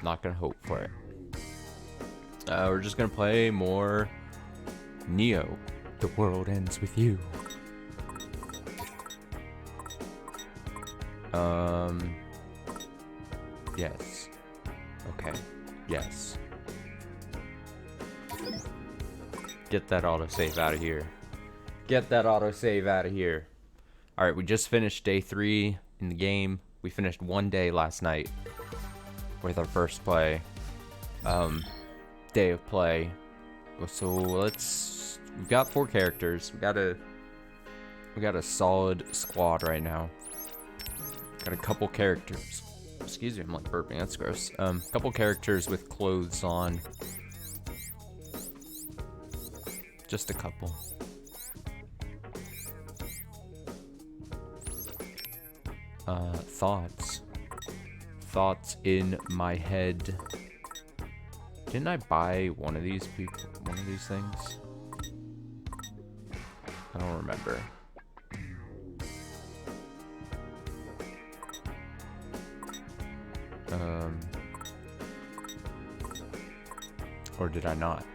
Not gonna hope for it. We're just gonna play more Neo. The world ends with you. Yes. Okay. Yes. Get that autosave out of here. Get that autosave out of here. Alright, we just finished day 3 in the game. We finished 1 day last night with our first play. Day of play. So we've got 4 characters. We got a solid squad right now. Got a couple characters. Excuse me, I'm like burping, that's gross. Couple characters with clothes on. Just a couple. Thoughts in my head. Didn't I buy one of these things? I don't remember. Or did I not?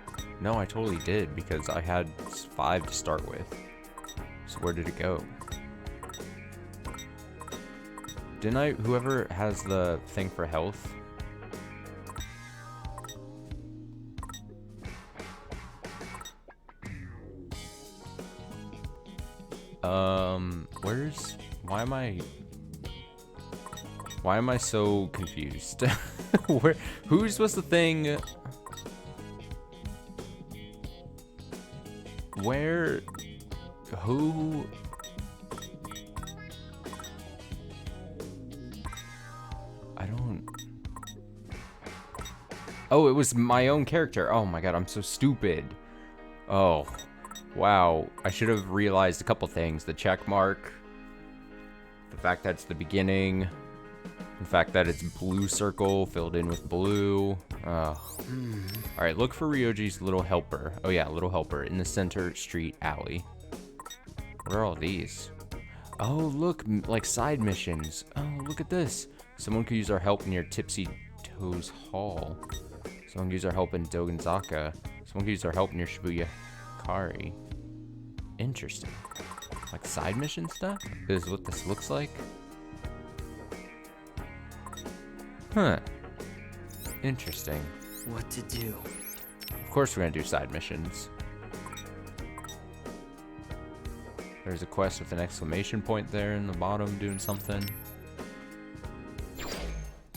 No, I totally did, because I had 5 to start with. So where did it go? Didn't I? Whoever has the thing for health. Why am I so confused? Whose was the thing? Who? I don't. Oh, it was my own character. Oh my god, I'm so stupid. Oh, wow. I should have realized a couple things. The check mark. The fact that it's the beginning. The fact that it's blue circle filled in with blue. Alright, look for Ryoji's little helper. Oh yeah, little helper in the center street alley. What are all these? Oh, look, like side missions. Oh, look at this. Someone could use our help near Tipsy Toes Hall. Someone could use our help in Dogenzaka. Someone could use our help near Shibuya Kari. Interesting. Like side mission stuff? This is what this looks like? Huh. Interesting. What to do? Of course we're gonna do side missions. There's a quest with an exclamation point there in the bottom doing something.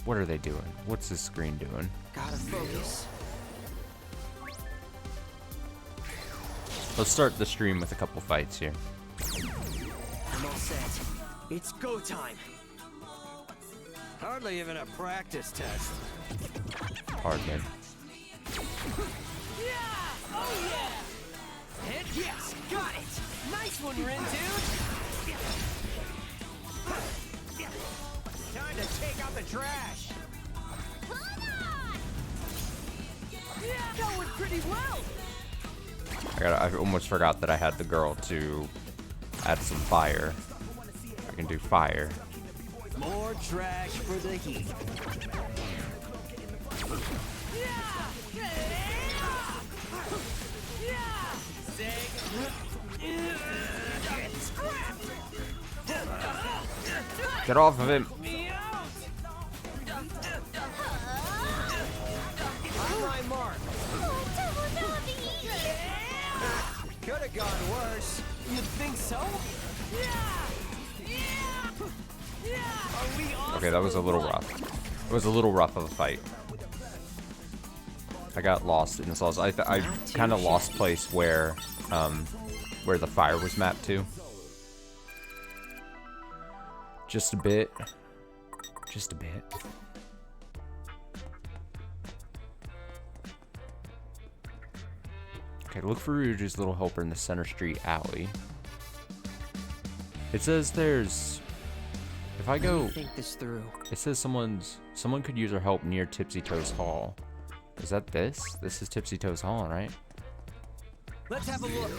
What are they doing? What's this screen doing? Gotta focus. Let's start the stream with a couple fights here. I'm all set. It's go time. Hardly even a practice test. Hardly. Yeah! Oh yeah! Hit? Yes! Got it! Nice one, Rin, dude! Time to take out the trash! Yeah, going pretty well! I almost forgot that I had the girl to add some fire. I can do fire. More trash for the heat. Get off of him. On my mark. Could have gone worse. You'd think so? Okay, that was a little rough. It was a little rough of a fight. I got lost in the sauce. I kind of lost place where the fire was mapped to. Just a bit. Just a bit. Okay, look for Ryuji's little helper in the center street alley. It says there's... If I go... Think this through. It says someone could use our help near Tipsy Toes Hall. Is that this? This is Tipsy Toes Hall, right? Let's have a look.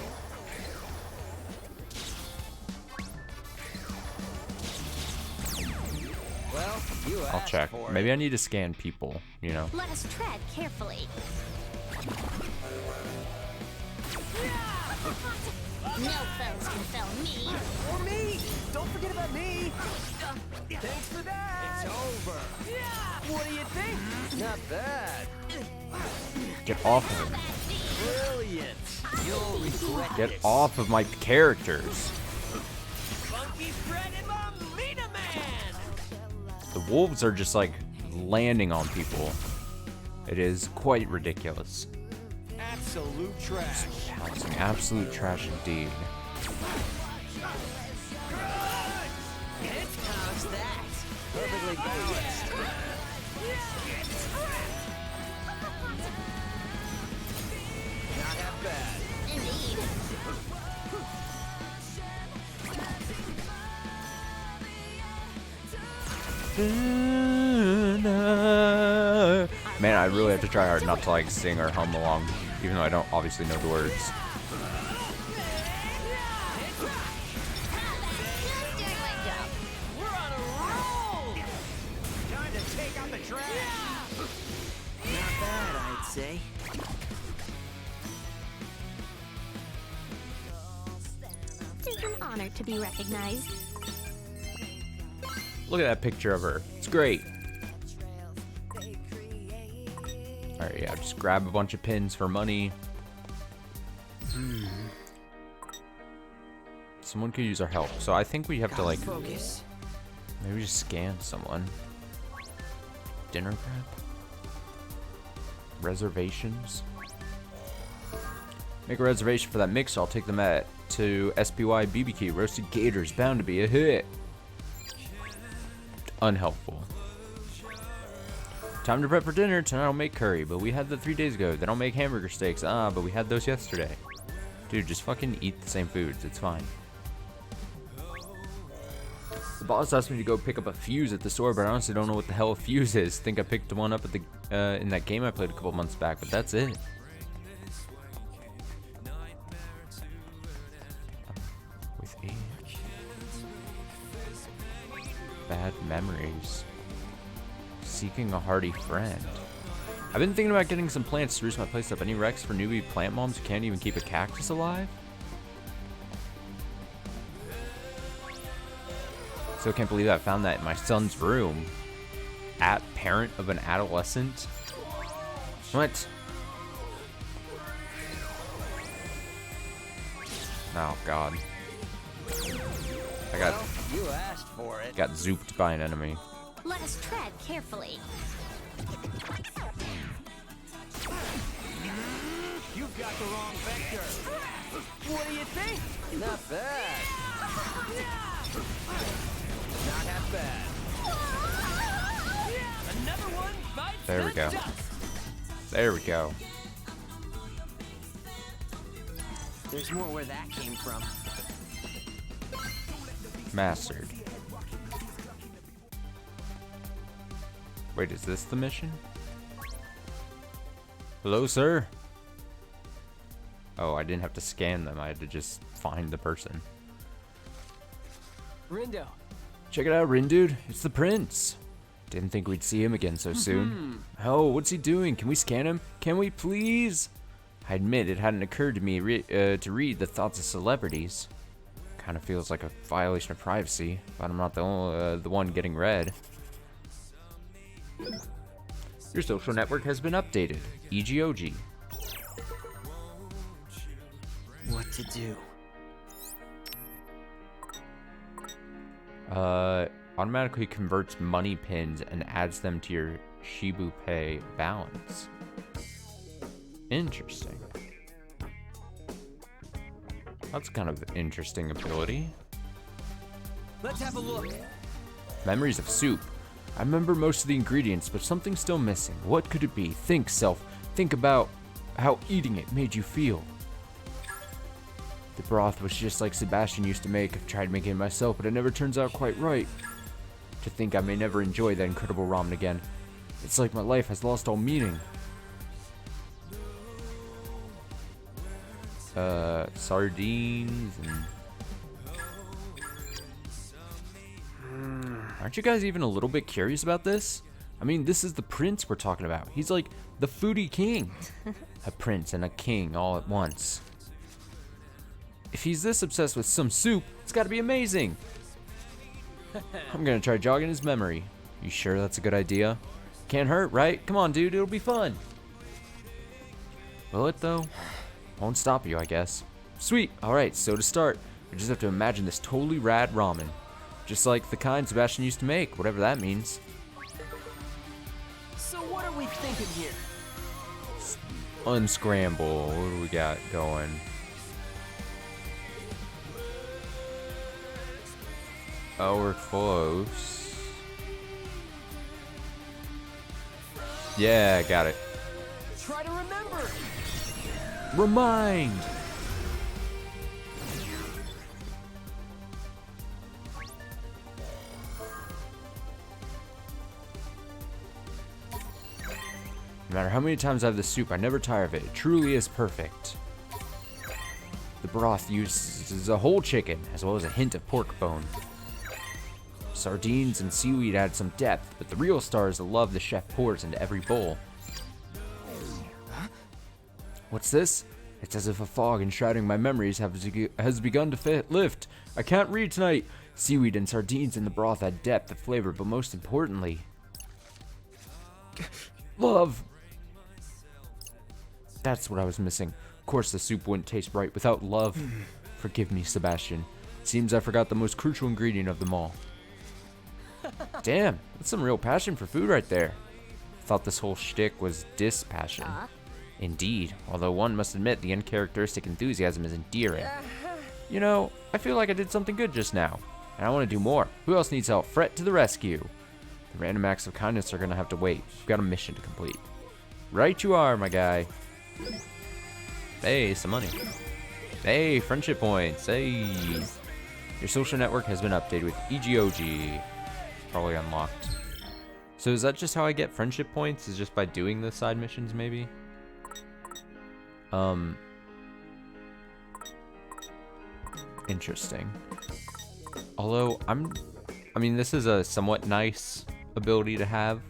Well, You I'll asked check. for Maybe it. I need to scan people, you know. Let us tread carefully. No foes can fell me. Or me! Don't forget about me! Thanks for that! It's over! What do you think? Not bad. Get off of him. Brilliant! You'll regret Get this. off of my characters. Funky Fred and Mamina Man! The wolves are just like landing on people. It is quite ridiculous. Absolute trash. Pouncing absolute trash indeed. It how's that? Perfectly balanced. Not that bad. Indeed. Man, I really have to try hard not to like sing or hum along, even though I don't obviously know the words. Just doing my job. We're on a roll! Time to take out the trash! Not bad, I'd say. It is an honor to be recognized. Look at that picture of her. It's great. Alright, yeah, just grab a bunch of pins for money. Someone could use our help. So I think we have to like Focus. maybe just scan someone. Dinner prep? Reservations? Make a reservation for that mixer. I'll take them to SPY BBQ. Roasted gators, bound to be a hit. Unhelpful. Time to prep for dinner. Tonight I'll make curry, but we had that 3 days ago. Then I'll make hamburger steaks. Ah, but we had those yesterday. Dude, just fucking eat the same foods. It's fine. The boss asked me to go pick up a fuse at the store, but I honestly don't know what the hell a fuse is. Think I picked one up at the in that game I played a couple months back, but that's it. With E. Bad memories. Seeking a hardy friend. I've been thinking about getting some plants to spruce my place up. Any recs for newbie plant moms who can't even keep a cactus alive? Still can't believe I found that in my son's room. At parent of an adolescent? What? Oh god. I Well, you asked for it. got zooped by an enemy. Let us tread carefully. You've got the wrong vector. What do you think? Not bad. Not half bad. Another one bites There we the go. dust. There we go. There's more where that came from. Mastered. Wait, is this the mission? Hello, sir? Oh, I didn't have to scan them. I had to just find the person. Rindo. Check it out, Rindude. It's the prince. Didn't think we'd see him again so soon. Oh, what's he doing? Can we scan him? Can we please? I admit it hadn't occurred to me to read the thoughts of celebrities. Kind of feels like a violation of privacy, but I'm not the one getting read. Your social network has been updated. EGOG. What to do? Automatically converts money pins and adds them to your Shibu Pay balance. Interesting. That's kind of an interesting ability. Let's have a look. Memories of soup. I remember most of the ingredients, but something's still missing. What could it be? Think, self. Think about how eating it made you feel. The broth was just like Sebastian used to make. I've tried making it myself, but it never turns out quite right. To think I may never enjoy that incredible ramen again. It's like my life has lost all meaning. Sardines and... Aren't you guys even a little bit curious about this? I mean, this is the prince we're talking about. He's like the foodie king. A prince and a king all at once. If he's this obsessed with some soup, it's gotta be amazing. I'm gonna try jogging his memory. You sure that's a good idea? Can't hurt, right? Come on, dude, it'll be fun. Will it, though? Won't stop you, I guess. Sweet, alright, so to start, we just have to imagine this totally rad ramen. Just like the kind Sebastian used to make, whatever that means. So what are we thinking here? Unscramble, what do we got going? Oh, we're close. Yeah, got it. Try to remember. Remind! No matter how many times I have the soup, I never tire of it. It truly is perfect. The broth uses a whole chicken, as well as a hint of pork bone. Sardines and seaweed add some depth, but the real star is the love the chef pours into every bowl. What's this? It's as if a fog enshrouding my memories has begun to lift. I can't read tonight. Seaweed and sardines in the broth add depth of flavor, but most importantly, love. That's what I was missing. Of course the soup wouldn't taste right without love. Forgive me, Sebastian. Seems I forgot the most crucial ingredient of them all. Damn, that's some real passion for food right there. Thought this whole shtick was dispassion. Indeed, although one must admit the uncharacteristic enthusiasm is endearing. You know, I feel like I did something good just now, and I want to do more. Who else needs help? Fret to the rescue. The random acts of kindness are going to have to wait. We've got a mission to complete. Right you are, my guy. Hey, some money. Hey, friendship points. Hey. Your social network has been updated with EGOG. Probably unlocked. So is that just how I get friendship points? Is just by doing the side missions, maybe? Interesting. Although, I mean, this is a somewhat nice ability to have.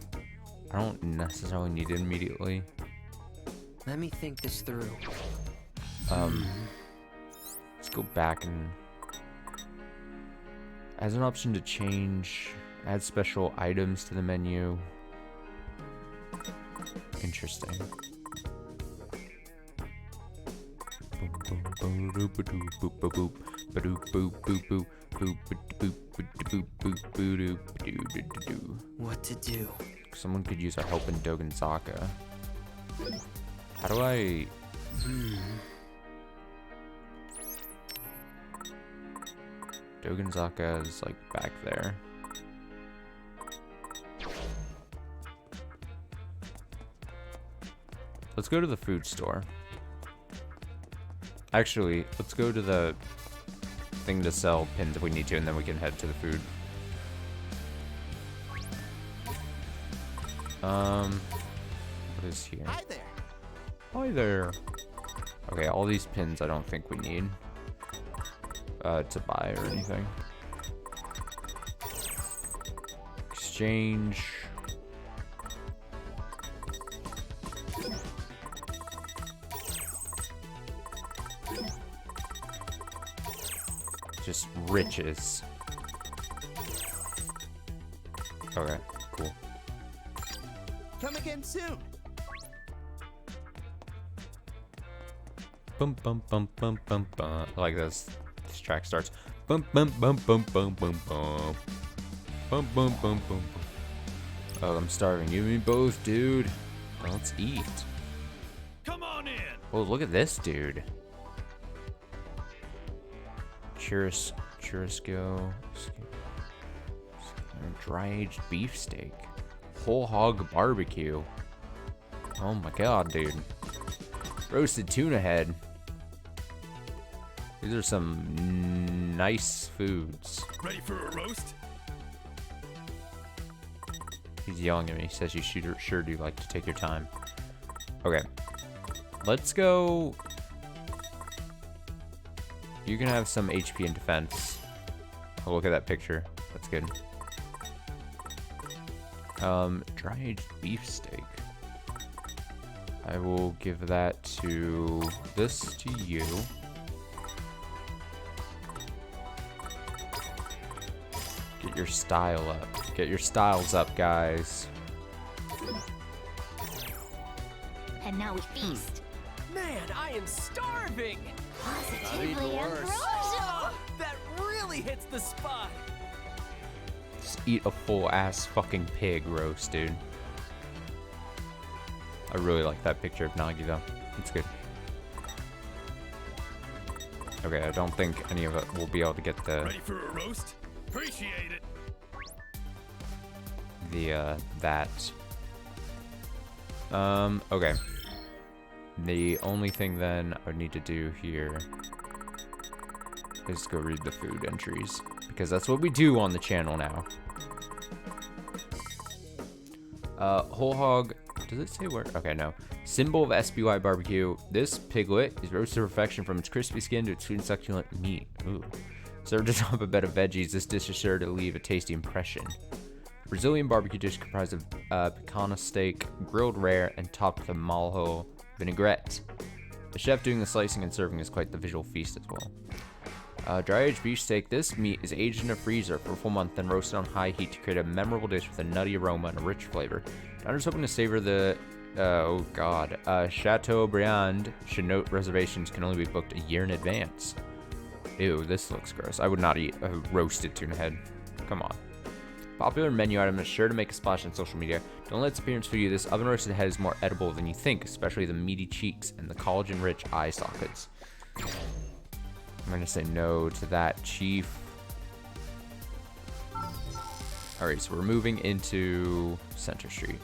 I don't necessarily need it immediately. Let me think this through. Let's go back and... As an option to change, add special items to the menu. Interesting. What to do? Someone could use our help in Dogenzaka. How do I... Dogenzaka is like back there. Let's go to the food store. Actually, let's go to the thing to sell pins if we need to, and then we can head to the food. What is here? Hi there. Hi there. Okay, all these pins I don't think we need to buy or anything. Exchange. Just riches. Okay, cool. Come again soon. Bum bum bum bum bum bum. I like this. This track starts. Bum bum bum bum bum bum bum. Bum bum bum bum. Oh, I'm starving. You and me both, dude. Well, let's eat. Come on in. Oh, look at this dude. Churrasco. Dry-aged beefsteak. Whole hog barbecue. Oh my god, dude. Roasted tuna head. These are some nice foods. Ready for a roast? He's yelling at me. He says you sure do like to take your time. Okay. Let's go. You can have some HP and defense. Oh, look at that picture. That's good. Dry-aged beefsteak. I will give that to this to you. Get your style up. Get your styles up, guys. And now we feast. Man, I am starving. Positively ambrosia. Oh, that really hits the spot. Just eat a full-ass fucking pig roast, dude. I really like that picture of Nagi, though. It's good. Okay, I don't think any of it will be able to get the... Ready for a roast? Appreciate it. That. Okay. The only thing then I would need to do here is go read the food entries, because that's what we do on the channel now. Whole hog, does it say where? Okay, no. Symbol of SBY barbecue. This piglet is roasted to perfection from its crispy skin to its sweet and succulent meat. Ooh. Served atop a bed of veggies, this dish is sure to leave a tasty impression. Brazilian barbecue dish comprised of picanha steak, grilled rare, and topped with a malho vinaigrette. The chef doing the slicing and serving is quite the visual feast as well. Dry-aged beef steak. This meat is aged in a freezer for a full month, then roasted on high heat to create a memorable dish with a nutty aroma and a rich flavor. Diners hoping to savor the, Chateaubriand should note reservations can only be booked a year in advance. Ew, this looks gross. I would not eat a roasted tuna head. Come on. Popular menu item is sure to make a splash on social media. Don't let its appearance fool you. This oven roasted head is more edible than you think, especially the meaty cheeks and the collagen-rich eye sockets. I'm gonna say no to that, Chief. Alright, so we're moving into Center Street.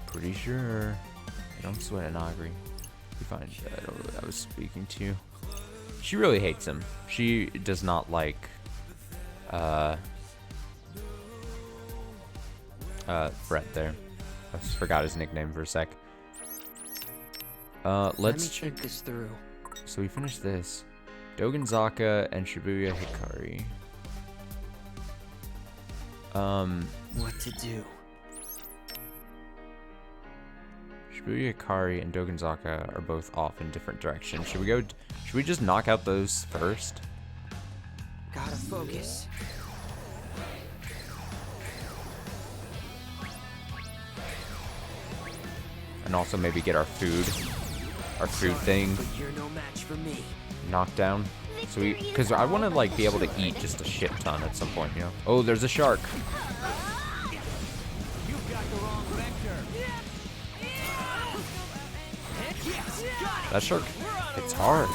Pretty sure. Don't sweat an Agri. You find I don't know who I was speaking to. She really hates him. She does not like Brett there. I just forgot his nickname for a sec. Let's Let me think this through. So we finished this. Dogenzaka and Shibuya Hikari. What to do? Shibuya Hikari and Dogenzaka are both off in different directions. Should we just knock out those first? Gotta focus. And also maybe get our food thing But you're no match for me. knocked down. So because I want to like be able to eat just a shit ton at some point, you know. Oh, there's a shark. You've got the wrong vector. That shark hits hard.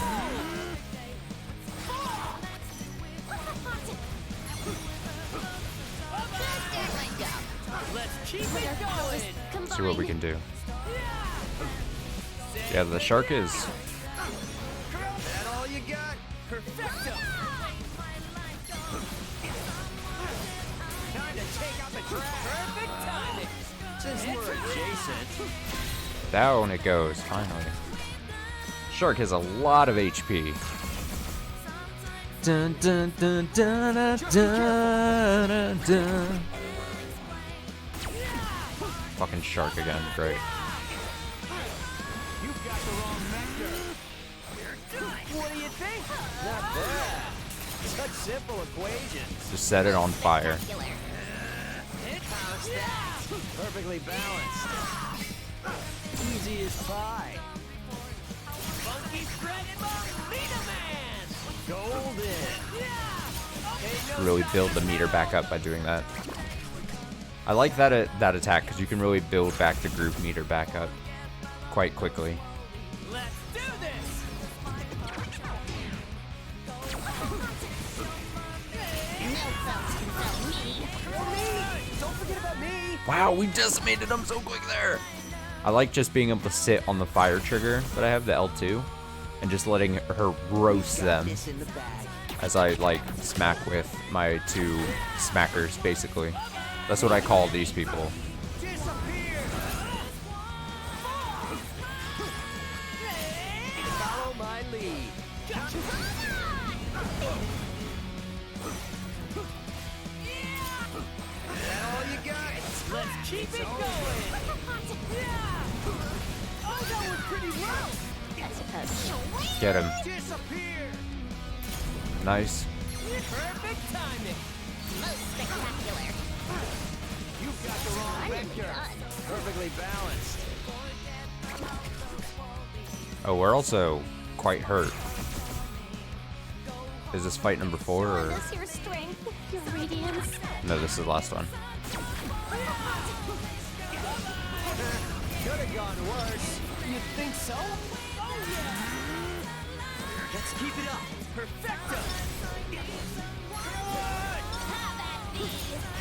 Let's keep it going. See what we can do. Yeah, the shark is. That all you got? Perfecto. Time to take out the trash. Perfect timing. Since we're adjacent. Down it goes, finally. Shark has a lot of HP. Dun, dun, dun, dun, dun, dun, dun, dun. Fucking shark again, great. You've got the wrong vector. What do you think? Not bad. Such simple equations. Just set it on fire. How's that? Perfectly balanced. Easy as pie. Funky spread and Margarita Man. Golden. Hey, no Really build the meter back up by doing that. I like that attack because you can really build back the group meter back up quite quickly. Let's do this. Don't forget about me. Wow, we decimated them so quick there. I like just being able to sit on the fire trigger that I have, the L2, and just letting her roast them This in the bag. as I like smack with my two smackers, basically. That's what I call these people. Disappear. Follow my lead. Keep it going. Oh, that was pretty low. I suppose. Get him. Disappear. Nice. Perfect timing. Most spectacular. You've got the wrong Finally vector. done. Perfectly balanced. Oh, we're also quite hurt. Is this fight number 4 or? Lend us your strength, your radiance. No, this is the last one. Could have gone worse. You think so? Oh yeah. Let's keep it up. Perfecto.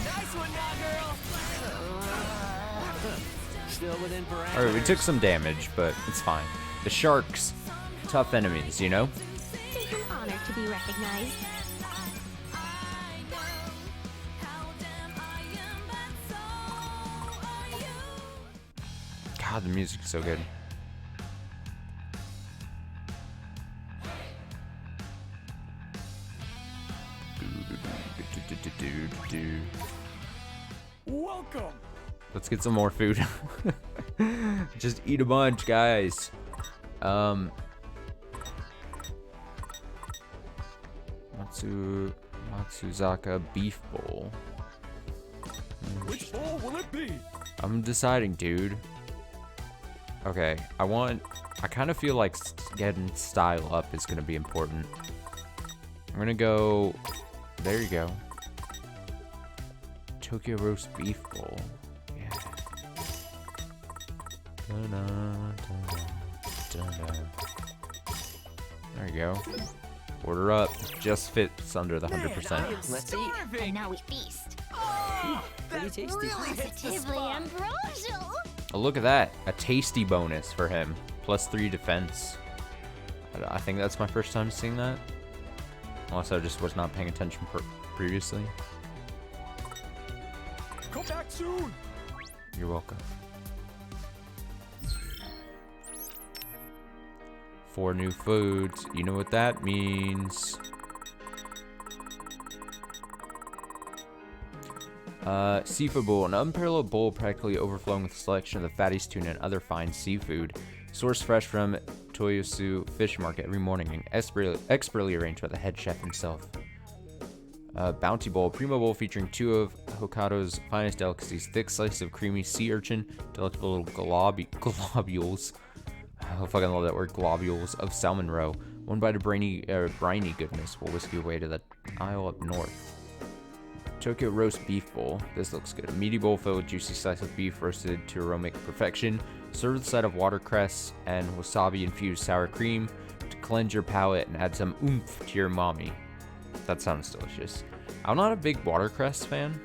Nice one now, girl. Still within parameters. Alright, we took some damage, but it's fine. The sharks, tough enemies, you know? It's an honor to be recognized. God, the music's so good. Welcome. Let's get some more food. Just eat a bunch, guys. Matsuzaka beef bowl. Which bowl will it be? I'm deciding, dude. Okay, I kind of feel like getting style up is gonna be important. I'm gonna go, there you go. Tokyo roast beef bowl. Yeah. There you go. Order up. Just fits under the 100%. Let's eat. And now we feast. Pretty tasty. Positively ambrosial. Oh, look at that. A tasty bonus for him. +3 defense. I think that's my first time seeing that. Unless I just was not paying attention previously. Come back soon. You're welcome. 4 new foods. You know what that means. Seafood bowl. An unparalleled bowl practically overflowing with a selection of the fattiest tuna and other fine seafood. Sourced fresh from Toyosu Fish Market every morning and expertly arranged by the head chef himself. Bounty bowl. Primo bowl featuring 2 of Hokkaido's finest delicacies. Thick slices of creamy sea urchin. Delectable little globules. I fucking love that word, globules of salmon roe. One bite of briny goodness will whisk you away to the Isle up north. Tokyo roast beef bowl. This looks good. A meaty bowl filled with juicy slice of beef roasted to aromatic perfection. Serve with a side of watercress and wasabi infused sour cream to cleanse your palate and add some oomph to your umami. That sounds delicious. I'm not a big watercress fan.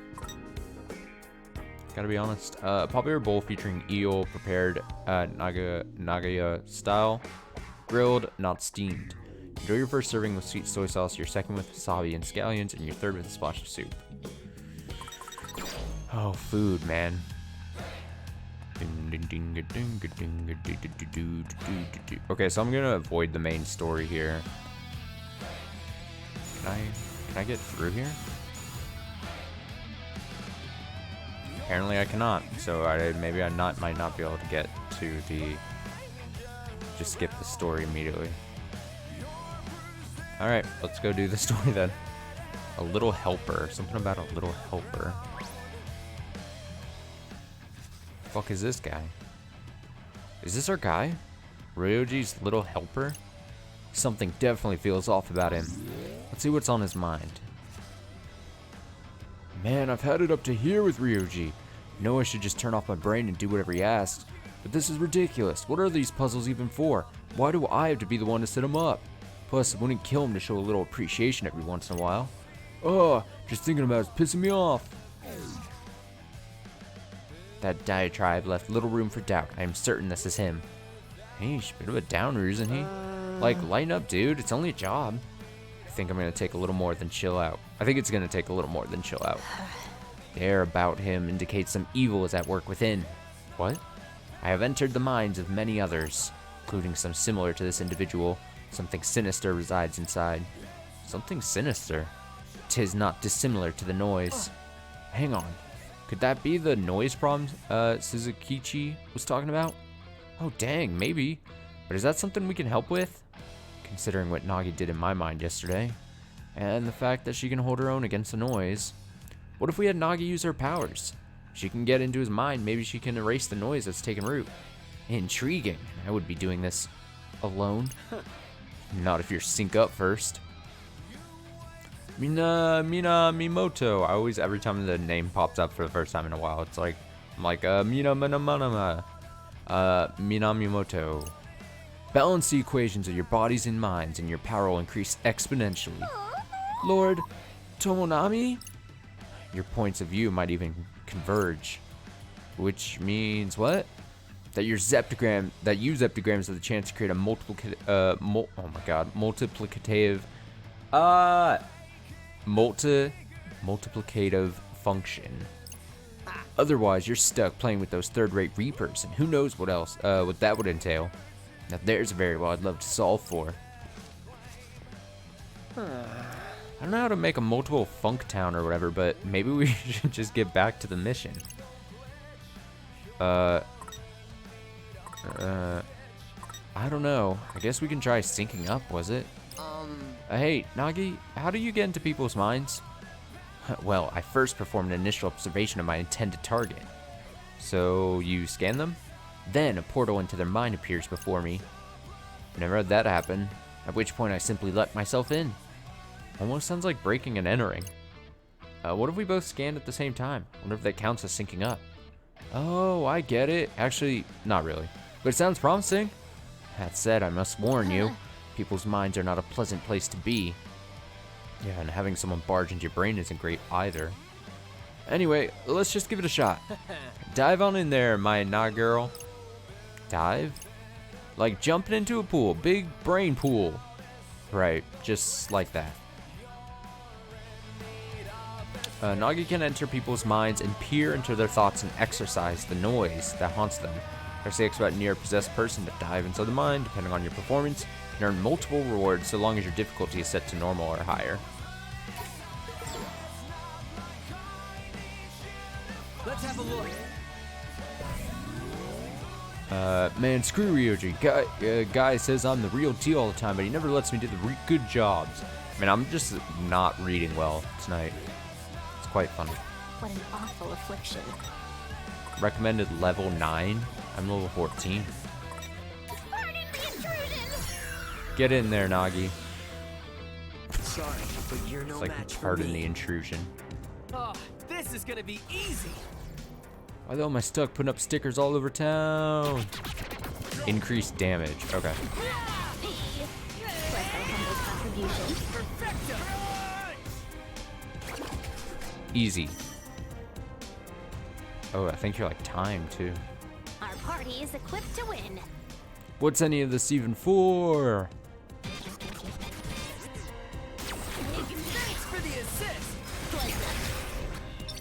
Gotta be honest. Popular bowl featuring eel prepared Nagaya style, grilled, not steamed. Enjoy your first serving with sweet soy sauce, your second with wasabi and scallions, and your third with a splash of soup. Oh, food, man. Okay, so I'm gonna avoid the main story here. Can I get through here? Apparently I cannot, so maybe I might not be able to get to the. Just skip the story immediately. All right, let's go do the story then. A little helper. Something about a little helper. Fuck is this guy? Is this our guy? Ryoji's little helper? Something definitely feels off about him. Let's see what's on his mind. Man, I've had it up to here with Ryoji. I know I should just turn off my brain and do whatever he asks, but this is ridiculous. What are these puzzles even for? Why do I have to be the one to set them up? Plus, it wouldn't kill him to show a little appreciation every once in a while. Ugh, just thinking about it's pissing me off. That diatribe left little room for doubt. I am certain this is him. He's a bit of a downer, isn't he? Like, lighten up, dude. It's only a job. I think I'm gonna take a little more than chill out. I think it's gonna take a little more than chill out. The air about him indicates some evil is at work within. What? I have entered the minds of many others, including some similar to this individual. Something sinister resides inside. Something sinister? 'Tis not dissimilar to the noise. Hang on. Could that be the noise problem Suzukichi was talking about? Oh, dang, maybe. But is that something we can help with? Considering what Nagi did in my mind yesterday, and the fact that she can hold her own against the noise. What if we had Nagi use her powers? She can get into his mind, maybe she can erase the noise that's taken root. Intriguing. I would be doing this alone. Not if you're sync up first. Mina Mimoto. I always, every time the name pops up for the first time in a while, it's like, I'm like, Mina Mimoto. Balance the equations of your bodies and minds, and your power will increase exponentially. Lord Tomonami? Your points of view might even converge. Which means what? That you zeptograms have the chance to create a multiplicative function. Otherwise, you're stuck playing with those third-rate Reapers, and who knows what else, what that would entail. Now there's a variable I'd love to solve for. I don't know how to make a multiple funk town or whatever, but maybe we should just get back to the mission. I don't know. I guess we can try syncing up, was it? Hey, Nagi, how do you get into people's minds? Well, I first performed an initial observation of my intended target. So, you scan them? Then, a portal into their mind appears before me. Never had that happen, at which point I simply let myself in. Almost sounds like breaking and entering. What if we both scanned at the same time? Wonder if that counts as syncing up. Oh, I get it. Actually, not really. But it sounds promising. That said, I must warn you, people's minds are not a pleasant place to be. Yeah, and having someone barge into your brain isn't great either. Anyway, let's just give it a shot. Dive on in there, my Nag girl. Dive? Like jumping into a pool. Big brain pool. Right, just like that. Nagi can enter people's minds and peer into their thoughts and exercise the noise that haunts them. Press the X button near a possessed person to dive inside the mind. Depending on your performance, you can earn multiple rewards so long as your difficulty is set to normal or higher. Let's have a look. Man, screw Ryoji. Guy says I'm the real deal all the time, but he never lets me do the good jobs. I mean, I'm just not reading well tonight. It's quite funny. What an awful affliction. Recommended level 9. I'm level 14. Pardon the intrusion! Get in there, Nagi. Sorry, but you're no It's like match for pardon me. the intrusion. Oh, this is gonna be easy. Why though am I stuck putting up stickers all over town? Increased damage. Okay. Bless our humble contribution. Perfecto. Easy. Oh, I think you're like timed too. Our party is equipped to win. What's any of this even for? Thanks for the assist.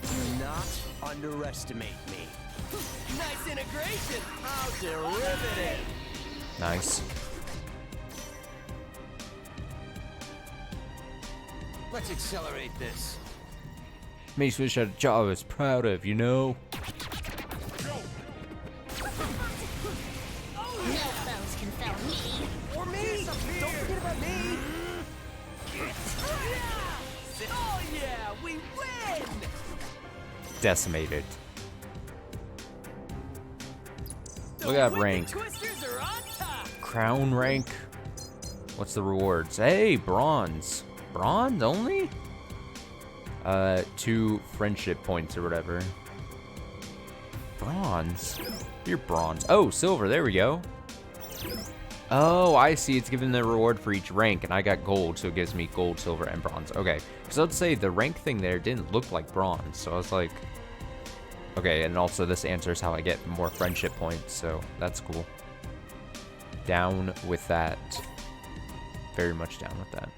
Do not underestimate me. Nice integration. How derivative. Nice. Let's accelerate this. Makes me wish I had a job I was proud of, you know? No foes can fell me. Or me. Don't forget about me. Oh yeah, we win. Decimated. Look at that rank. Twisters are on top. Crown rank. What's the rewards? Hey, bronze. Bronze only? 2 friendship points or whatever. Bronze? You're bronze. Oh, silver. There we go. Oh, I see. It's giving the reward for each rank, and I got gold, so it gives me gold, silver, and bronze. Okay. Because I'd say the rank thing there didn't look like bronze, so I was like... Okay, and also this answers how I get more friendship points, so that's cool. Down with that. Very much down with that.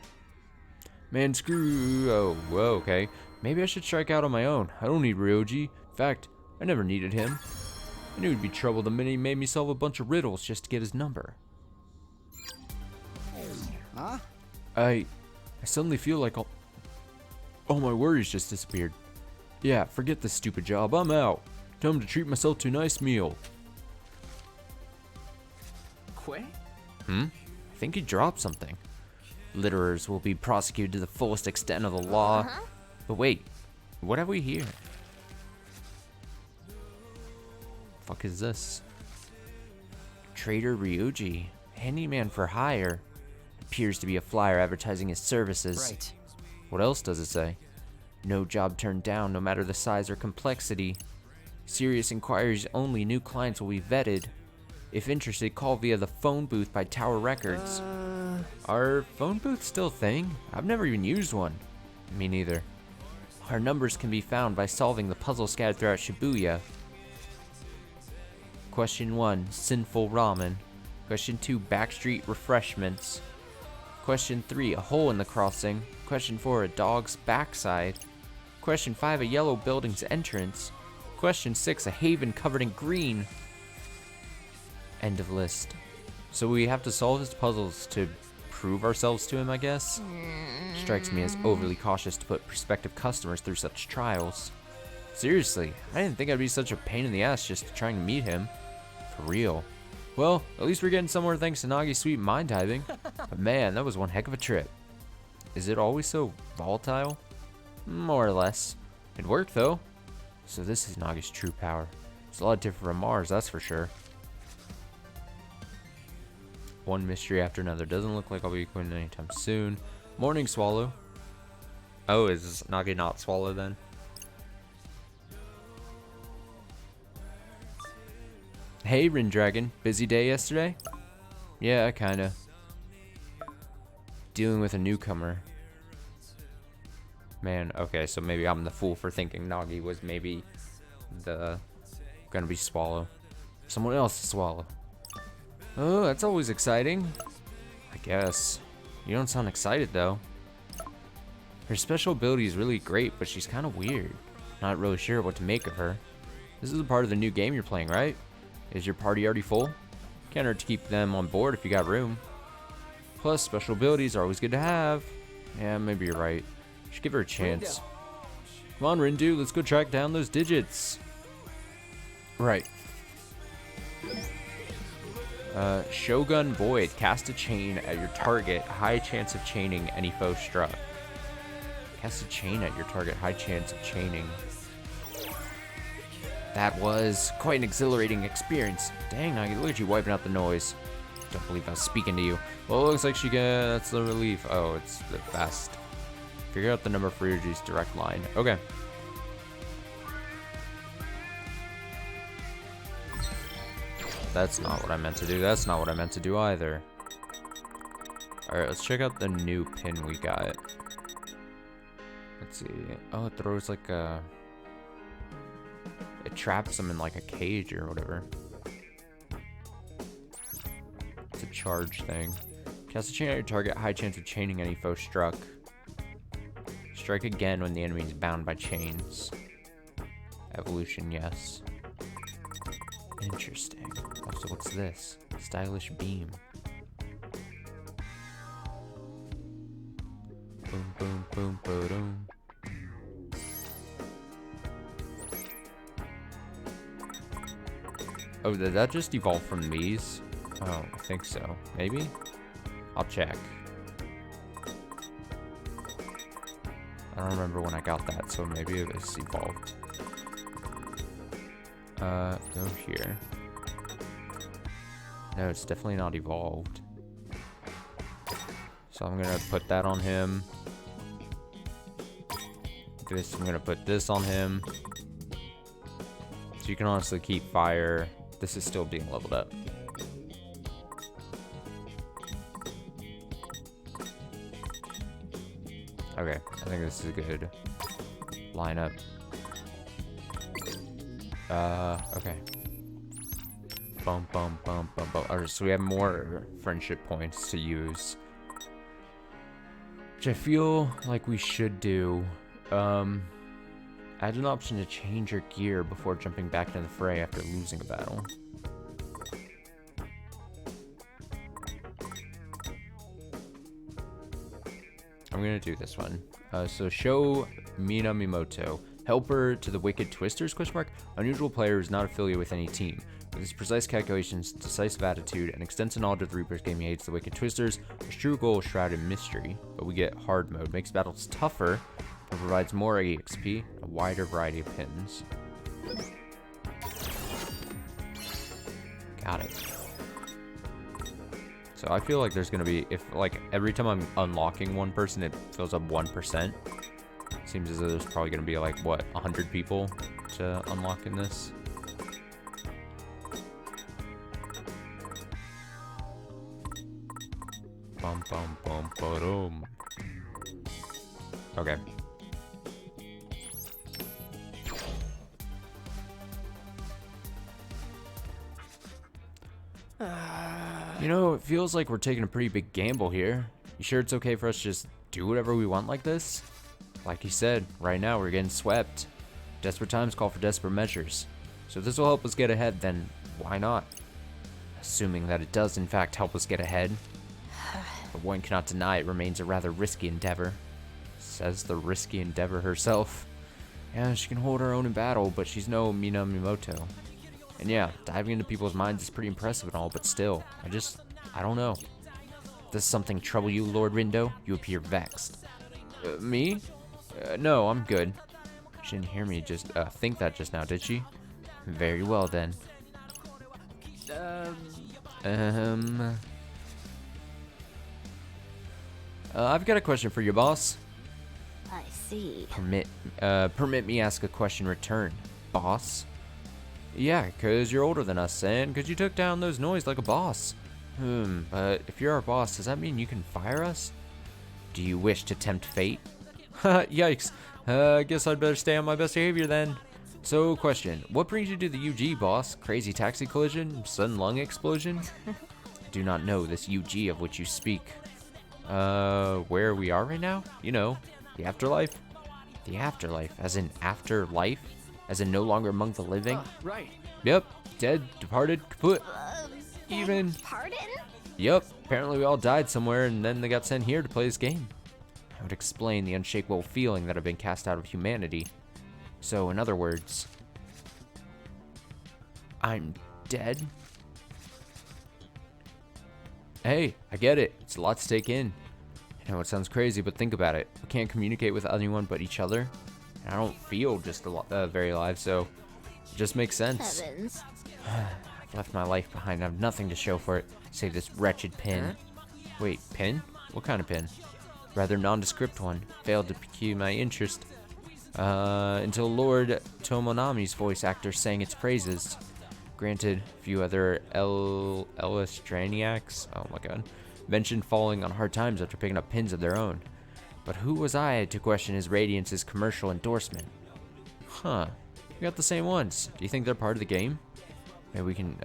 Man, screw... Oh, whoa, okay. Maybe I should strike out on my own. I don't need Ryoji. In fact, I never needed him. I knew he'd be trouble the minute he made me solve a bunch of riddles just to get his number. Huh? I suddenly feel like all my worries just disappeared. Yeah, forget this stupid job. I'm out. Time to treat myself to a nice meal. Quay? I think he dropped something. Litterers will be prosecuted to the fullest extent of the law. But wait, what have we here? Fuck is this? Trader Ryuji, handyman for hire. Appears to be a flyer advertising his services. Right. What else does it say? No job turned down, no matter the size or complexity. Serious inquiries only. New clients will be vetted. If interested, call via the phone booth by Tower Records. Are phone booths still a thing? I've never even used one. Me neither. Our numbers can be found by solving the puzzle scattered throughout Shibuya. Question 1, sinful ramen. Question 2, backstreet refreshments. Question 3, a hole in the crossing. Question 4, a dog's backside. Question 5, a yellow building's entrance. Question 6, a haven covered in green. End of list. So we have to solve his puzzles to prove ourselves to him, I guess? Strikes me as overly cautious to put prospective customers through such trials. Seriously, I didn't think I'd be such a pain in the ass just trying to meet him. For real. Well, at least we're getting somewhere thanks to Nagi's sweet mind typing. But man, that was one heck of a trip. Is it always so volatile? More or less. It worked though. So this is Nagi's true power. It's a lot different from Mars, that's for sure. One mystery after another. Doesn't look like I'll be quitting anytime soon. Morning, Swallow. Oh, is Nagi not Swallow then? Hey, Rin Dragon. Busy day yesterday? Yeah, kinda. Dealing with a newcomer. Man, okay, so maybe I'm the fool for thinking Nagi was maybe gonna be Swallow. Someone else to Swallow. Oh, that's always exciting. I guess. You don't sound excited though. Her special ability is really great, but she's kind of weird. Not really sure what to make of her. This is a part of the new game you're playing, right? Is your party already full? Can't hurt to keep them on board if you got room. Plus, special abilities are always good to have. Yeah, maybe you're right. Should give her a chance. Come on, Rindu, let's go track down those digits. Right. Shogun Void. Cast a chain at your target. High chance of chaining any foe struck. Cast a chain at your target. High chance of chaining. That was quite an exhilarating experience. Dang, Nagi, look at you wiping out the noise. Don't believe I was speaking to you. Well, it looks like that's the relief. Oh, it's the best. Figure out the number for Ryuji's direct line. Okay. That's not what I meant to do. That's not what I meant to do either. Alright, let's check out the new pin we got. Let's see. Oh, it throws like a... It traps them in like a cage or whatever. It's a charge thing. Cast a chain at your target. High chance of chaining any foe struck. Strike again when the enemy is bound by chains. Evolution, yes. Interesting. Also, what's this? Stylish beam. Boom, boom, boom, boom. Oh, did that just evolve from these? Oh, I think so. Maybe? I'll check. I don't remember when I got that, so maybe it was evolved. Go here. No, it's definitely not evolved. So I'm gonna put that on him. I'm gonna put this on him. So you can honestly keep fire. This is still being leveled up. Okay, I think this is a good lineup. Okay. Bum, bum, bum, bum, bum. Alright, so we have more friendship points to use. Which I feel like we should do. Add an option to change your gear before jumping back into the fray after losing a battle. I'm gonna do this one. So show Minamimoto. Helper to the Wicked Twisters? Unusual player who is not affiliated with any team. With his precise calculations, decisive attitude, and extensive knowledge of the Reaper's game, he aids the Wicked Twisters. His true goal is shrouded in mystery, but we get hard mode. Makes battles tougher, but provides more EXP, a wider variety of pins. Got it. So I feel like there's gonna be, if like every time I'm unlocking one person, it fills up 1%. Seems as though there's probably gonna be like, what, 100 people to unlock in this? Bum bum bum ba-dum. Okay. You know, it feels like we're taking a pretty big gamble here. You sure it's okay for us to just do whatever we want like this? Like you said, right now we're getting swept. Desperate times call for desperate measures. So if this will help us get ahead, then why not? Assuming that it does in fact help us get ahead. But one cannot deny it remains a rather risky endeavor. Says the risky endeavor herself. Yeah, she can hold her own in battle, but she's no Minamoto. And yeah, diving into people's minds is pretty impressive and all, but still, I don't know. Does something trouble you, Lord Rindo? You appear vexed. Me? No, I'm good. She didn't hear me just think that just now, did she? Very well then. I've got a question for you, boss. I see. Permit me ask a question in return, boss. Yeah, 'cause you're older than us, and 'cause you took down those noise like a boss. But if you're our boss, does that mean you can fire us? Do you wish to tempt fate? Yikes. I guess I'd better stay on my best behavior then. So, question. What brings you to the UG, boss? Crazy taxi collision? Sudden lung explosion? I do not know this UG of which you speak. Where we are right now? You know, the afterlife? The afterlife, as in afterlife? As in no longer among the living? Right. Yep, dead, departed, kaput. Even. Pardon? Yep, apparently we all died somewhere and then they got sent here to play this game. I would explain the unshakable feeling that I've been cast out of humanity. So, in other words, I'm dead? Hey, I get it. It's a lot to take in. I know it sounds crazy, but think about it. We can't communicate with anyone but each other. And I don't feel just very alive, so it just makes sense. Heavens. I've left my life behind. I have nothing to show for it, save this wretched pin. Wait, pin? What kind of pin? Rather nondescript one. Failed to pique my interest. Until Lord Tomonami's voice actor sang its praises. Granted, a few other Illustraniacs, oh my god, mentioned falling on hard times after picking up pins of their own. But who was I to question his Radiance's commercial endorsement? Huh, we got the same ones. Do you think they're part of the game? Maybe we can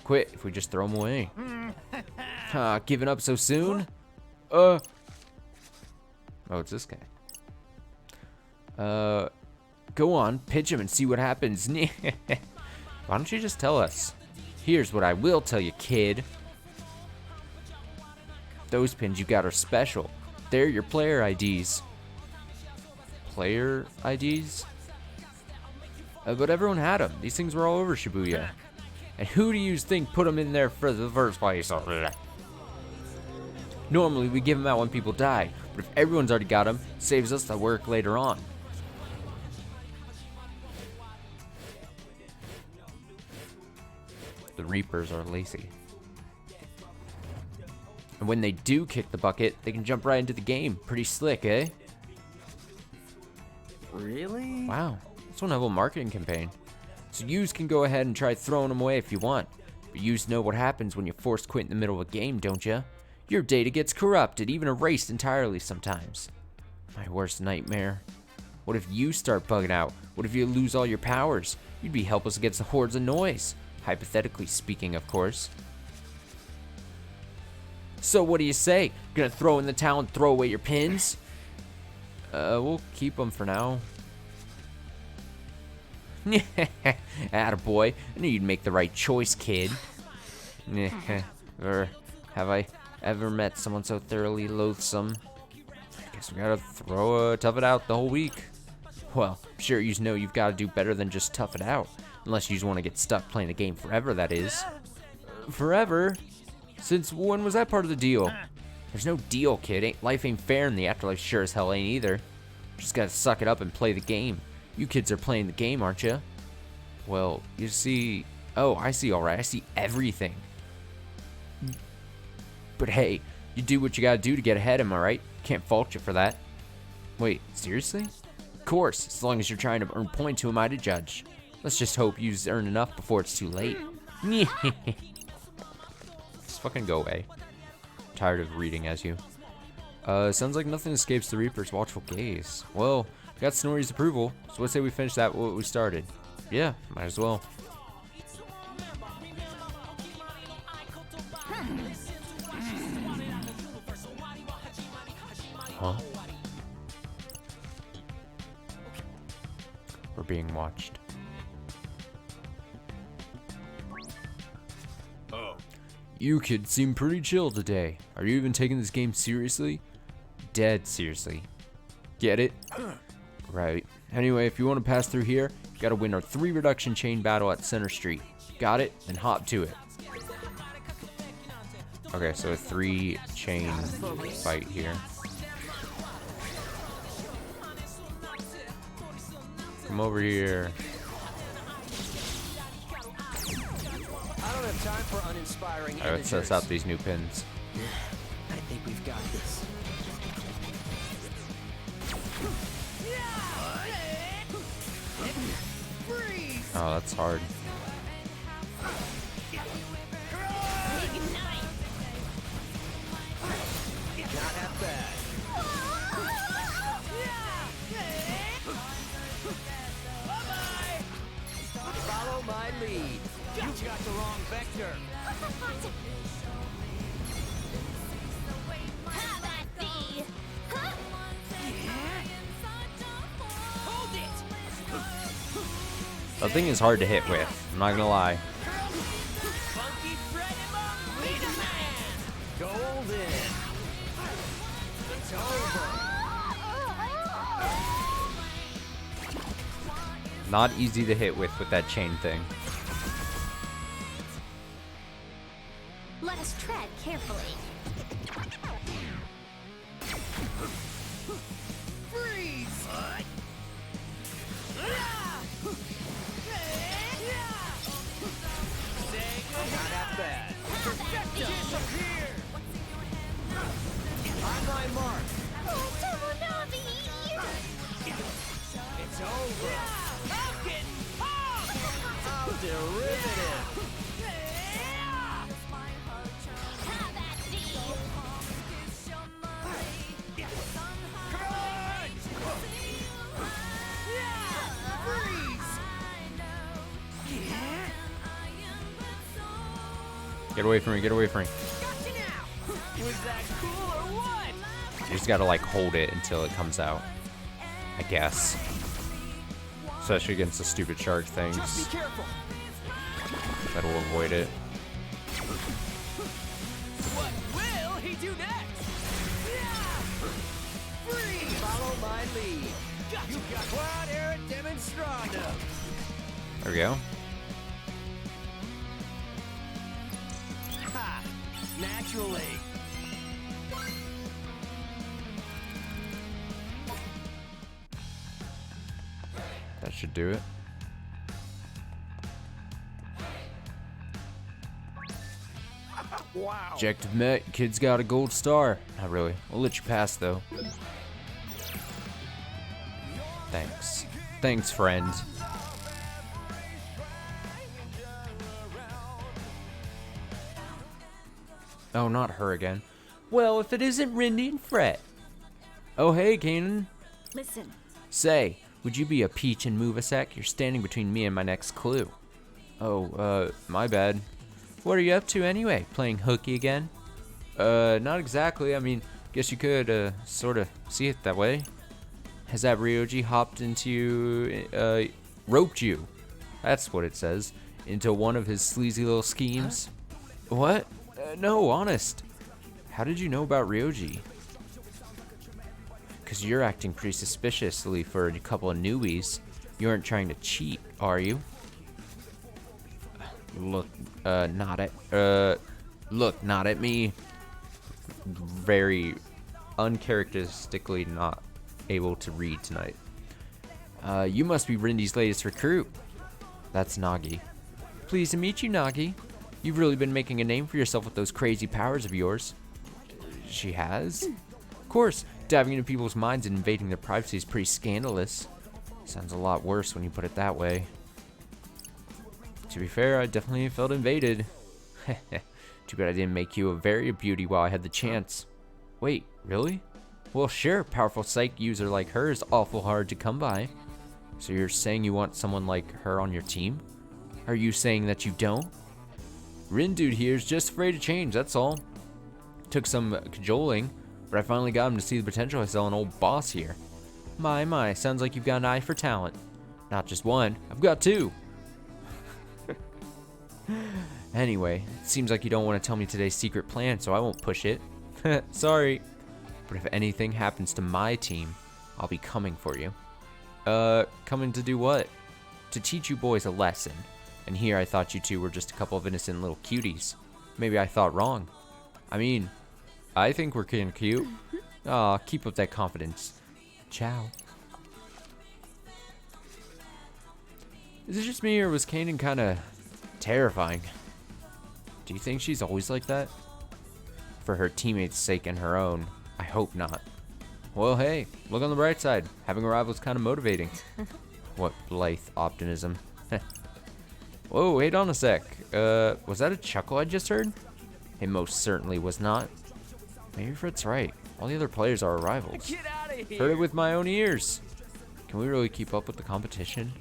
quit if we just throw them away. Giving up so soon? Oh, it's this guy. Go on, pitch him and see what happens. Why don't you just tell us? Here's what I will tell you, kid. Those pins you got are special. They're your player IDs. Player IDs? But everyone had them. These things were all over Shibuya. And who do you think put them in there for the first place? Normally we give them out when people die, but if everyone's already got them, it saves us the work later on. The Reapers are lazy. And when they do kick the bucket, they can jump right into the game. Pretty slick, eh? Really? Wow, that's one hell of a marketing campaign. So yous can go ahead and try throwing them away if you want. But yous know what happens when you're forced quit in the middle of a game, don't ya? Your data gets corrupted, even erased entirely sometimes. My worst nightmare. What if you start bugging out? What if you lose all your powers? You'd be helpless against the hordes of noise. Hypothetically speaking, of course. So what do you say? Gonna throw in the towel and throw away your pins? We'll keep them for now. Attaboy. I knew you'd make the right choice, kid. Have I ever met someone so thoroughly loathsome? I guess we gotta tough it out the whole week. Well, I'm sure you know you've got to do better than just tough it out. Unless you just want to get stuck playing the game forever, that is. Forever? Since when was that part of the deal? There's no deal, kid. Life ain't fair, and the afterlife sure as hell ain't either. Just gotta suck it up and play the game. You kids are playing the game, aren't you? Well, you see... Oh, I see, alright. I see everything. But hey, you do what you gotta do to get ahead, am I right? Can't fault you for that. Wait, seriously? Of course, as long as you're trying to earn points, who am I to judge? Let's just hope you earn enough before it's too late. Just fucking go away. Tired of reading as you. Sounds like nothing escapes the Reaper's watchful gaze. Well, got Snorri's approval, so let's say we finish that what we started. Yeah, might as well. Huh? We're being watched. You kids seem pretty chill today. Are you even taking this game seriously? Dead seriously. Get it? Right. Anyway, if you want to pass through here, you gotta win our 3 reduction chain battle at Center Street. Got it? Then hop to it. Okay, so a 3 chain fight here. Come over here. I don't have time for uninspiring Alright, let's test out these new pins. I think we've got this. Oh, that's hard. Not half bad. Follow my lead. You've got the wrong vector. That thing is hard to hit with, I'm not gonna lie. Funky Fred him up. Lead a man. Golden. It's over. Not easy to hit with that chain thing. Let us tread carefully. Freeze. Not that bad. Disappear. On my mark. It's over. Falcon. How derivative. Get away from me, get away from me. Was that cool or what? You just gotta like hold it until it comes out, I guess. Especially against the stupid shark things. Just be careful. That'll avoid it. What will he do next? Free. Follow my lead. You got quad air demonstrando. There we go. Ha! Naturally. That should do it. Wow. Objective met. Kid's got a gold star. Not really. We'll let you pass though. Thanks. Thanks, friend. Oh, not her again. Well, if it isn't Rindy and Fret. Oh, hey, Kanan. Listen, Say, would you be a peach and move a sec? You're standing between me and my next clue. Oh, my bad. What are you up to anyway? Playing hooky again? Not exactly. I mean, guess you could, sort of see it that way. Has that Ryoji hopped into, roped you? That's what it says. Into one of his sleazy little schemes? What? No, honest. How did you know about Ryoji? Because you're acting pretty suspiciously for a couple of newbies. You aren't trying to cheat, are you? Look, not at me. Very uncharacteristically not able to read tonight. You must be Rindy's latest recruit. That's Nagi. Pleased to meet you, Nagi. You've really been making a name for yourself with those crazy powers of yours. She has? Of course, diving into people's minds and invading their privacy is pretty scandalous. Sounds a lot worse when you put it that way. To be fair, I definitely felt invaded. Too bad I didn't make you a very beauty while I had the chance. Wait, really? Well, sure, powerful psych user like her is awful hard to come by. So you're saying you want someone like her on your team? Are you saying that you don't? Rin dude here is just afraid to change, that's all. Took some cajoling, but I finally got him to see the potential I saw in old boss here. My, sounds like you've got an eye for talent. Not just one, I've got two. Anyway, it seems like you don't want to tell me today's secret plan, so I won't push it. Sorry. But if anything happens to my team, I'll be coming for you. Coming to do what? To teach you boys a lesson. And here I thought you two were just a couple of innocent little cuties. Maybe I thought wrong. I mean, I think we're kinda cute. Aw, keep up that confidence. Ciao. Is it just me, or was Kanan kinda terrifying? Do you think she's always like that? For her teammates' sake and her own, I hope not. Well, hey, look on the bright side. Having a rival is kind of motivating. What blithe optimism. Whoa, wait on a sec. Was that a chuckle I just heard? It most certainly was not. Maybe Fred's right. All the other players are our rivals. Get out of here! Heard it with my own ears. Can we really keep up with the competition?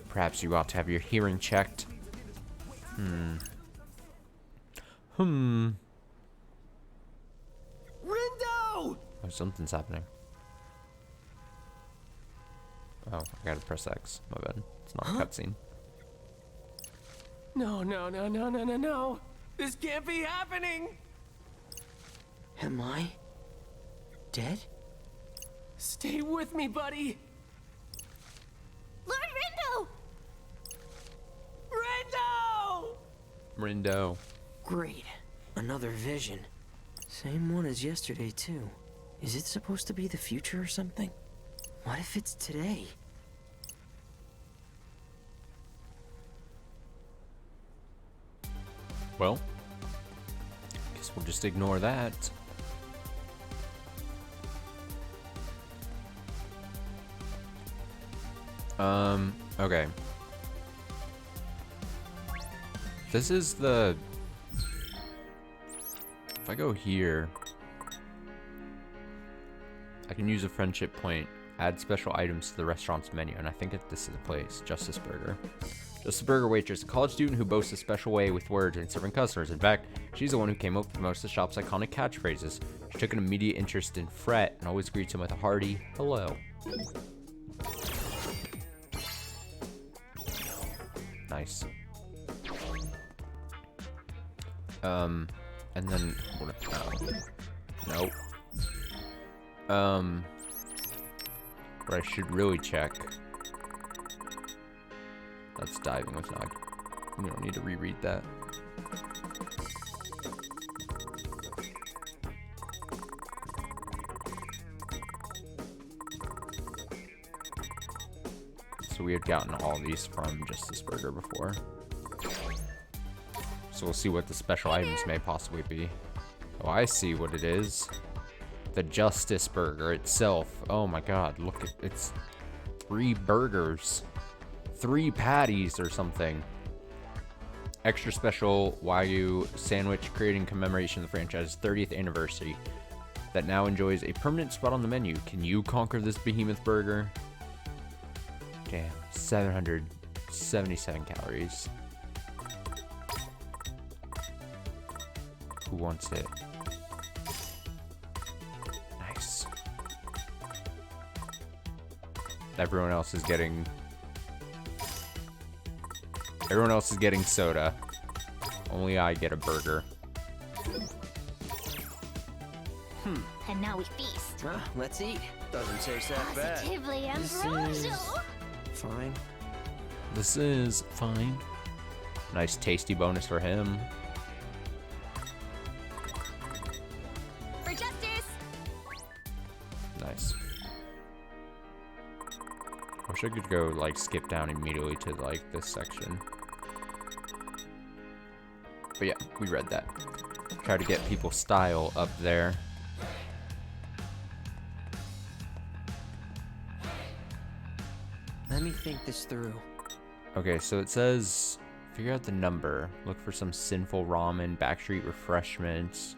Perhaps you ought to have your hearing checked. Rindo! Oh, something's happening. Oh, I gotta press X. My bad. It's not a cutscene. No. This can't be happening! Am I dead? Stay with me, buddy! Lord Rindo! Rindo! Rindo. Great. Another vision. Same one as yesterday, too. Is it supposed to be the future or something? What if it's today? Well, guess we'll just ignore that. Okay. This is the... If I go here, I can use a friendship point, add special items to the restaurant's menu, and I think that this is the place, Justice Burger. Justice Burger waitress, a college student who boasts a special way with words and serving customers. In fact, she's the one who came up with most of the shop's iconic catchphrases. She took an immediate interest in Fred and always greets him with a hearty hello. Nice. And then what? Nope. What I should really check. That's diving with Nog. We don't need to reread that. So we had gotten all these from Justice Burger before. So we'll see what the special items may possibly be. Oh, I see what it is. The Justice Burger itself. Oh my god, look at it's 3 burgers. 3 patties or something. Extra special Wagyu sandwich creating commemoration of the franchise's 30th anniversary that now enjoys a permanent spot on the menu. Can you conquer this behemoth burger? Damn, 777 calories. Who wants it? Nice. Everyone else is getting soda. Only I get a burger. And now we feast. Let's eat. Doesn't taste that bad. Positively This is ambrosial. fine. This is fine. Nice tasty bonus for him. For justice. Nice. Wish I could go like skip down immediately to like this section. But yeah, we read that. Try to get people's style up there. Let me think this through. Okay, so it says figure out the number. Look for some sinful ramen, backstreet refreshments,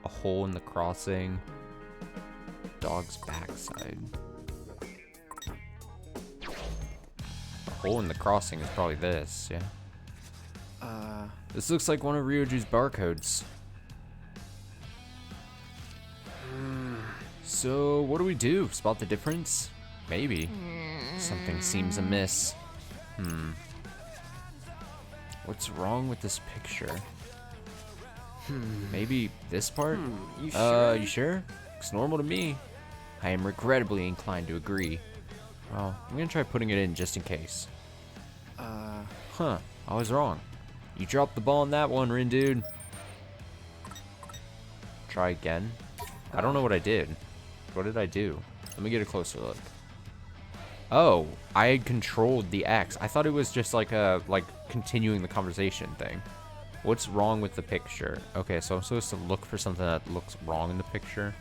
a hole in the crossing, dog's backside. A hole in the crossing is probably this, yeah. This looks like one of Ryoju's barcodes. So, what do we do? Spot the difference? Maybe. Something seems amiss. What's wrong with this picture? Maybe this part? You sure? You sure? Looks normal to me. I am regrettably inclined to agree. Well, I'm gonna try putting it in just in case. Huh, I was wrong. You dropped the ball on that one, Rin dude. Try again. I don't know what I did. What did I do? Let me get a closer look. Oh, I had controlled the X. I thought it was just like a continuing the conversation thing. What's wrong with the picture? Okay, so I'm supposed to look for something that looks wrong in the picture.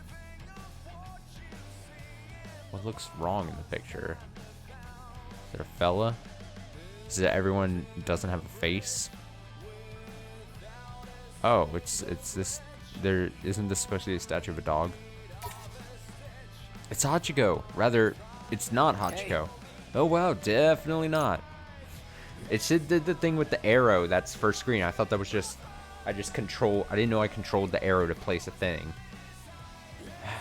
What looks wrong in the picture? Is it a fella? Is it everyone doesn't have a face? Oh, it's this. There isn't this supposed to be a statue of a dog? It's Hachiko. Rather, it's not Hachiko. Oh wow, definitely not. It should did the thing with the arrow that's first screen. I thought that was just I didn't know I controlled the arrow to place a thing.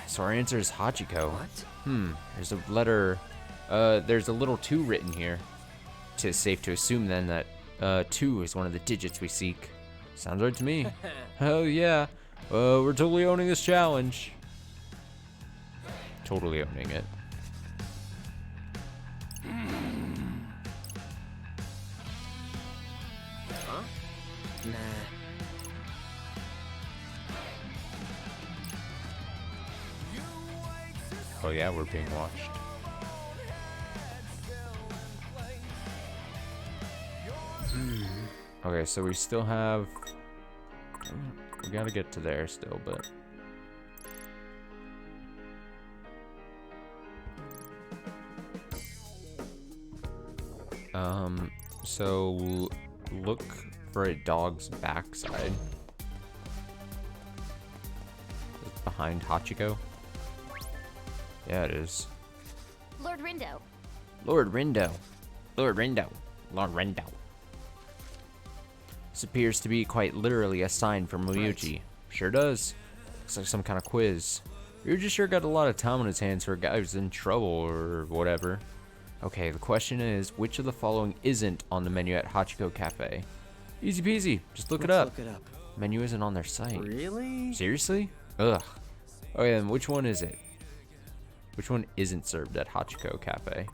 So our answer is Hachiko. What? There's a letter there's a little 2 written here. It's safe to assume then that 2 is one of the digits we seek. Sounds right to me. Hell yeah. We're totally owning this challenge. Totally owning it. Huh? Nah. Oh yeah, we're being watched. Okay, so we still have... We gotta get to there still, but... So look for a dog's backside. It's behind Hachiko. Yeah, it is. Lord Rindo. Lord Rindo. Lord Rindo. Lord Rindo. This appears to be quite literally a sign from Ryuji. Sure does. Looks like some kind of quiz. Ryuji sure got a lot of time on his hands for a guy who's in trouble or whatever. Okay, the question is, which of the following isn't on the menu at Hachiko Cafe? Easy peasy. Just look it up. Look it up. Menu isn't on their site. Really? Seriously? Ugh. Okay, then which one is it? Which one isn't served at Hachiko Cafe?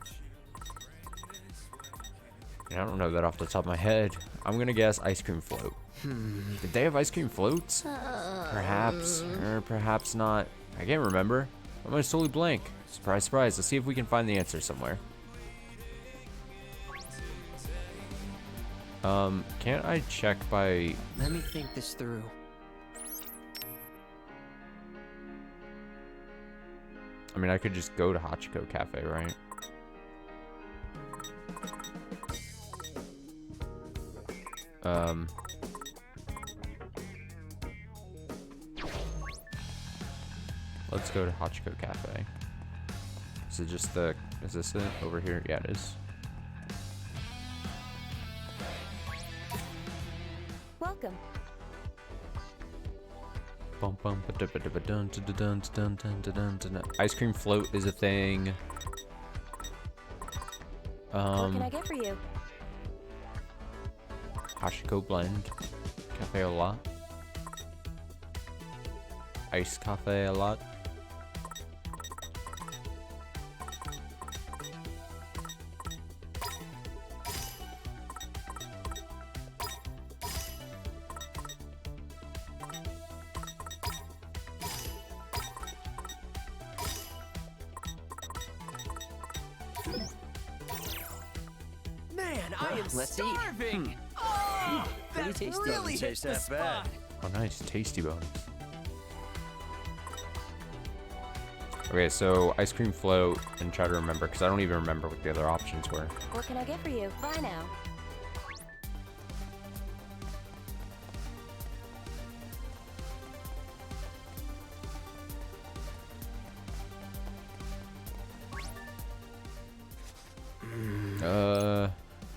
I don't know that off the top of my head. I'm gonna guess ice cream float. Did they have ice cream floats? Perhaps, or perhaps not. I can't remember. I'm gonna totally blank. Surprise, surprise. Let's see if we can find the answer somewhere. Can't I check by... Let me think this through. I mean, I could just go to Hachiko Cafe, right? Let's go to Hachiko Cafe. Is it just the... Is this it? Over here? Yeah, it is. Welcome. Bum, bum, ba-da-ba-da-ba-dun, da-da-dun, da-dun, dun, da-dun. Ice cream float is a thing. What can I get for you? Hachiko blend. Cafe a lot. Ice cafe a lot. I am Let's eat. starving. Oh, Pretty that tasty. really Doesn't hit taste the that bad. spot. Oh, nice. Tasty bones. Okay, so ice cream float, and try to remember, because I don't even remember what the other options were. What can I get for you? Bye now.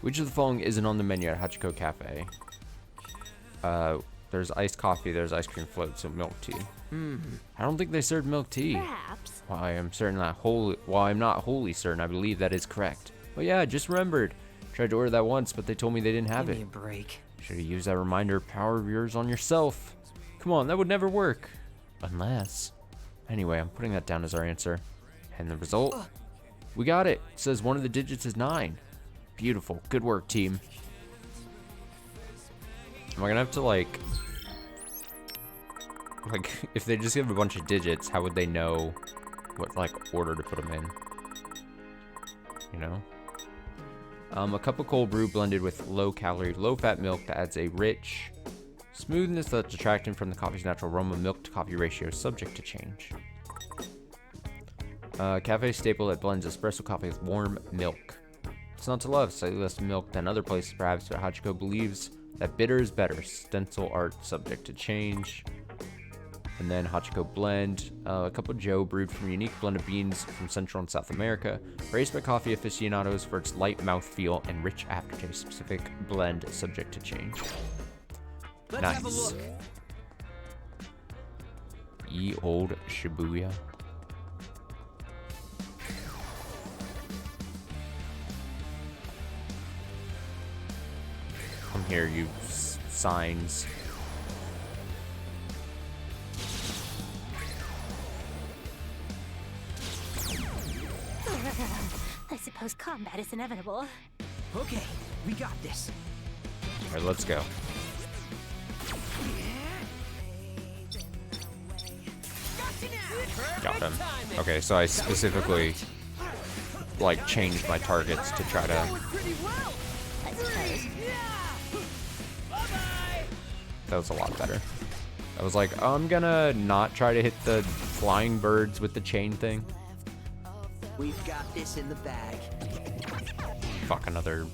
Which of the following isn't on the menu at Hachiko Cafe? There's iced coffee, there's ice cream float, so milk tea. I don't think they served milk tea. Perhaps. While I'm not wholly certain, I believe that is correct. Oh yeah, I just remembered. Tried to order that once, but they told me they didn't have Give me it. a break. Should have used that reminder power of yours on yourself. Come on, that would never work. Unless. Anyway, I'm putting that down as our answer. And the result? We got it. It says one of the digits is 9. Beautiful. Good work, team. Am I gonna have to like, if they just give a bunch of digits, how would they know what like order to put them in? You know? A cup of cold brew blended with low-calorie, low-fat milk that adds a rich smoothness that's detracting from the coffee's natural aroma. Milk to coffee ratio is subject to change. Cafe staple that blends espresso coffee with warm milk. It's not to love, slightly less milk than other places perhaps, but Hachiko believes that bitter is better. Stencil art subject to change. And then Hachiko blend, a cup of Joe brewed from a unique blend of beans from Central and South America, praised by coffee aficionados for its light mouthfeel and rich aftertaste. Specific blend subject to change. Let's have a Nice. look. Ye old Shibuya. Come here, you signs. I suppose combat is inevitable. Okay, we got this. All right, let's go. Got him. Okay, so I specifically like changed my targets to try to. Pretty well. I suppose. Bye-bye. That was a lot better. I was like, I'm gonna not try to hit the flying birds with the chain thing. We've got this in the bag. Fuck, another.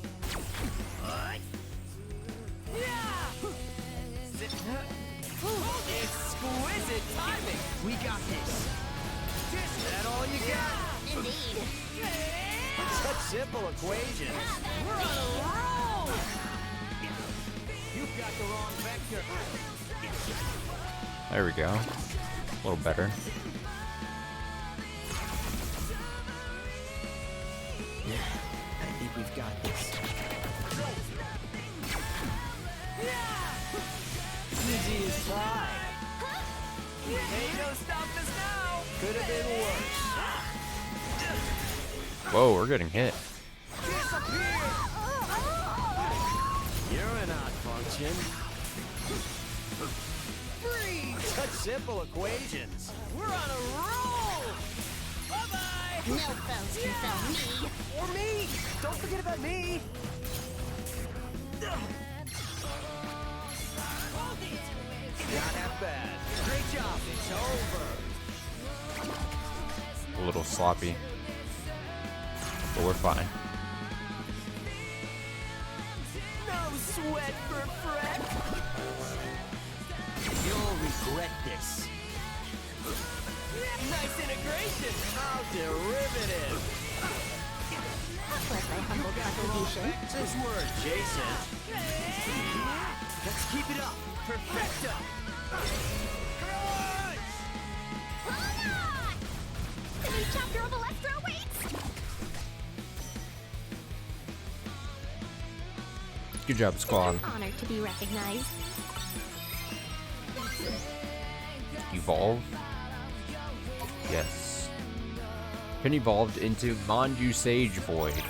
Exquisite timing. We got this. Is that all you got? Indeed. Such simple equations. We're on a roll. You've got the wrong vector. There we go. A little better. I think we've got this. Easy as pie. Ain't no stopping us now. Could have been worse. Whoa, we're getting hit. Disappear. You're an odd function. Freeze. Such simple equations. We're on a roll. Bye-bye. No foes can foul me. Or me. Don't forget about me. Not that bad. Great job. It's over. A little sloppy. But we're fine. No sweat for Fred. You'll regret this. Nice integration. How derivative. Was my humble contribution. Since we're adjacent, let's keep it up. Perfecto. Hold on! The new chapter of Electro awaits! Good job, squad. It's an honor to be recognized. Evolve? Yes. Been evolved into Manju Sage Void.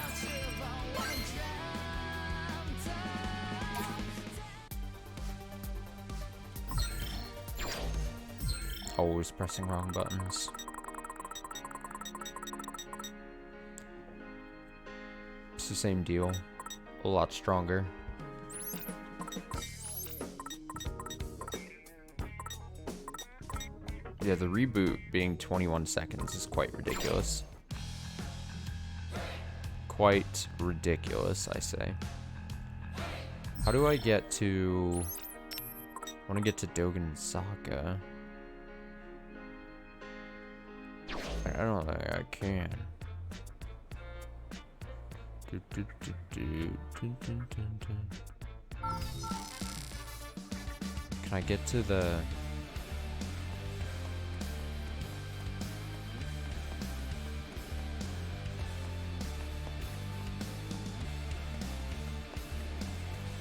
Always pressing wrong buttons. It's the same deal. a lot stronger. Yeah, the reboot being 21 seconds is quite ridiculous. Quite ridiculous, I say. How do I get to... I want to get to Dogen Saka. I don't think I can. Can I get to the...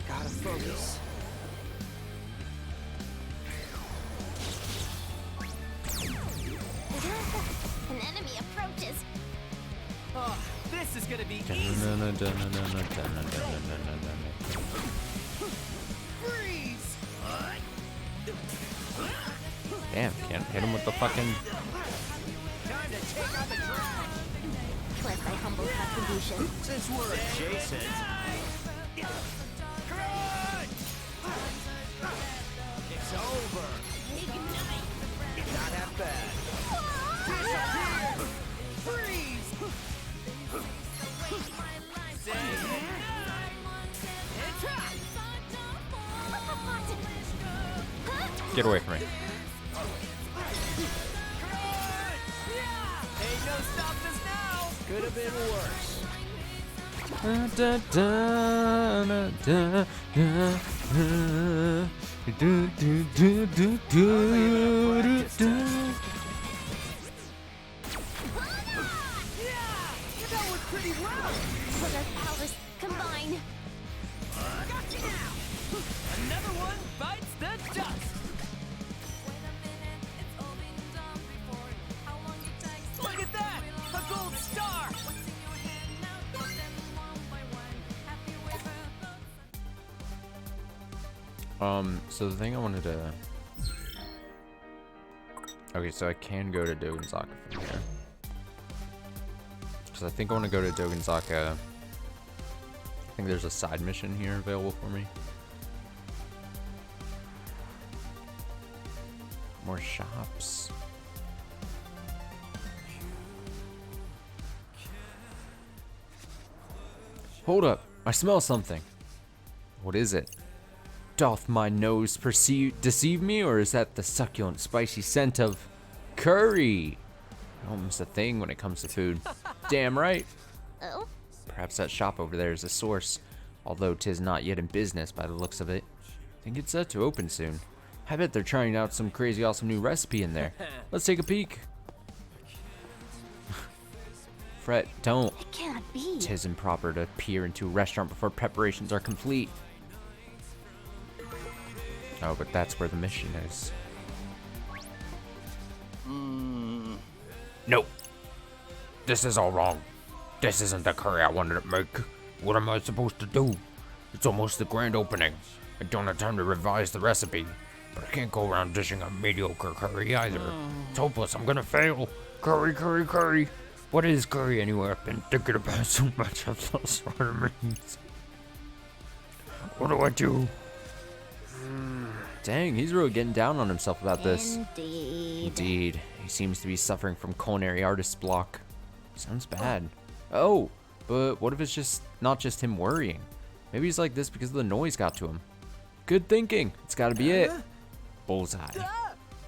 Gotta focus. An enemy approaches. Oh, this is gonna be easy. Freeze! Damn, can't hit him with the fucking... Time to take on the dragon. Plus my humble contribution. Since we're adjacent. Crunch! It's over. Not that bad. Disappear! Freeze! Say it. It's up! Get away from me. Ain't no stopping us now! Could have been worse. That was pretty loud! Let our powers combine. Gotcha now! Another one bites the dust! Look at that! A gold star! So the thing I wanted to... Okay, so I can go to Dogen Saka from here. Because I think I want to go to Dogen Saka. I think there's a side mission here available for me. More shops. Hold up, I smell something. What is it? Doth my nose deceive me, or is that the succulent, spicy scent of curry? Almost a thing when it comes to food. Damn right. Oh? Perhaps that shop over there is the source, although 'tis not yet in business by the looks of it. I think it's set to open soon. I bet they're trying out some crazy awesome new recipe in there. Let's take a peek. Fret, don't. It cannot be. 'Tis improper to peer into a restaurant before preparations are complete. Oh, but that's where the mission is. Nope. This is all wrong. This isn't the curry I wanted to make. What am I supposed to do? It's almost the grand opening. I don't have time to revise the recipe. But I can't go around dishing a mediocre curry either. It's hopeless. I'm gonna fail. Curry, curry, curry. What is curry anyway? I've been thinking about it so much I've lost what it means. What do I do? Dang, he's really getting down on himself about this. Indeed. He seems to be suffering from culinary artist's block. Sounds bad. Oh, but what if it's just not just him worrying? Maybe he's like this because the noise got to him. Good thinking. It's gotta be it. Bullseye.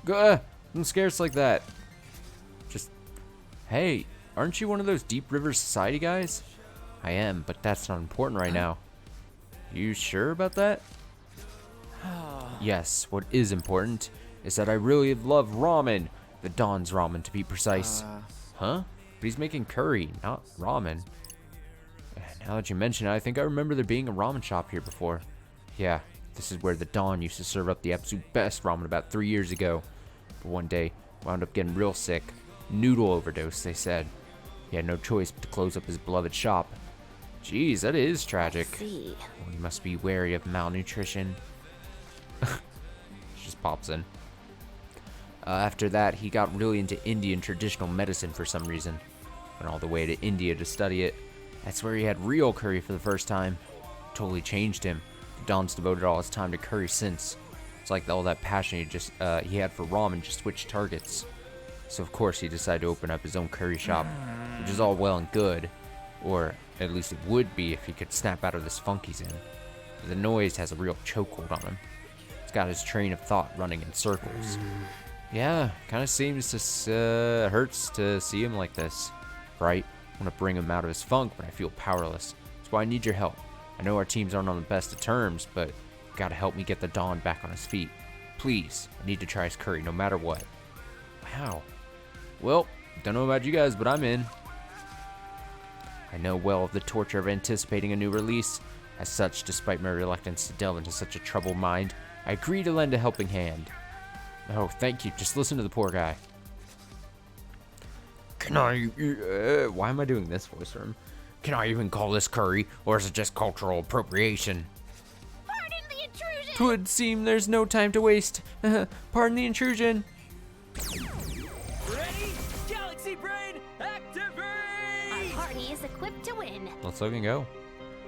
Gah! Don't scare us like that. Just, hey, aren't you one of those Deep River Society guys? I am, but that's not important right now. You sure about that? Yes, what is important is that I really love ramen. The Don's ramen, to be precise. Huh? But he's making curry, not ramen. Now that you mention it, I think I remember there being a ramen shop here before. Yeah, this is where the Don used to serve up the absolute best ramen about 3 years ago. But one day, wound up getting real sick. Noodle overdose, they said. He had no choice but to close up his beloved shop. Jeez, that is tragic. See. We must be wary of malnutrition. Just pops in. After that, he got really into Indian traditional medicine for some reason. Went all the way to India to study it. That's where he had real curry for the first time. totally changed him. Don's devoted all his time to curry since. It's like all that passion he had for ramen just switched targets. So of course he decided to open up his own curry shop, which is all well and good, or at least it would be if he could snap out of this funk he's in. The noise has a real chokehold on him. It's got his train of thought running in circles. Yeah, kind of seems to hurts to see him like this. Right? I want to bring him out of his funk, but I feel powerless. That's why I need your help. I know our teams aren't on the best of terms, but you gotta help me get the Don back on his feet. Please, I need to try his curry no matter what. Wow. Well, don't know about you guys, but I'm in. I know well of the torture of anticipating a new release. As such, despite my reluctance to delve into such a troubled mind, I agree to lend a helping hand. Oh, thank you. Just listen to the poor guy. Can I... why am I doing this voice for him? Can I even call this curry, or is it just cultural appropriation? Pardon the intrusion! Twould seem there's no time to waste. Pardon the intrusion. Ready? Galaxy Brain, Our activate! party is equipped to win. Let's fucking go.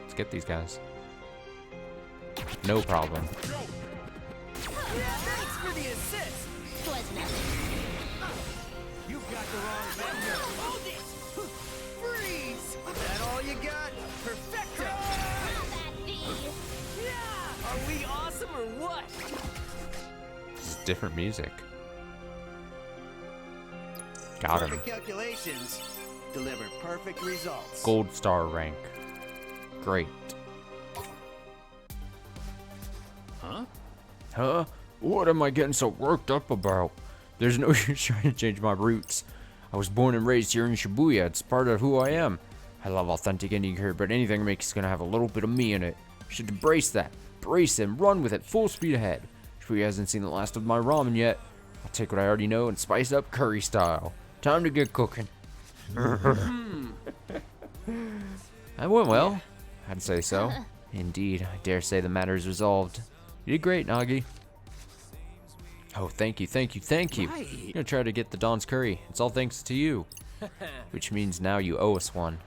Let's get these guys. No problem. Thanks for the assist! Was nothing. You've got the wrong vendor. Hold it! Freeze! That all you got? Perfecto! How that be? Yeah! Are we awesome or what? This is different music. Got him. Perfect calculations deliver perfect results. Gold star rank. Great. Huh? What am I getting so worked up about? There's no use trying to change my roots. I was born and raised here in Shibuya. It's part of who I am. I love authentic Indian curry, but anything I make is gonna have a little bit of me in it. You should embrace that. Brace it and run with it full speed ahead. Shibuya hasn't seen the last of my ramen yet. I'll take what I already know and spice it up curry style. Time to get cooking. That went well. I'd say so. Indeed, I dare say the matter is resolved. You did great, Nagi. Oh, thank you, thank you, thank you. Right. I'm gonna try to get the Don's curry. It's all thanks to you. Which means now you owe us one.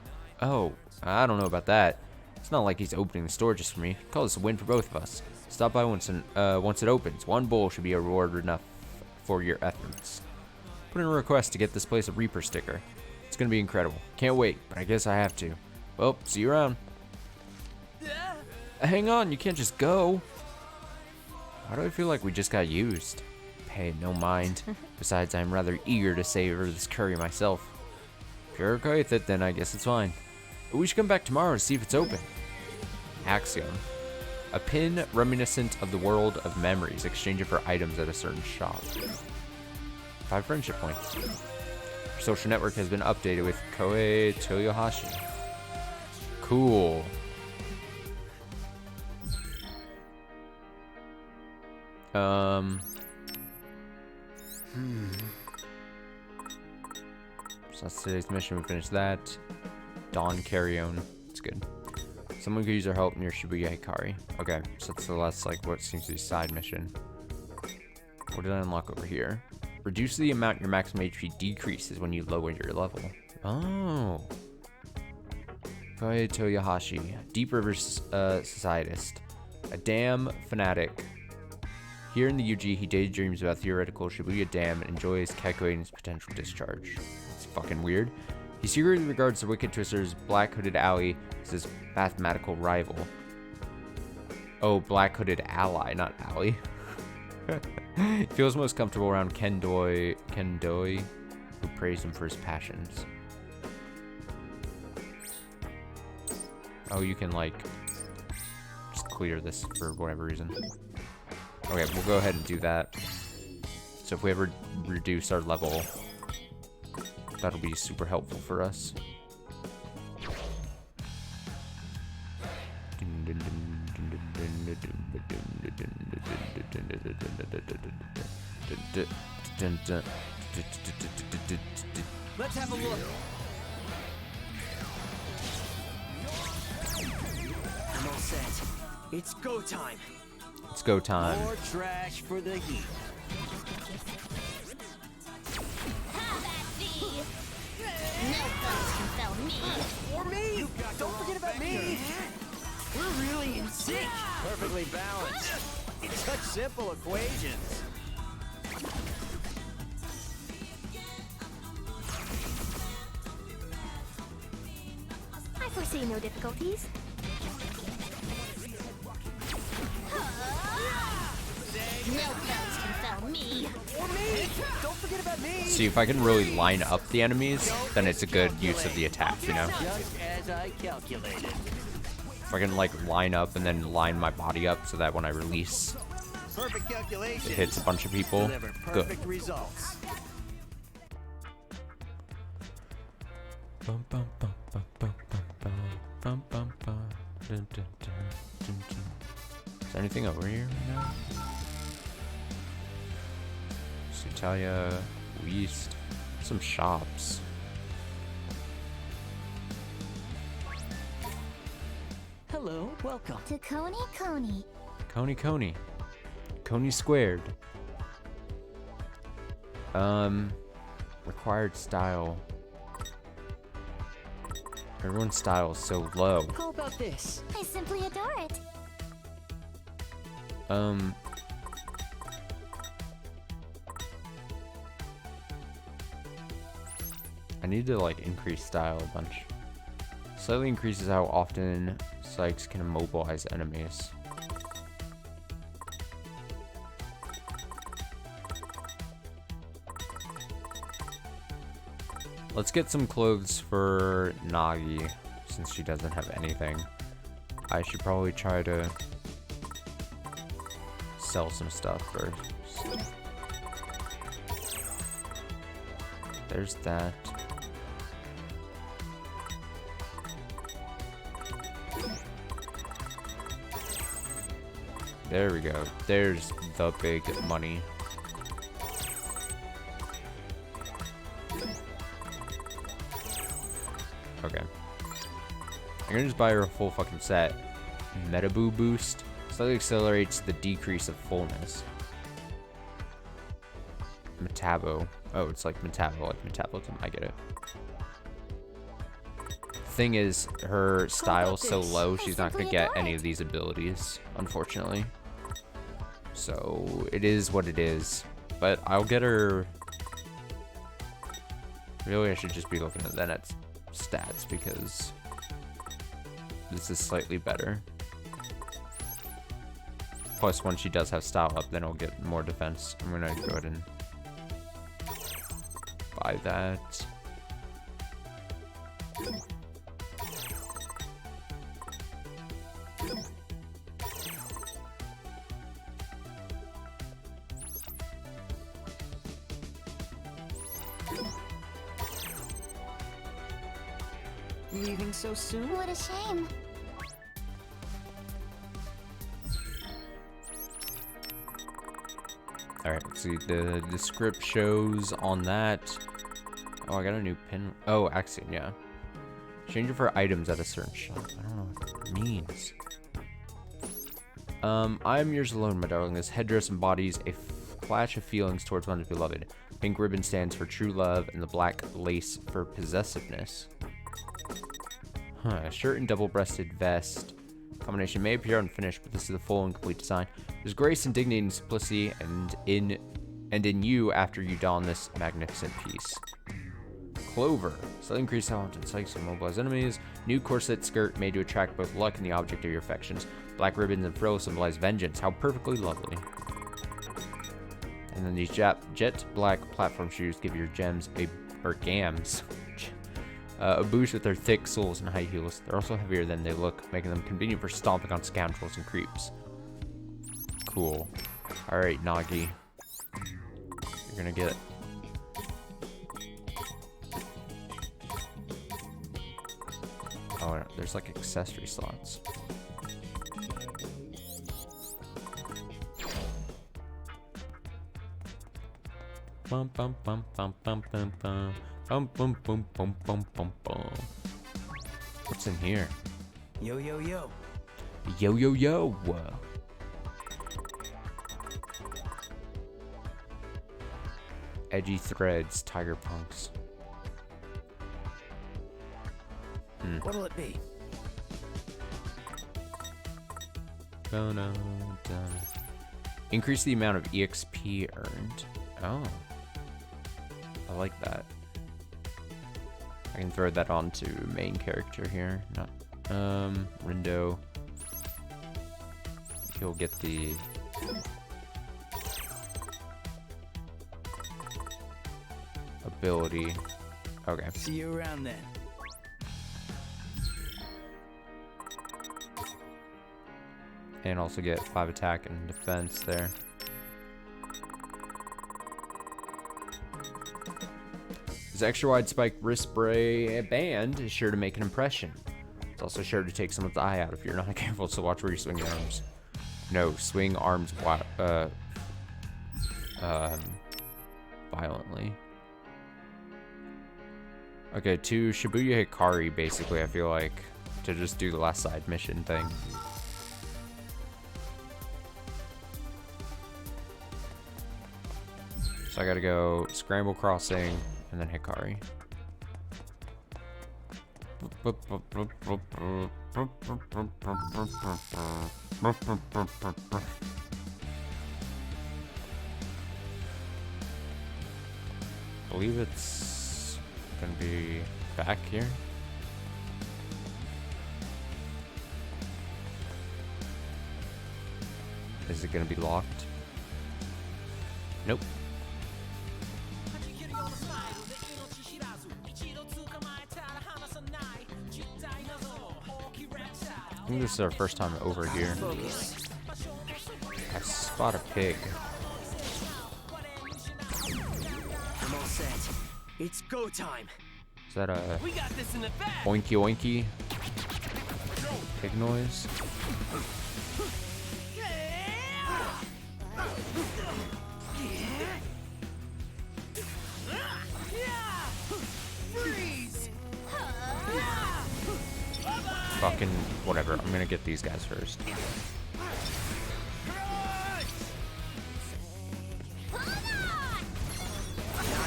Oh, I don't know about that. It's not like he's opening the store just for me. Call this a win for both of us. Stop by once it opens. One bowl should be a reward enough for your efforts. Put in a request to get this place a Reaper sticker. It's gonna be incredible. Can't wait, but I guess I have to. Well, see you around. Hang on, you can't just go. Why do I feel like we just got used? Pay no mind. Besides, I'm rather eager to savor this curry myself. If you're okay with it, then I guess it's fine. But we should come back tomorrow to see if it's open. Axiom. A pin reminiscent of the world of memories. Exchange it for items at a certain shop. 5 friendship points. Your social network has been updated with Koei Toyohashi. Cool. So that's today's mission. We finished that. Dawn Carry-On. It's good. Someone could use our help near Shibuya Hikari. Okay, so that's the last, like, what seems to be side mission. What did I unlock over here? Reduce the amount your maximum HP decreases when you lower your level. Oh. Koei Toyohashi. Deep River Societist. A dam fanatic. Here in the UG, he daydreams about theoretical Shibuya Dam and enjoys calculating its potential discharge. It's fucking weird. He secretly regards the Wicked Twister's Black Hooded Ally as his mathematical rival. Oh, Black Hooded Ally, not ally. He feels most comfortable around Kendoi, who praised him for his passions. Oh, you can, like, just clear this for whatever reason. Okay, we'll go ahead and do that. So if we ever reduce our level, that'll be super helpful for us. Let's have a look. I'm all set. It's go time. It's go time. More trash for the heat. How that be? No foes can fell me. Or me! Don't forget about me! We're really in Zeke! Perfectly balanced. It's such simple equations. I foresee no difficulties. No foes can foul me. Or me! Don't forget about me! See, if I can really line up the enemies, then it's a good use of the attack, you know? Just as I calculated. If I can, like, line up and then line my body up so that when I release, Perfect calculation. it hits a bunch of people. Deliver Good. perfect results. Bum, bum, bum, bum, bum, bum, bum, bum, bum, bum, dun, dun, dun, dun, dun. Is there anything over here right now? Italia, East, some shops. Hello, welcome. To Coney Coney. Coney. Coney squared. Required style. Everyone's style is so low. How about this? I simply adore it. I need to like increase style a bunch. Slightly increases how often Sykes can immobilize enemies. Let's get some clothes for Nagi, since she doesn't have anything. I should probably try to sell some stuff first. There's that. There we go. There's the big money. Okay. I'm gonna just buy her a full fucking set. Metaboo boost. Slightly accelerates the decrease of fullness. Metabo. Oh, it's like Metabo, like metabolism. I get it. Thing is, her style's so low, she's not gonna get any of these abilities, unfortunately. So, it is what it is. But I'll get her... Really, I should just be looking at then at stats, because this is slightly better. Plus, when she does have style up, then I'll get more defense. I'm gonna go ahead and buy that. Leaving so soon? What a shame. Alright, let's see. The script shows on that. Oh, I got a new pin. Oh, Axiom, yeah. Change it for items at a certain shop. I don't know what that means. I am yours alone, my darling. This headdress embodies a flash of feelings towards one's beloved. Pink ribbon stands for true love, and the black lace for possessiveness. Huh, a shirt and double-breasted vest. Combination may appear unfinished, but this is the full and complete design. There's grace and dignity and simplicity, and in you after you don this magnificent piece. Clover. Slightly increase how often Sykes will mobilize enemies. New corset skirt made to attract both luck and the object of your affections. Black ribbons and frills symbolize vengeance. How perfectly lovely. And then these jet black platform shoes give your gems gams a boost with their thick soles and high heels. They're also heavier than they look, making them convenient for stomping on scoundrels and creeps. Cool. Alright, Nagi. You're gonna get... Oh, there's like accessory slots. Bum bum bum bum bum bum bum. Bum bum bum bum bum bum bum. What's in here? Yo, yo, yo. Yo yo yo. Edgy threads, tiger punks. What'll it be? Increase the amount of EXP earned. Oh. I like that. I can throw that onto main character here. Not Rindo. He'll get the ability. Okay. See you around then. And also get 5 attack and defense there. This extra wide spike wrist spray band is sure to make an impression. It's also sure to take someone's eye out if you're not careful, so watch where you swing your arms. No, swing arms violently. Okay, to Shibuya Hikari, basically, I feel like, to just do the last side mission thing. So I gotta go Scramble Crossing and then Hikari. I believe it's gonna be back here. Is it gonna be locked? Nope. I think this is our first time over here. I spot a pig. I'm all set. It's go time. Is that a We got this in the bag. oinky oinky pig noise? Freeze. Fucking whatever. I'm gonna get these guys first. Not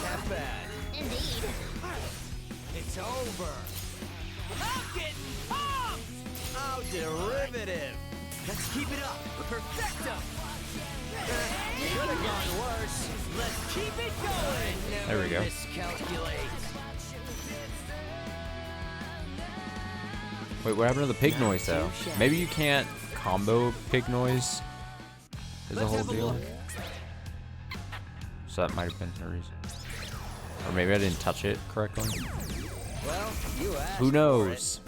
that bad. Indeed. It's over. I'm getting pumped. How derivative. Let's keep it up. Perfecto. Could have gone worse. Let's keep it going. There we go. Miscalculate. Wait, what happened to the pig noise though? Maybe you can't combo pig noise. Is the whole deal. So that might have been the reason. Or maybe I didn't touch it correctly. Well, you asked. Who knows?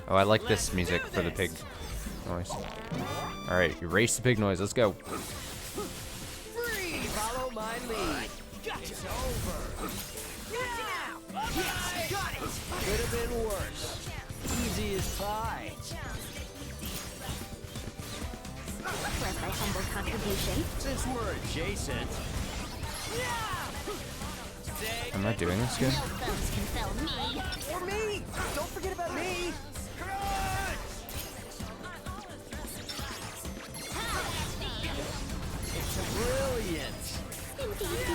Oh, I like this music for the pig noise. Alright, erase the pig noise. Let's go. Free. Follow my lead. Gotcha. It's over. Yeah. Yes, got it. Could have been worse. Easy as pie. Bless thy humble contribution. Since we're adjacent, Am I doing this good? No foes can fell me. Or me. Don't forget about me. It's brilliant. Indeed.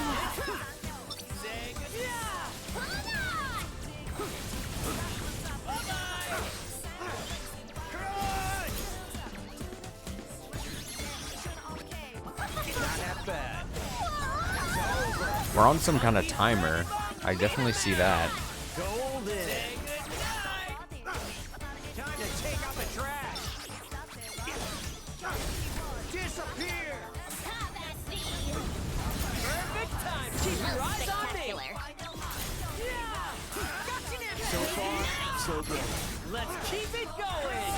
Not that bad. We're on some kind of timer. I definitely see that. Golden. Time to take out the trash. Disappear. Perfect time. Keep your eyes on me. So far, so good. Let's keep it going.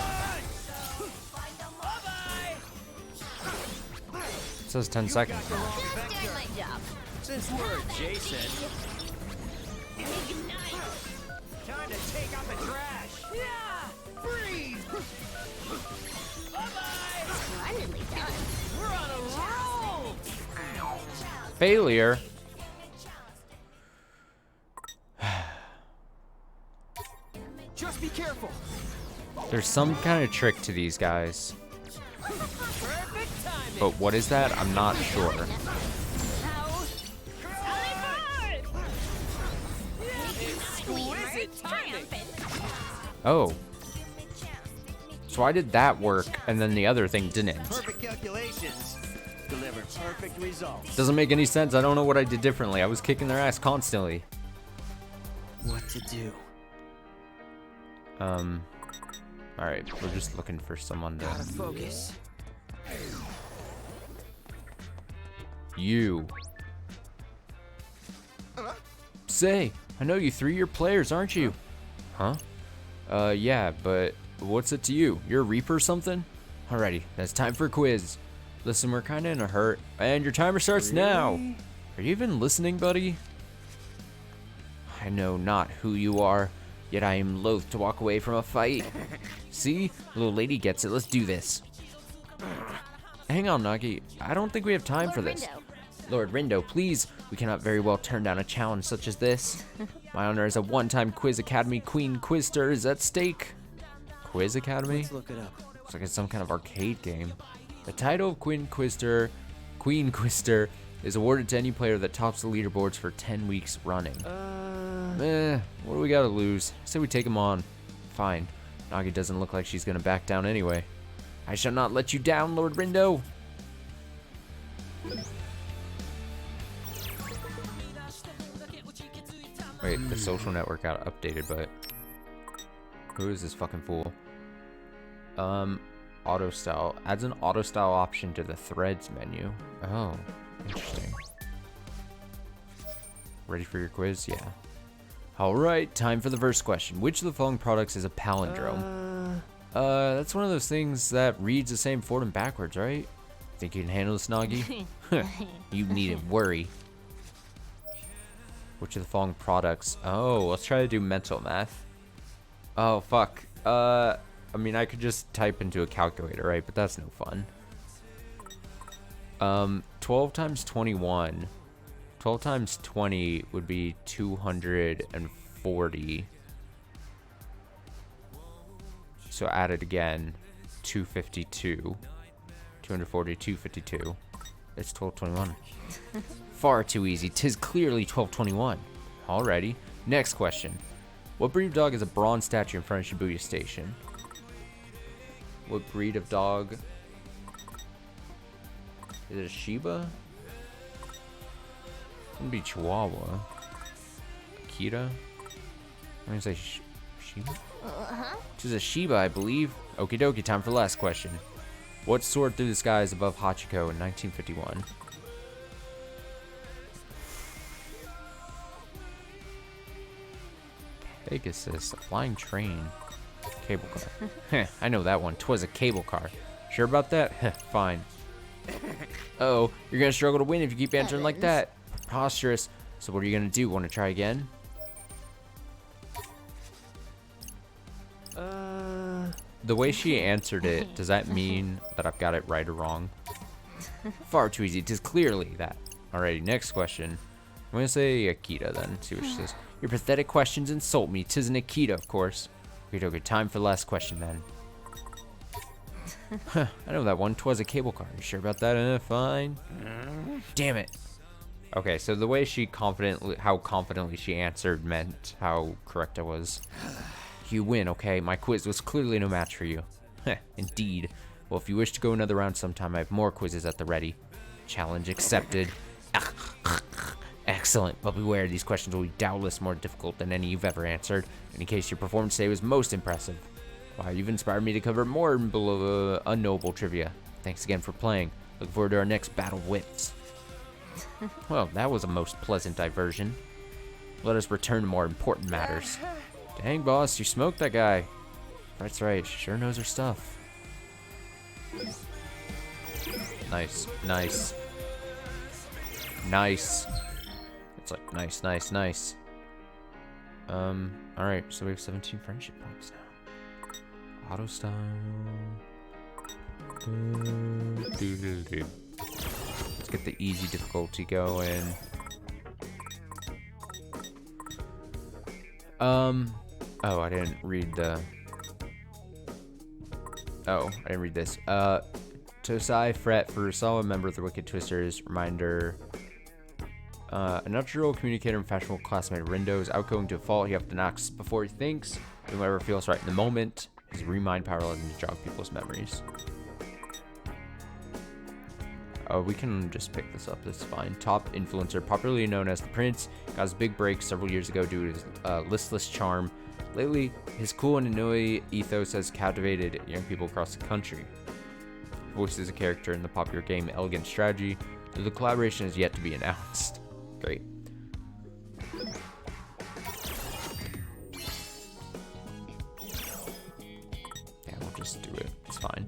Bye-bye. It says 10 seconds. Just doing my job. Since we're adjacent, Ignite. time to take out the trash. Yeah. Freeze. Bye-bye. Splendidly done. We're on a roll. Failure. Just be careful. There's some kind of trick to these guys. Perfect timing. But what is that? I'm not sure. Exquisite timing. Oh. So why did that work and then the other thing didn't? Perfect calculations deliver perfect results. Doesn't make any sense. I don't know what I did differently. I was kicking their ass constantly. What to do? Alright, we're just looking for someone to... Gotta focus. You. Say, I know you 3-year players, aren't you? Huh? Yeah, but what's it to you? You're a Reaper or something? Alrighty, that's time for a quiz. Listen, we're kinda in a hurt, and your timer starts now. Are you even listening, buddy? I know not who you are, yet I am loath to walk away from a fight. See? Little lady gets it. Let's do this. Hang on, Nagi. I don't think we have time Lord for this. Rindo. Lord Rindo, please. We cannot very well turn down a challenge such as this. My honor as a one-time Quiz Academy Queen Quizster is at stake. Quiz Academy? Let's look it up. Looks like it's some kind of arcade game. The title of Queen Quizster is awarded to any player that tops the leaderboards for 10 weeks running. What do we gotta lose? I say we take him on. Fine. Nagi doesn't look like she's gonna back down anyway. I shall not let you down, Lord Rindo. Wait, the social network got updated, but who is this fucking fool? Auto style adds an auto style option to the threads menu. Oh, interesting. Ready for your quiz? Yeah. All right, time for the first question. Which of the following products is a palindrome? That's one of those things that reads the same forward and backwards, right? Think you can handle this, Nagi? You needn't worry. Which of the following products? Oh, let's try to do mental math. Oh, fuck. I mean, I could just type into a calculator, right? But that's no fun. 12 times 21. 12 times 20 would be 240. So add it again. 252. 240, 252. It's 1221. Far too easy. 'Tis clearly 1221. Alrighty. Next question. What breed of dog is a bronze statue in front of Shibuya Station? What breed of dog? Is it a Shiba? It would be Chihuahua. Akita? I'm gonna say Shiba? This is a Shiba, I believe. Okie dokie, time for the last question. What soared through the skies above Hachiko in 1951? Pegasus, a flying train. Cable car. Heh, I know that one. 'Twas a cable car. Sure about that? Heh, fine. Uh-oh, you're gonna struggle to win if you keep answering like that. Preposterous. So what are you gonna do? Want to try again? The way she answered it, does that mean that I've got it right or wrong? Far too easy. It is clearly that. Alrighty, next question. I'm gonna say Akita then. See what she says. Your pathetic questions insult me. 'Tis an Akita, of course. Okay, time for the last question then. Huh, I know that one. 'Twas a cable car. You sure about that? Fine. Damn it. Okay, so the way she how confidently she answered meant how correct I was. You win, okay? My quiz was clearly no match for you. Heh, indeed. Well, if you wish to go another round sometime, I have more quizzes at the ready. Challenge accepted. Excellent, but beware, these questions will be doubtless more difficult than any you've ever answered. In any case, your performance today was most impressive. Wow, you've inspired me to cover more unknowable trivia. Thanks again for playing. Look forward to our next battle of wits. Well, that was a most pleasant diversion. Let us return to more important matters. Dang, boss, you smoked that guy. That's right, she sure knows her stuff. Nice, nice. Nice. It's like nice, nice, nice. Alright, so we have 17 friendship points now. Auto style. Let's get the easy difficulty going. Oh, I didn't read the... Oh, I didn't read this. Tosai fret for Sawa, member of the Wicked Twisters. Reminder. A natural communicator and fashionable classmate Rindo is outgoing to a fault. He often acts before he thinks, doing whatever feels right in the moment. His remind power letting to jog people's memories. We can just pick this up. That's fine. Top influencer, popularly known as the Prince, got his big break several years ago due to his listless charm. Lately, his cool and annoying ethos has captivated young people across the country. He voices a character in the popular game Elegant Strategy, though the collaboration is yet to be announced. Great. Yeah, we'll just do it. It's fine.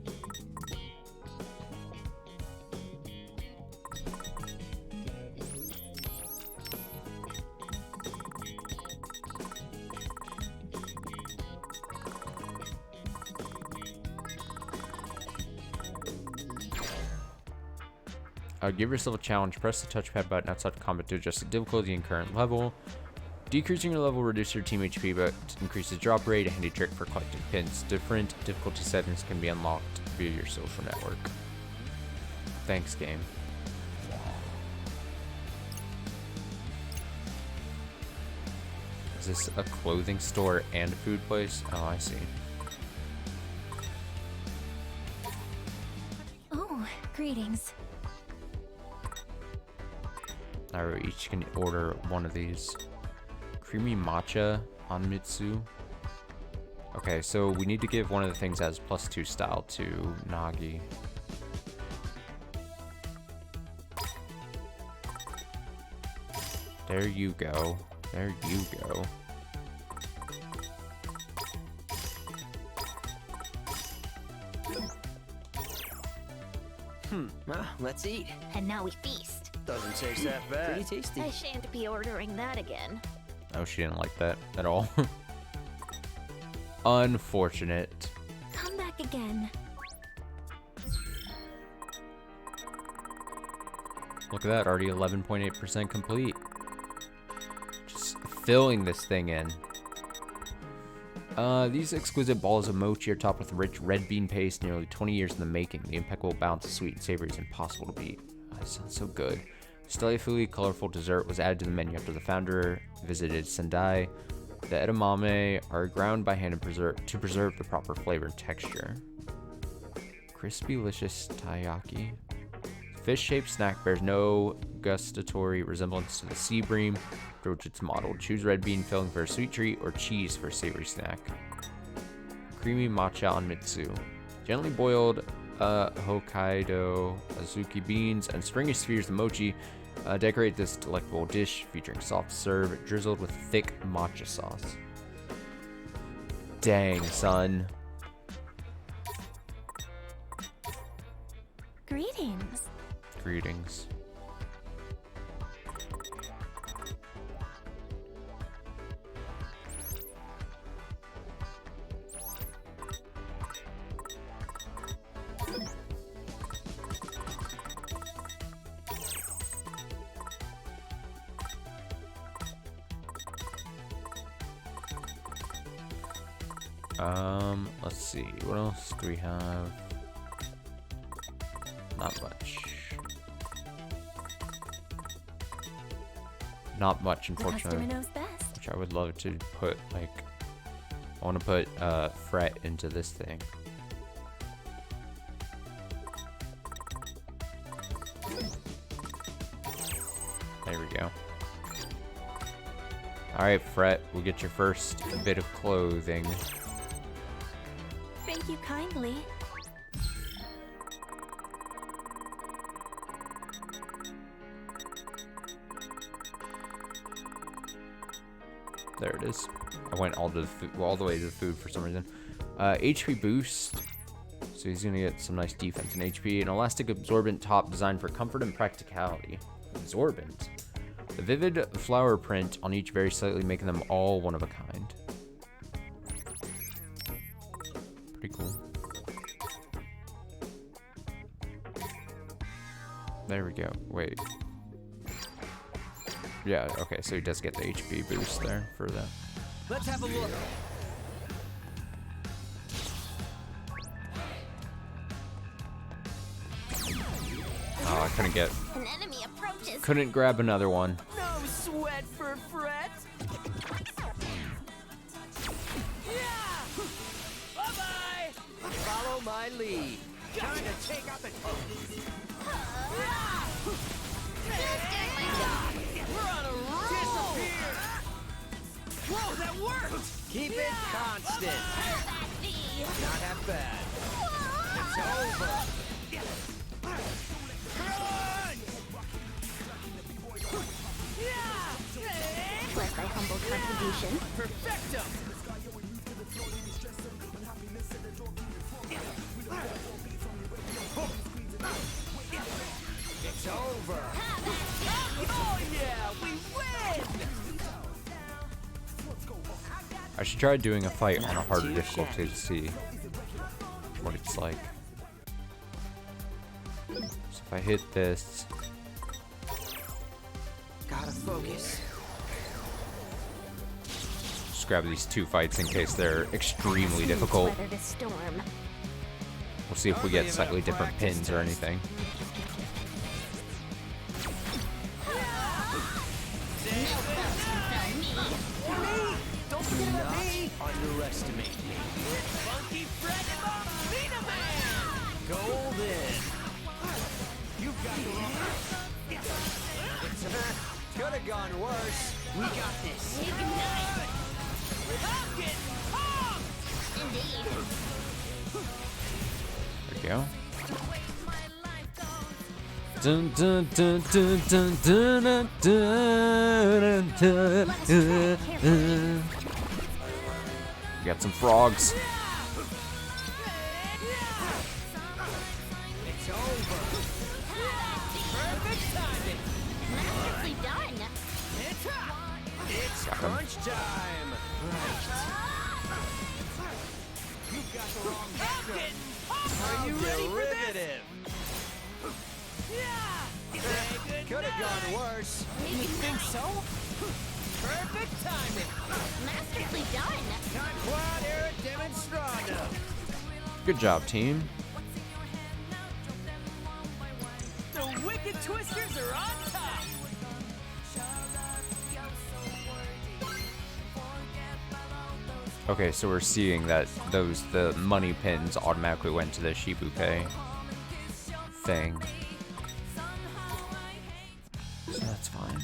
Give yourself a challenge. Press the touchpad button outside combat to adjust the difficulty and current level. Decreasing your level reduces your team HP, but increases drop rate. A handy trick for collecting pins. Different difficulty settings can be unlocked via your social network. Thanks, game. Is this a clothing store and a food place? Oh, I see. Oh, greetings. Alright, we each can order one of these. Creamy matcha on Mitsu. Okay, so we need to give one of the things as +2 style to Nagi. There you go. There you go. Well, let's eat. And now we feast. Doesn't taste that bad. Pretty tasty. I shan't be ordering that again. Oh, she didn't like that at all. Unfortunate. Come back again. Look at that, already 11.8% complete. Just filling this thing in. These exquisite balls of mochi are topped with rich red bean paste, nearly 20 years in the making. The impeccable balance of sweet and savory is impossible to beat. Oh, that sounds so good. This delightfully colorful dessert was added to the menu after the founder visited Sendai. The edamame are ground by hand and to preserve the proper flavor and texture. Crispy, delicious taiyaki. Fish-shaped snack bears no gustatory resemblance to the sea bream, for which it's modeled. Choose red bean filling for a sweet treat or cheese for a savory snack. Creamy matcha on Mitsu. Gently boiled Hokkaido azuki beans and stringy spheres of mochi decorate this delectable dish, featuring soft serve drizzled with thick matcha sauce. Dang, son. Greetings. Greetings. Let's see, what else do we have? Not much. Not much, The customer unfortunately. knows best. Which I would love to put, like, I want to put fret into this thing. There we go. Alright, Fret, we'll get your first bit of clothing. Thank you kindly. There it is. I went all the way to the food for some reason. HP boost. So he's gonna get some nice defense and HP. An elastic absorbent top designed for comfort and practicality. Absorbent. The vivid flower print on each very slightly, making them all one of a kind. Pretty cool. There we go. Wait. Yeah, okay, so he does get the HP boost there for that. Let's have a look. Oh, I couldn't get... An enemy approaches. Couldn't grab another one. No sweat for Fret. Yeah! Bye-bye! I lead. Time to take out the... We're on a roll! Disappear! Whoa, that worked! Keep it constant. Not half bad. It's over. Bless thy humble contribution. Perfecto! It's over. Oh yeah, we win! I should try doing a fight on a harder difficulty to see what it's like. So if I hit this, Gotta focus. just grab these 2 fights in case they're extremely difficult. Weather the storm. We'll see if we get slightly different pins or anything. Don't forget about me! Underestimate me. Funky Fred and Bambina Man! Golden! You've got the wrong... Could have gone worse. We got this. Ignite! I'm getting pumped! Indeed. There we go. Dun, dun, dun, dun, dun, dun, dun, dun, dun, dun. We got some frogs. It's over. Perfect timing. Masterfully done. It's Got 'em. crunch time. You've got the wrong background. Are you ready for this? Could have gone worse. You think so? Perfect timing. Masterfully done. Time quad era demonstrando. Good job, team. The Wicked Twisters are on top. Okay, so we're seeing that the money pins automatically went to the Shibuke thing. So that's fine.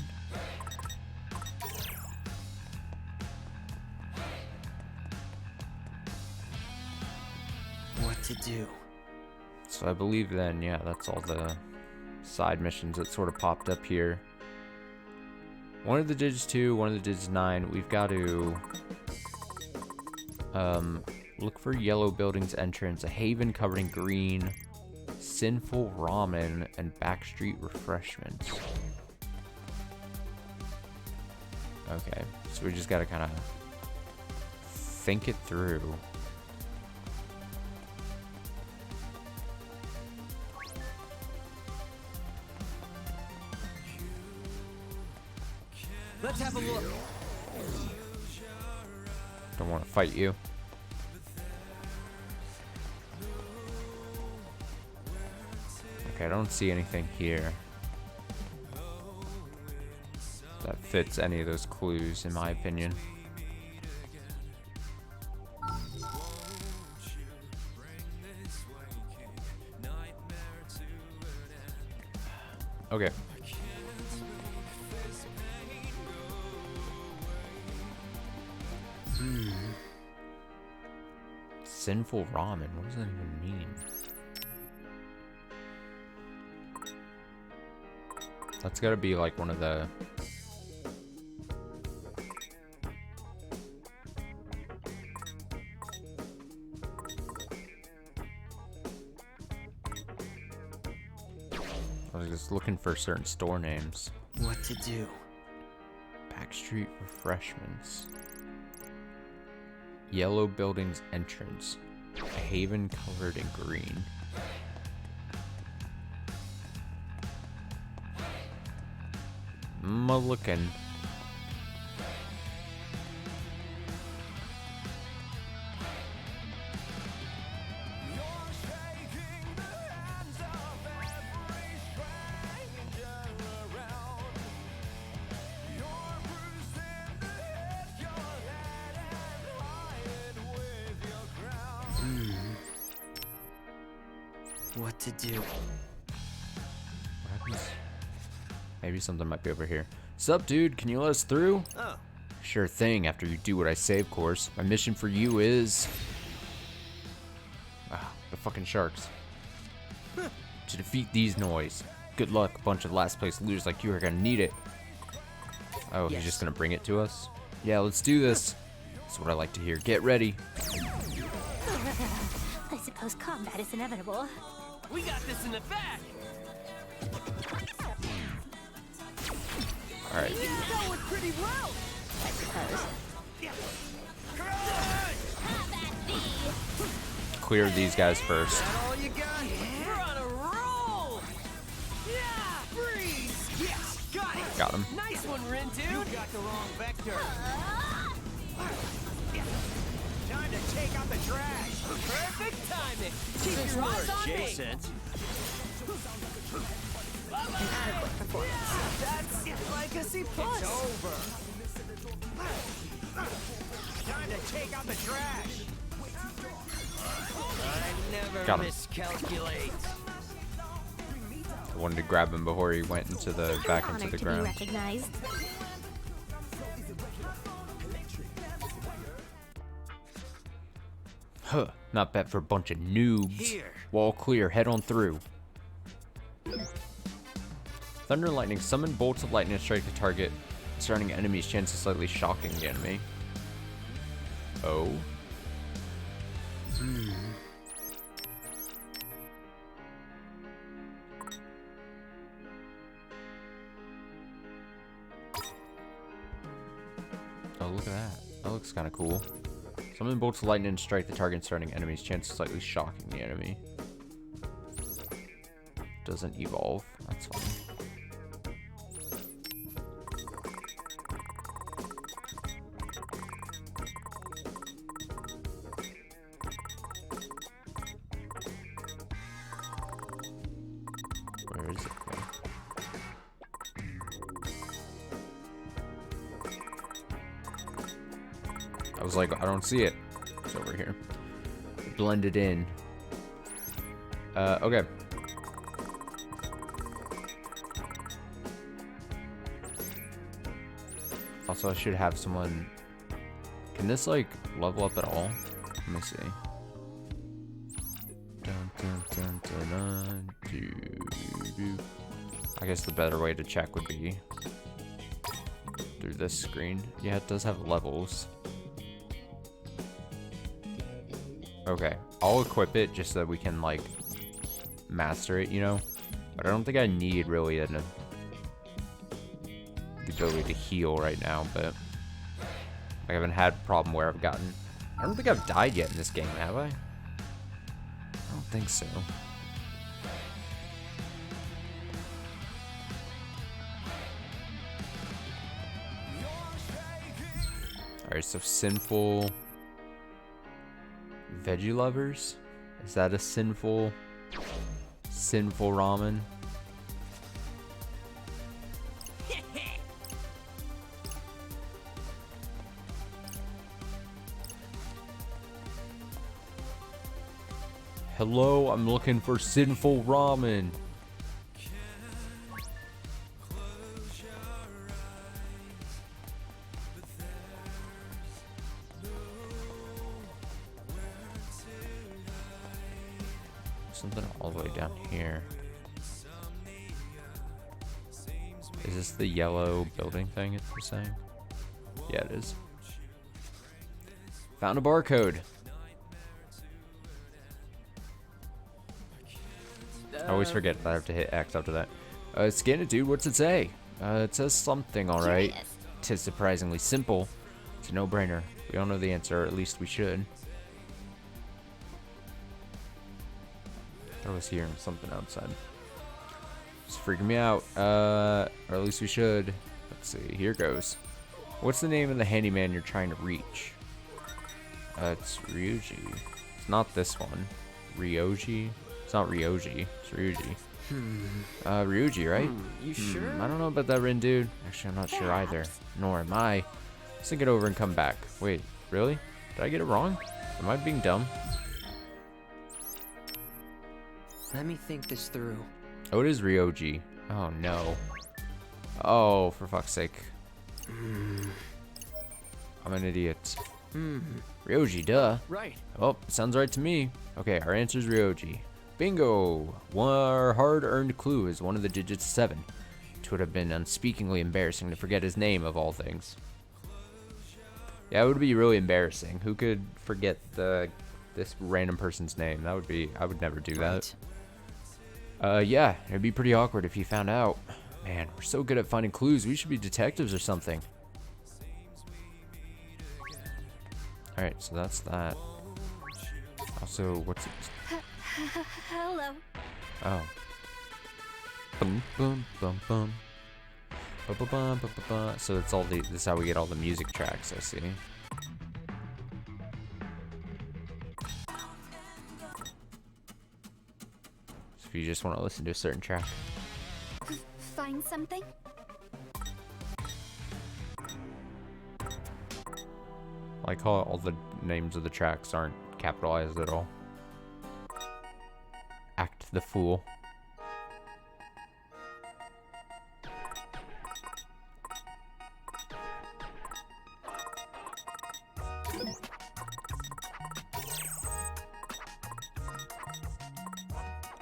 What to do? So I believe then, yeah, that's all the side missions that sort of popped up here. One of the digits 2, one of the digits 9. We've got to look for yellow building's entrance, a haven covered in green, sinful ramen, and backstreet refreshments. Okay, so we just gotta kind of think it through. Let's have a look. Don't want to fight you. Okay, I don't see anything here that fits any of those clues, in my opinion. Okay. Sinful ramen, what does that even mean? That's gotta be like one of the... I was just looking for certain store names. What to do? Backstreet Refreshments. Yellow building's entrance. A haven colored in green. Looking. what to do. What happens? Maybe something might be over here. Sup, dude? Can you let us through? Oh, Sure thing, after you do what I say, of course. My mission for you is... Ah, the fucking sharks. To defeat these noise. Good luck, a bunch of last place losers like you are gonna need it. Oh, he's just gonna bring it to us? Yeah, let's do this. That's what I like to hear. Get ready. I suppose combat is inevitable. we got this in the bag. Alright. That went pretty well. I suppose. Clear these guys first. That all you got? We're on a roll. Yeah, freeze. Yes, got it. Got him. Nice one, Rin, dude. You got the wrong vector. Time to take out the trash. Perfect timing. Keep your eyes on adjacent. That's legacy plus. It's over. Time to take out the trash. I never Got him. miscalculate. I wanted to grab him before he went into the back into Honored the to be ground. recognized. Huh. Not bad for a bunch of noobs. Here. Wall clear. Head on through. Thunder and lightning. Summon bolts of lightning to strike the target. Surrounding enemies. Chances slightly shocking the enemy. Oh. Oh, look at that. That looks kind of cool. Summon bolts of lightning to strike the target surrounding enemies. Chances slightly shocking the enemy. Doesn't evolve. That's fine. Where is it? I was like, I don't see it. It's over here. Blended in. Okay. Also, I should have someone... Can this, like, level up at all? Let me see. Dun, dun, dun, dun, dun, doo, doo. I guess the better way to check would be through this screen. Yeah, it does have levels. Okay, I'll equip it just so that we can, like, master it, you know? But I don't think I need, really, the ability to heal right now, but I haven't had a problem where I've gotten... I don't think I've died yet in this game, have I? I don't think so. Alright, so sinful... Veggie lovers? Is that a sinful ramen? Hello, I'm looking for sinful ramen. Something all the way down here. Is this the yellow building thing it's saying? Yeah, it is. Found a barcode. I always forget that I have to hit X after that. Scan it, dude. What's it say? It says something, alright. Curious. Tis surprisingly simple. It's a no-brainer. We all know the answer, or at least we should. I was hearing something outside. It's freaking me out. Or at least we should. Let's see. Here goes. What's the name of the handyman you're trying to reach? It's Ryuji. It's not this one. Ryoji? It's not Ryoji. It's Ryuji. Ryuji, right? You sure? I don't know about that Rin, dude. Actually, I'm not sure either. Nor am I. Let's think it over and come back. Wait, really? Did I get it wrong? Am I being dumb? Let me think this through. Oh, it is Ryoji. Oh, no. Oh, for fuck's sake. I'm an idiot. Ryoji, duh. Right. Oh, sounds right to me. Okay, our answer is Ryoji. Bingo! Our hard-earned clue is one of the digits 7. It would have been unspeakingly embarrassing to forget his name, of all things. Yeah, it would be really embarrassing. Who could forget this random person's name? That would be... I would never do that. Yeah, it'd be pretty awkward if you found out. Man, we're so good at finding clues. We should be detectives or something. Alright, so that's that. Also, what's it? Hello. Oh. Boom, boom, boom, boom. Ba, ba, ba, ba, ba, ba. So it's all this is how we get all the music tracks, I see. So if you just want to listen to a certain track. Find something? Like how all the names of the tracks aren't capitalized at all. Act the fool.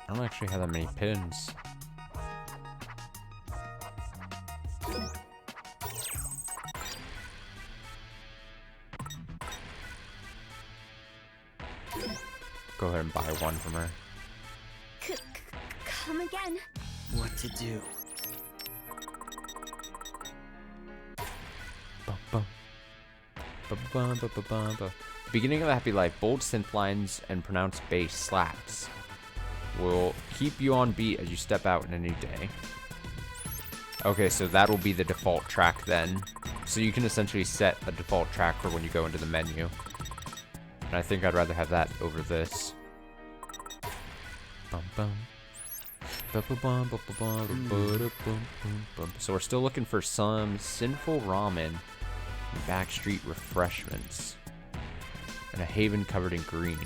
I don't actually have that many pins. Go ahead and buy one from her. Come again. What to do? Bum, bum. Bum, bum, bum, bum, bum, bum. Beginning of the Happy Life, bold synth lines and pronounced bass slaps will keep you on beat as you step out in a new day. Okay, so that'll be the default track then. So you can essentially set a default track for when you go into the menu. And I think I'd rather have that over this. Bum, bum. So we're still looking for some sinful ramen and backstreet refreshments and a haven covered in green.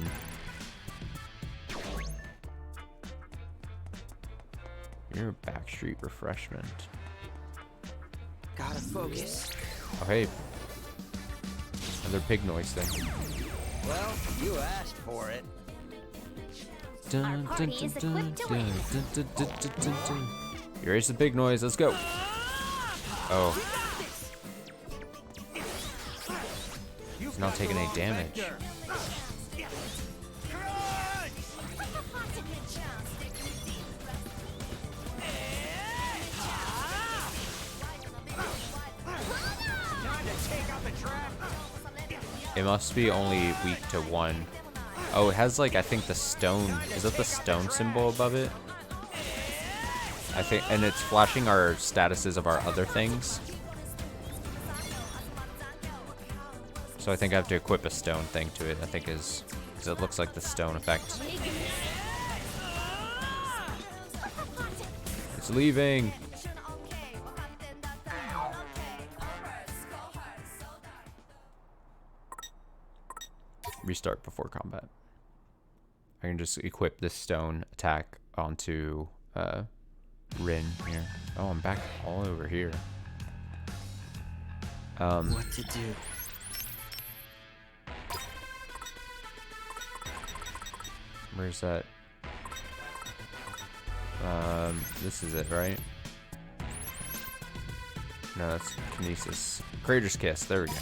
You're a backstreet refreshment. Gotta focus. Oh hey, another pig noise thing. Well, you asked for it. Our party is equipped to win. Erase the pig noise. Let's go. Oh. He's not taking any damage. It must be only weak to one. Oh, it has like, I think the stone, is that the stone symbol above it? I think, and it's flashing our statuses of our other things. So I think I have to equip a stone thing to it, I think is, because it looks like the stone effect. It's leaving. Restart before combat. I can just equip this stone attack onto Rin here. Oh, I'm back all over here. What to do? Where's that? This is it, right? No, that's Kinesis. Crater's Kiss. There we go.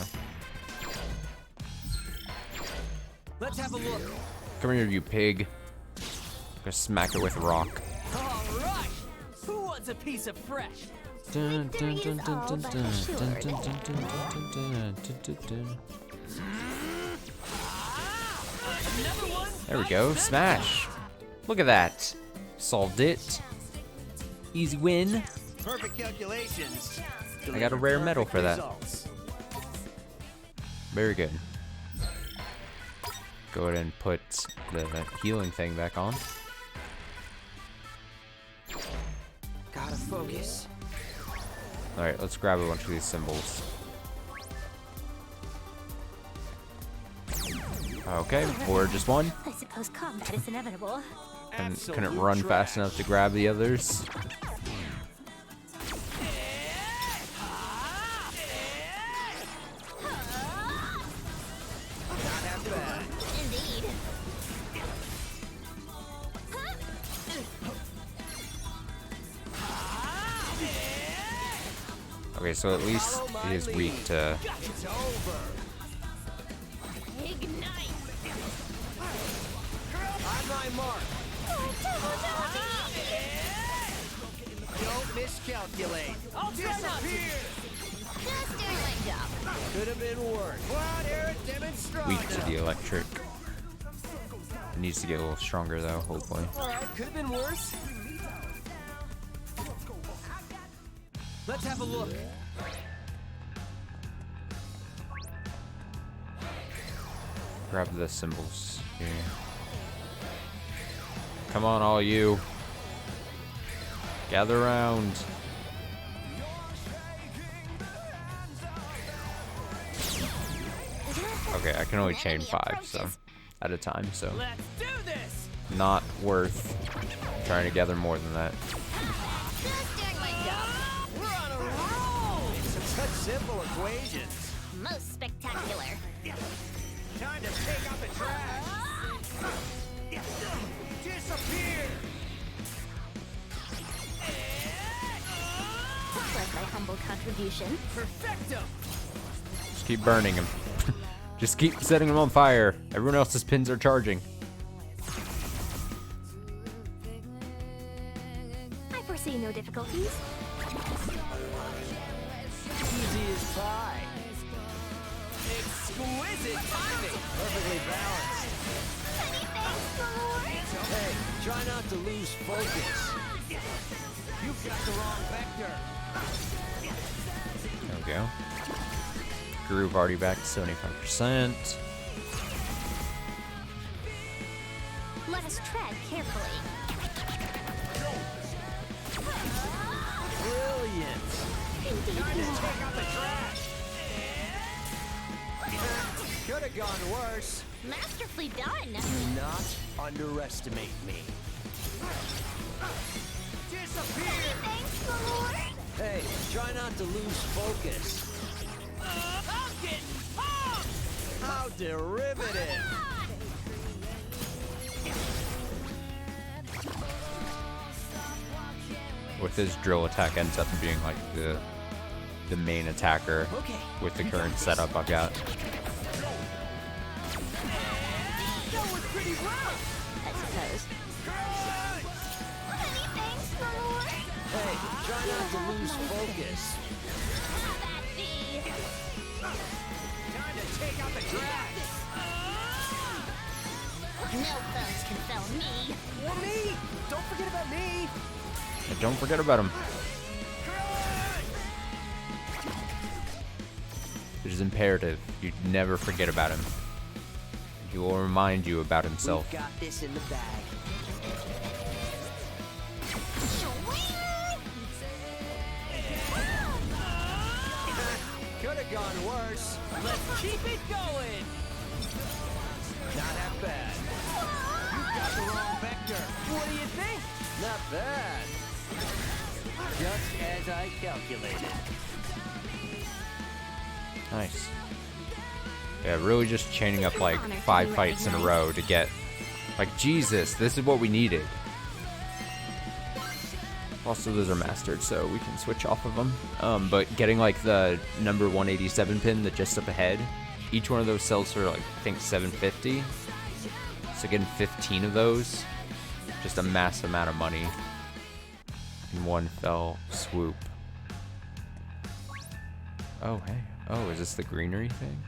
Let's have a look. Come here, you pig. Gonna smack it with a rock. All right. Who wants a piece of fresh? Victory is all but assured. Another one. There we go. Smash. Look at that. Solved it. Easy win. Perfect calculations. I got a rare medal for that. Results. Very good. Go ahead and put the healing thing back on. Gotta focus. Alright, let's grab a bunch of these symbols. Okay, or just one. I suppose combat is inevitable. Couldn't run fast enough to grab the others. Indeed. Okay, so at least he is weak to. It's over. Ignite. On my mark. Don't miscalculate. I'll disappear. Just doing my job. Could have been worse. Quad air demonstrata. Weak to the electric. It needs to get a little stronger though, hopefully. Alright, could have been worse. Let's have a look. Grab the symbols here. Come on, all you. Gather around. Okay, I can only chain 5 so at a time, so Let's do this. not worth trying to gather more than that. Just doing my job. We're on a roll. Such simple equations. Most spectacular. Time to take out the trash. Disappear. Looks like my humble contribution. Perfecto. Just keep burning him. Just keep setting him on fire. Everyone else's pins are charging. I foresee no difficulties. Easy as pie. Exquisite timing. Perfectly balanced. Many thanks, Lord. Hey, try not to lose focus. You've got the wrong vector. There we go. Groove already back to 75%. Let us tread carefully. Brilliant. Indeed. Take out the trash. Could have gone worse. Masterfully done. Do not underestimate me. Disappear. Thanks, Lord. Hey, try not to lose focus. I'm getting pumped! How derivative. With his drill attack ends up being like the main attacker Okay. with the current setup I've got. That was pretty well. I suppose. Many thanks, Lord. Hey, try not to lose focus. Have that be. Time to take out the trash. No foes can fell me. Or me. Don't forget about me. And don't forget about him. It is imperative you never forget about him. He will remind you about himself. We've got this in the bag. Could have gone worse. Let's keep it going. Not that bad. You've got the wrong vector. What do you think? Not bad. Just as I calculated. Nice. Yeah, really just chaining up like 5 fights in a row to get... Like, Jesus, this is what we needed. Also, those are mastered, so we can switch off of them. But getting like the number 187 pin, the just up ahead, each one of those sells for like, I think 750. So getting 15 of those, just a massive amount of money in one fell swoop. Oh, hey. Oh, is this the greenery thing?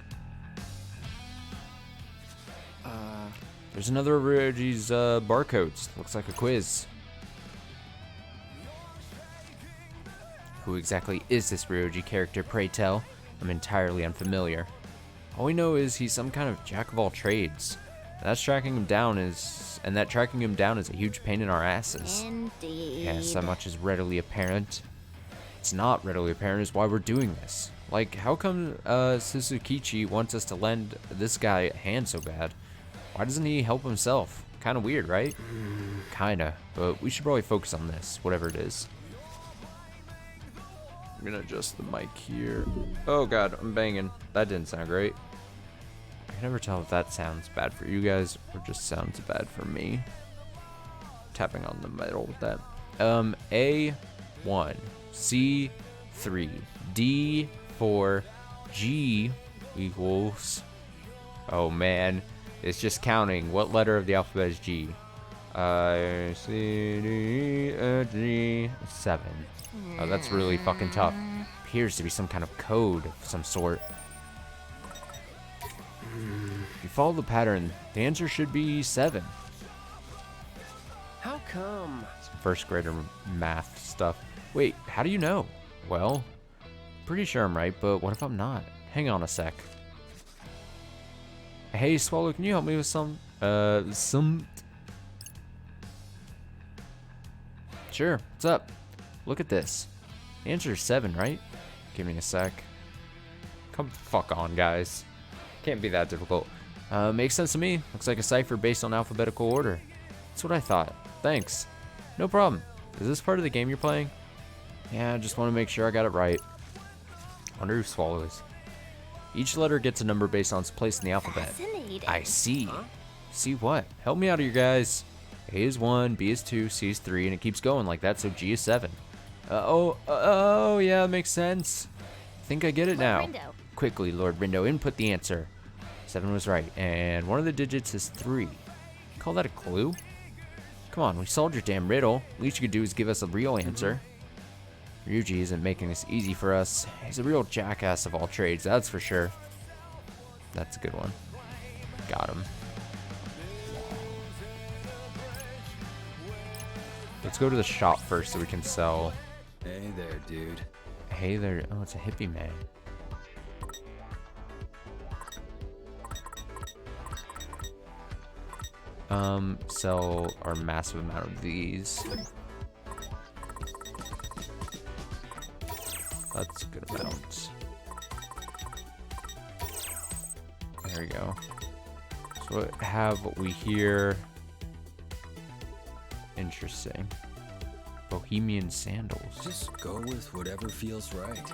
There's another of Ryoji's barcodes. Looks like a quiz. Who exactly is this Ryoji character, pray tell? I'm entirely unfamiliar. All we know is he's some kind of jack of all trades. And tracking him down is a huge pain in our asses. Indeed. Yeah, so much is readily apparent. It's not readily apparent is why we're doing this. Like, how come Suzukichi wants us to lend this guy a hand so bad? Why doesn't he help himself? Kind of weird, right? Kinda, but we should probably focus on this, whatever it is. I'm gonna adjust the mic here. Oh god, I'm banging. That didn't sound great. I can never tell if that sounds bad for you guys or just sounds bad for me. Tapping on the metal with that. A1, C3, D4, G equals... Oh man, it's just counting. What letter of the alphabet is G? C, D, G, 7. Oh, that's really fucking tough. Appears to be some kind of code of some sort. If you follow the pattern, the answer should be 7. How come? Some first grader math stuff. Wait, how do you know? Well, pretty sure I'm right, but what if I'm not? Hang on a sec. Hey, Swallow, can you help me with some... Sure, what's up? Look at this. The answer is 7, right? Give me a sec. Come fuck on, guys. Can't be that difficult. Makes sense to me. Looks like a cipher based on alphabetical order. That's what I thought. Thanks. No problem. Is this part of the game you're playing? Yeah, I just want to make sure I got it right. Wonder who Swallow is. Each letter gets a number based on its place in the alphabet. Fascinating. I see. See what? Help me out here, guys. A is 1, B is 2, C is 3, and it keeps going like that, so G is 7. Oh, yeah, that makes sense. I think I get it now. Lord Rindo. Quickly, Lord Rindo, input the answer. 7 was right, and one of the digits is 3. Call that a clue? Come on, we solved your damn riddle. Least you could do is give us a real answer. Ryuji isn't making this easy for us. He's a real jackass of all trades, that's for sure. That's a good one. Got him. Let's go to the shop first so we can sell. Hey there, dude. Hey there. Oh, it's a hippie man. Sell our massive amount of these. That's a good amount. There we go. So what have we here? Interesting. Bohemian sandals. Just go with whatever feels right.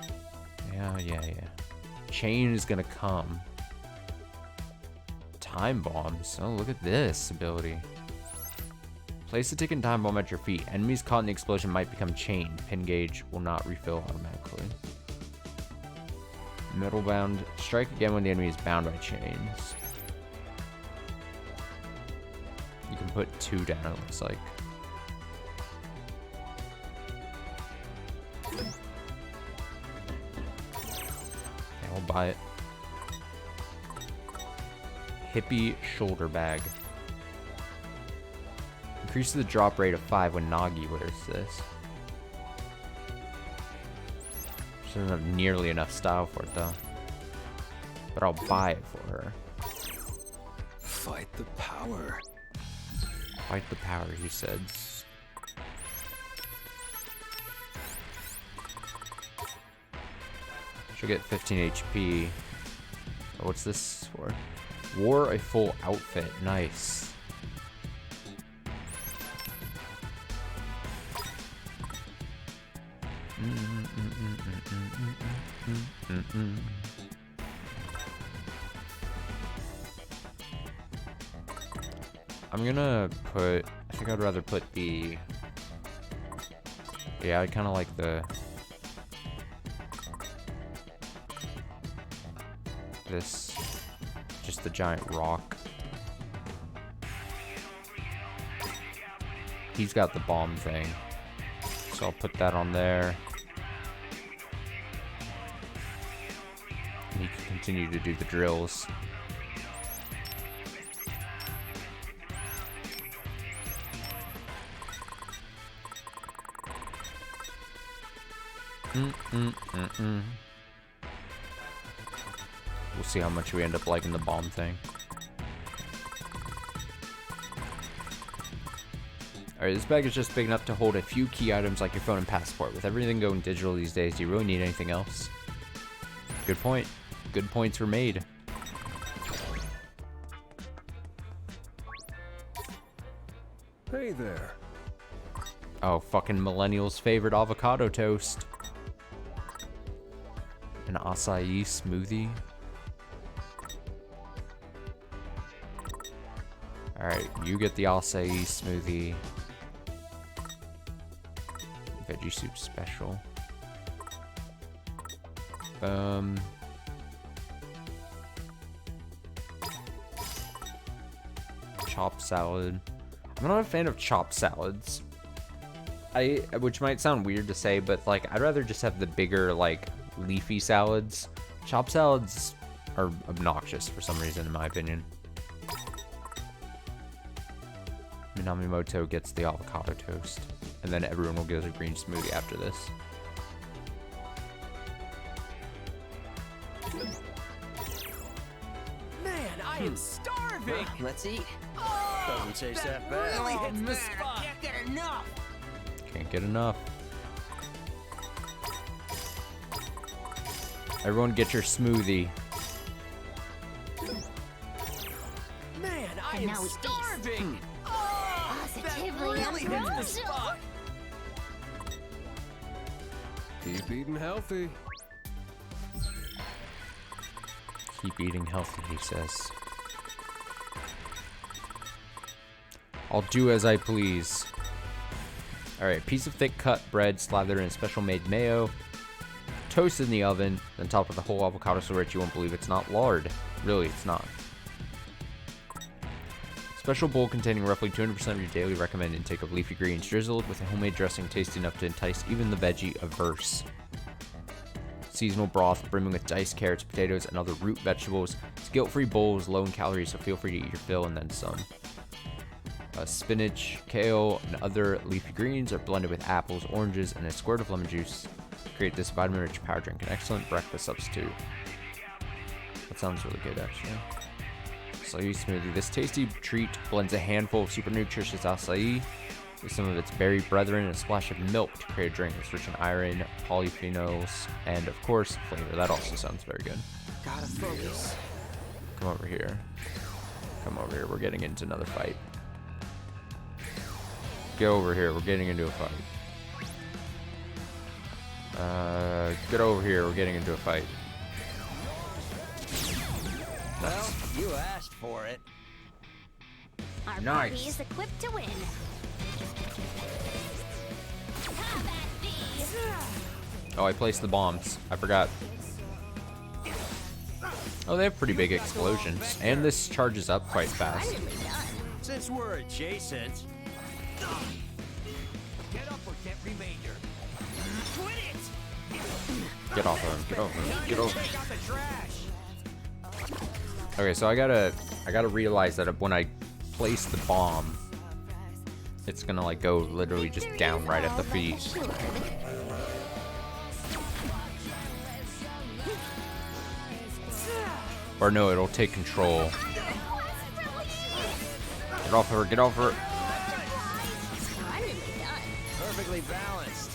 Yeah. Chain is gonna come. Time bombs. Oh, look at this ability. Place a ticking time bomb at your feet. Enemies caught in the explosion might become chained. Pin gauge will not refill automatically. Metal bound. Strike again when the enemy is bound by chains. You can put 2 down, it looks like. Yeah, I'll buy it. Hippie shoulder bag. Increases the drop rate of 5 when Nagi wears this. She doesn't have nearly enough style for it though. But I'll buy it for her. Fight the power. Fight the power, he said. She'll get 15 HP. Oh, what's this for? Wore a full outfit. Nice. I'm gonna put, I think I'd rather put the, yeah, I kind of like the, this, just the giant rock. He's got the bomb thing, so I'll put that on there. And he can continue to do the drills. We'll see how much we end up liking the bomb thing. Alright, this bag is just big enough to hold a few key items like your phone and passport. With everything going digital these days, do you really need anything else? Good point. Good points were made. Hey there. Oh, fucking millennials' favorite avocado toast. An acai smoothie. Alright, you get the acai smoothie. Veggie soup special. Chopped salad. I'm not a fan of chopped salads. Which might sound weird to say, but like I'd rather just have the bigger like leafy salads. Chopped salads are obnoxious for some reason, in my opinion. Minamimoto gets the avocado toast, and then everyone will get a green smoothie after this. Man, I am starving. Let's eat. Doesn't taste that bad. Really hits the man, spot. I can't get enough. Can't get enough. Everyone get your smoothie. Man, I And am now we feast. starving. Oh, that Positively really hits the ambrosial. spot. Keep eating healthy. Keep eating healthy, he says. I'll do as I please. Alright, piece of thick cut bread slathered in special made mayo. Toasted in the oven, then topped with a whole avocado so rich you won't believe it's not lard. Really, it's not. Special bowl containing roughly 200% of your daily recommended intake of leafy greens, drizzled with a homemade dressing tasty enough to entice even the veggie averse. Seasonal broth brimming with diced carrots, potatoes, and other root vegetables. It's guilt-free bowls, low in calories, so feel free to eat your fill and then some. Spinach, kale, and other leafy greens are blended with apples, oranges, and a squirt of lemon juice to create this vitamin-rich power drink, an excellent breakfast substitute. That sounds really good, actually. Acai smoothie. This tasty treat blends a handful of super nutritious acai with some of its berry brethren and a splash of milk to create a drink that's rich in iron, polyphenols, and of course, flavor. That also sounds very good. Gotta focus. Come over here. Come over here. We're getting into another fight. Get over here. We're getting into a fight. Get over here. We're getting into a fight. Well, you asked for it. Our Nice. party is equipped to win. Have at thee. Oh, I placed the bombs. I forgot. Oh, they have pretty big explosions. And this charges up quite fast. Splendidly done. Since we're adjacent, Get up or get remainder. Quit it. Get off of him. Get off of him. Get off. Take out the trash. Okay, so I gotta realize that when I place the bomb, it's gonna like go literally just down right at the feet. Or no, it'll take control. Get off her, get off her. Splendidly done. perfectly balanced.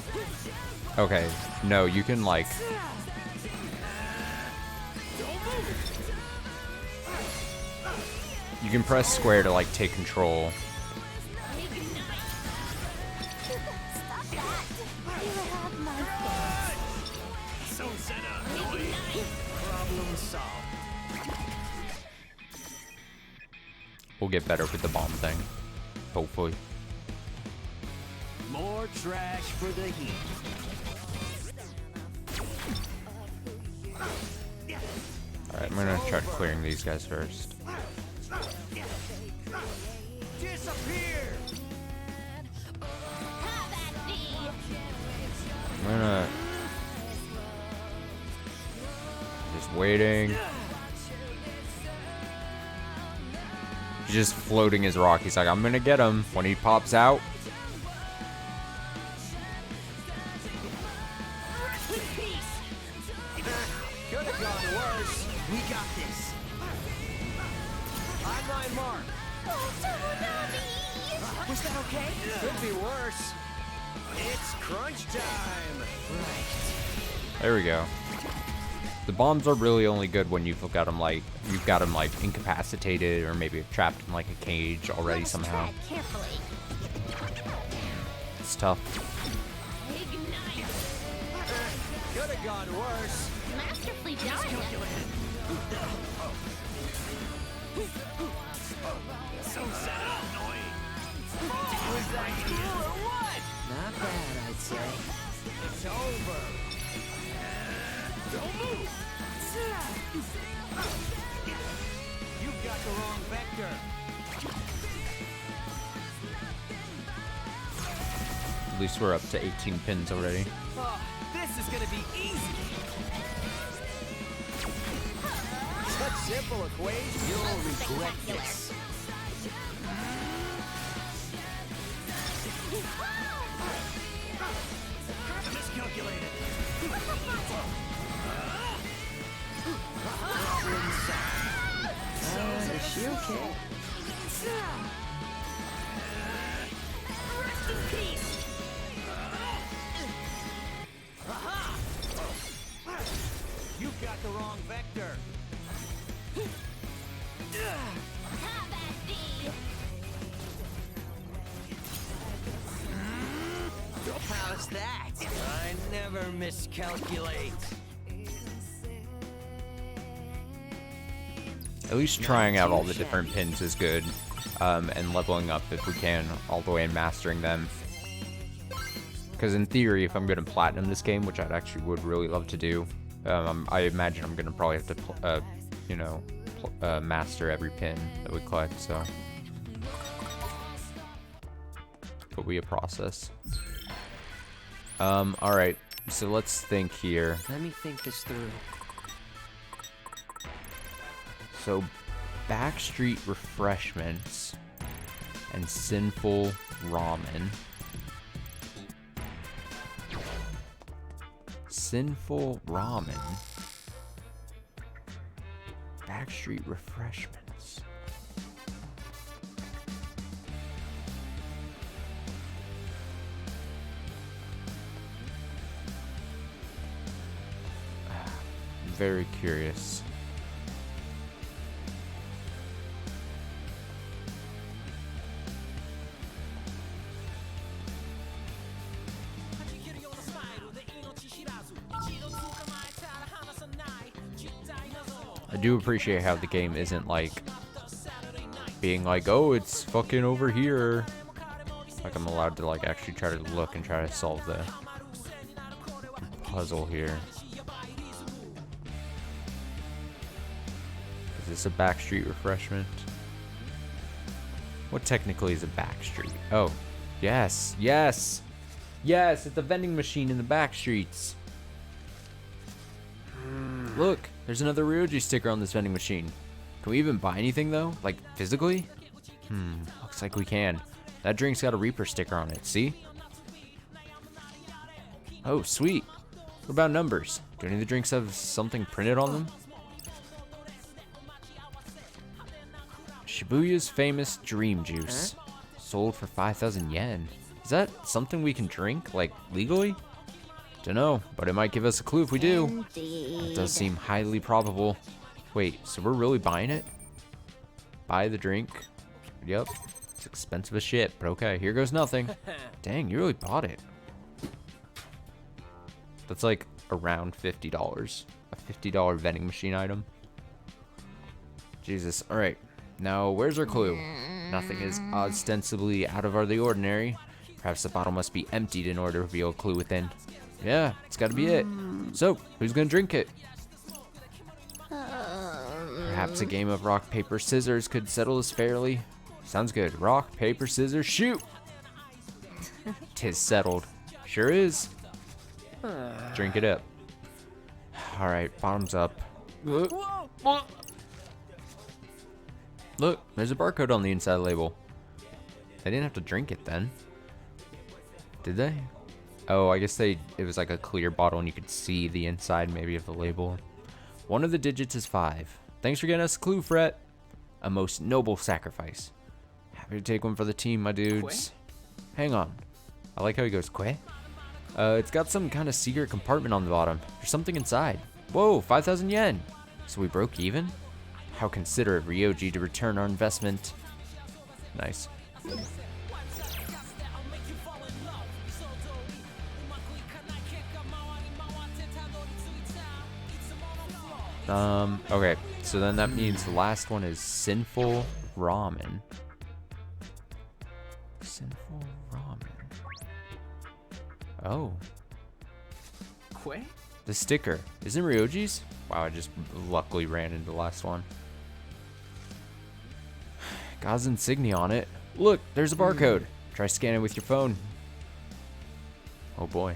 Okay, no, you can like... You can press square to like take control. Stop that. You have my thanks. So set up. Problem solved. We'll get better with the bomb thing. Hopefully. More trash for the heat. Alright, I'm gonna try clearing these guys first. Disappear! Have at thee. I'm gonna... Just waiting. He's just floating his rock. He's like, I'm gonna get him. When he pops out, Could have gone worse. We got this. On my mark. Was that okay? Could be worse. It's crunch time. there we go. The bombs are really only good when you've got them like incapacitated or maybe trapped in like a cage already Let us somehow. tread carefully. It's tough. Ignite. Could have gone worse. Masterfully done. Was that cool or what? Not bad, I'd say. It's over. Don't move. You've got the wrong vector. At least we're up to 18 pins already. Oh, this is gonna be easy. Such simple equation. You'll regret this. Miscalculated. Is she okay? Rest in peace. You've got the wrong vector. Have at thee. How's that? I never miscalculate. At least trying out all the different pins is good, and leveling up if we can all the way and mastering them. Because in theory, if I'm going to platinum this game, which I'd actually would really love to do, I imagine I'm going to probably have to, master every pin that we collect. So, it'll be a process. All right. So let's think here. Let me think this through. So, Backstreet Refreshments and Sinful Ramen. Sinful Ramen. Backstreet Refreshments. I'm very curious. I do appreciate how the game isn't like being like, oh, it's fucking over here. Like I'm allowed to like actually try to look and try to solve the puzzle here. Is this a Backstreet Refreshment? What technically is a Backstreet? Oh, yes, yes, yes, it's a vending machine in the back streets. Look, there's another Ryoji sticker on this vending machine. Can we even buy anything though? Like physically? Looks like we can. That drink's got a Reaper sticker on it, see? Oh, sweet. What about numbers? Do any of the drinks have something printed on them? Shibuya's famous Dream Juice. Sold for 5,000 yen. Is that something we can drink, like, legally? Dunno, but it might give us a clue if we do. It does seem highly probable. Wait, so we're really buying it? Buy the drink? Yep. It's expensive as shit, but okay, here goes nothing. Dang, you really bought it. That's like around $50. A $50 vending machine item. Jesus, alright. Now, where's our clue? Nothing is ostensibly out of the ordinary. Perhaps the bottle must be emptied in order to reveal a clue within. Yeah, it's gotta be it. So, who's gonna drink it? Perhaps a game of rock, paper, scissors could settle this fairly. Sounds good. Rock, paper, scissors, shoot! 'Tis settled. Sure is. Drink it up. Alright, bottoms up. Look, there's a barcode on the inside label. They didn't have to drink it then. Did they? Oh, I guess it was like a clear bottle and you could see the inside maybe of the label. One of the digits is 5. Thanks for getting us a clue, Fret. A most noble sacrifice. Happy to take one for the team, my dudes. Hang on. I like how he goes, Quay. It's got some kind of secret compartment on the bottom. There's something inside. Whoa, 5,000 yen. So we broke even? How considerate Ryoji to return our investment. Nice. Okay, so then that means the last one is sinful ramen. Sinful ramen. Oh. Quay? The sticker. Isn't Ryoji's? Wow, I just luckily ran into the last one. God's insignia on it. Look, there's a barcode. Try scanning with your phone. Oh boy.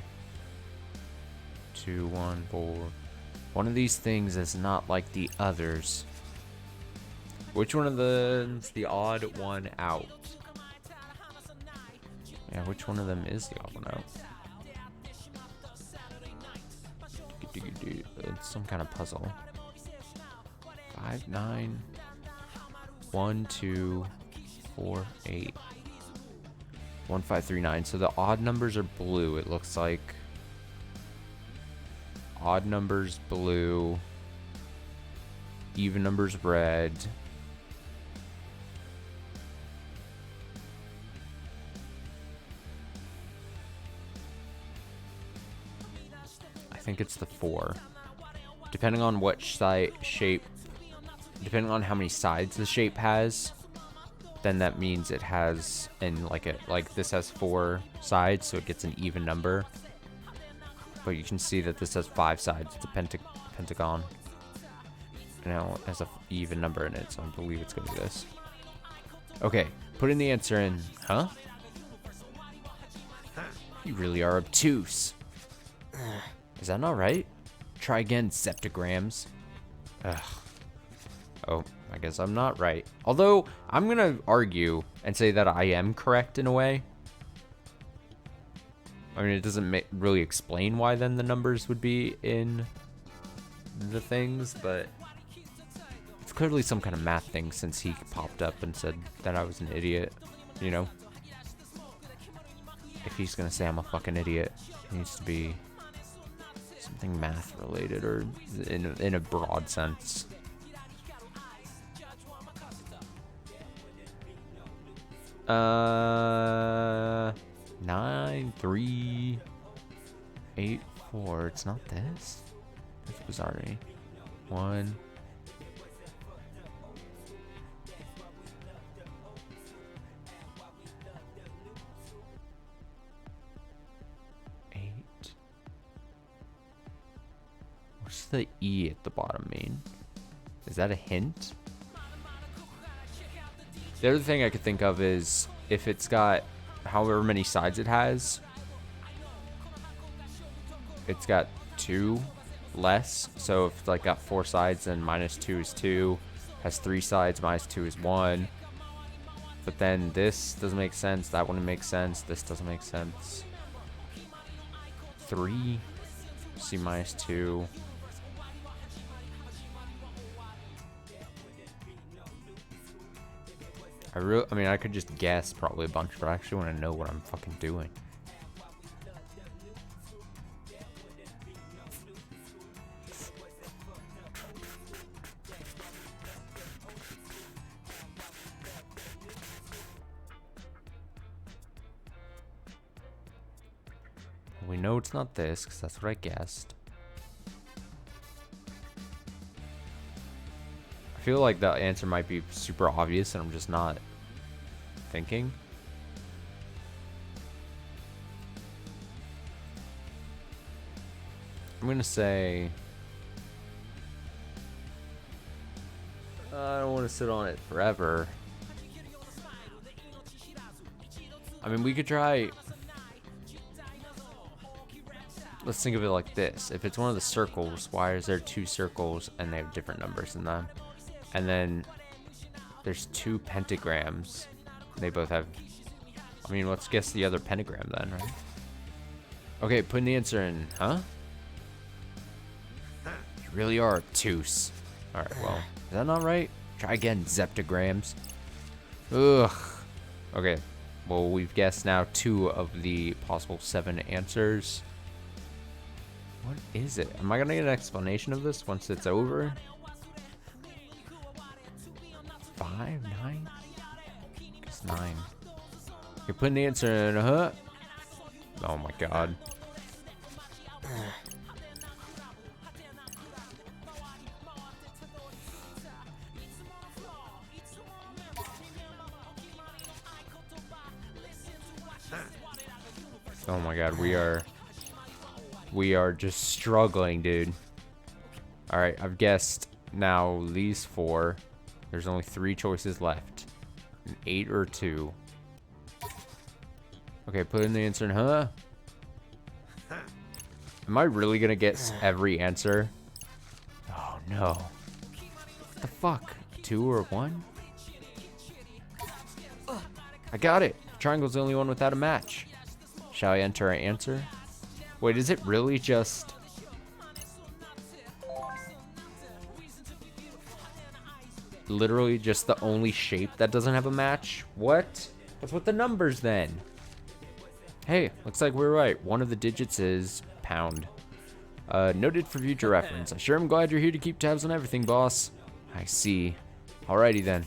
2, 1, 4. One of these things is not like the others. Which one of them's the odd one out? Yeah, which one of them is the odd one out? It's some kind of puzzle. 5, 9, 1, 2, 4, 8. 1, 5, 3, 9. So the odd numbers are blue, it looks like. Odd numbers blue. Even numbers red. I think it's the 4. Depending on what shape, depending on how many sides the shape has, then that means it has, and like this has 4 sides, so it gets an even number. But you can see that this has 5 sides. It's a pentagon. And now it has an even number in it, so I believe it's going to be this. Okay, putting the answer in. Huh? You really are obtuse. Is that not right? Try again, septagrams. Ugh. Oh, I guess I'm not right. Although, I'm going to argue and say that I am correct in a way. I mean, it doesn't really explain why then the numbers would be in the things, but it's clearly some kind of math thing since he popped up and said that I was an idiot, you know? If he's gonna say I'm a fucking idiot, it needs to be something math related or in a broad sense. Uh... 9, 3, 8, 4. It's not this. That's bizarre to me. 1. What's the E at the bottom mean? Is that a hint? The other thing I could think of is if it's got however many sides it has, it's got 2 less. So if it's like got 4 sides, then -2 is 2. Has 3 sides, -2 is 1. But then this doesn't make sense. That wouldn't make sense. This doesn't make sense. 3. See -2. I mean, I could just guess probably a bunch, but I actually want to know what I'm fucking doing. We know it's not this, because that's what I guessed. I feel like the answer might be super obvious and I'm just not thinking. I'm gonna say I don't want to sit on it forever. I mean, we could try. Let's think of it like this. If it's one of the circles, why is there 2 circles and they have different numbers in them? And then there's 2 pentagrams. They both have... I mean, let's guess the other pentagram then, right? Okay, putting the answer in. Huh? You really are obtuse. Alright, well, is that not right? Try again, zeptagrams. Ugh. Okay, well, we've guessed now 2 of the possible 7 answers. What is it? Am I gonna get an explanation of this once it's over? 5, 9? It's 9. You're putting the answer in, huh? Oh my god. Oh my god, we are just struggling, dude. All right, I've guessed now these 4. There's only 3 choices left. An 8 or 2. Okay, put in the answer in, huh? Am I really gonna get every answer? Oh no. What the fuck? 2 or 1? I got it. Triangle's the only one without a match. Shall I enter an answer? Wait, is it really just... literally just the only shape that doesn't have a match? What? What's with the numbers then? Hey, looks like we're right. One of the digits is pound. Noted for future reference. I sure am glad you're here to keep tabs on everything, boss. I see. Alrighty then.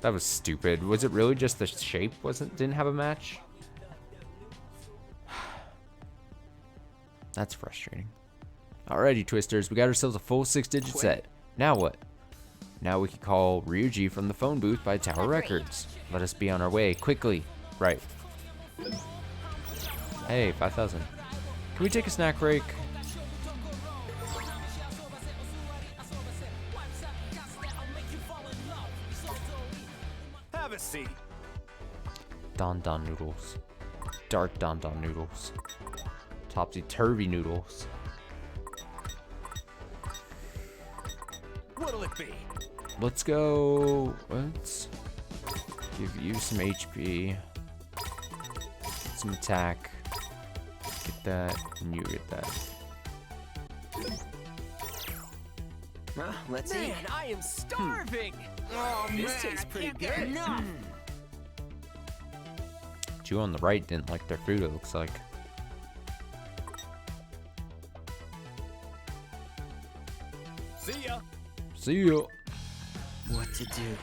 That was stupid. Was it really just the shape didn't have a match? That's frustrating. Alrighty, Twisters. We got ourselves a full 6-digit set. Now what? Now we can call Ryuji from the phone booth by Tower Records. Let us be on our way, quickly. Right. Hey, 5,000. Can we take a snack break? Have a seat. Don Don noodles. Dark Don Don noodles. Topsy-turvy noodles. What'll it be? Let's go. Let's give you some HP. Some attack. Get that, and you get that. Well, let's eat. Man, I am starving. Oh, this tastes pretty good. Enough. Two on the right didn't like their food, it looks like. See ya. See you. What to do?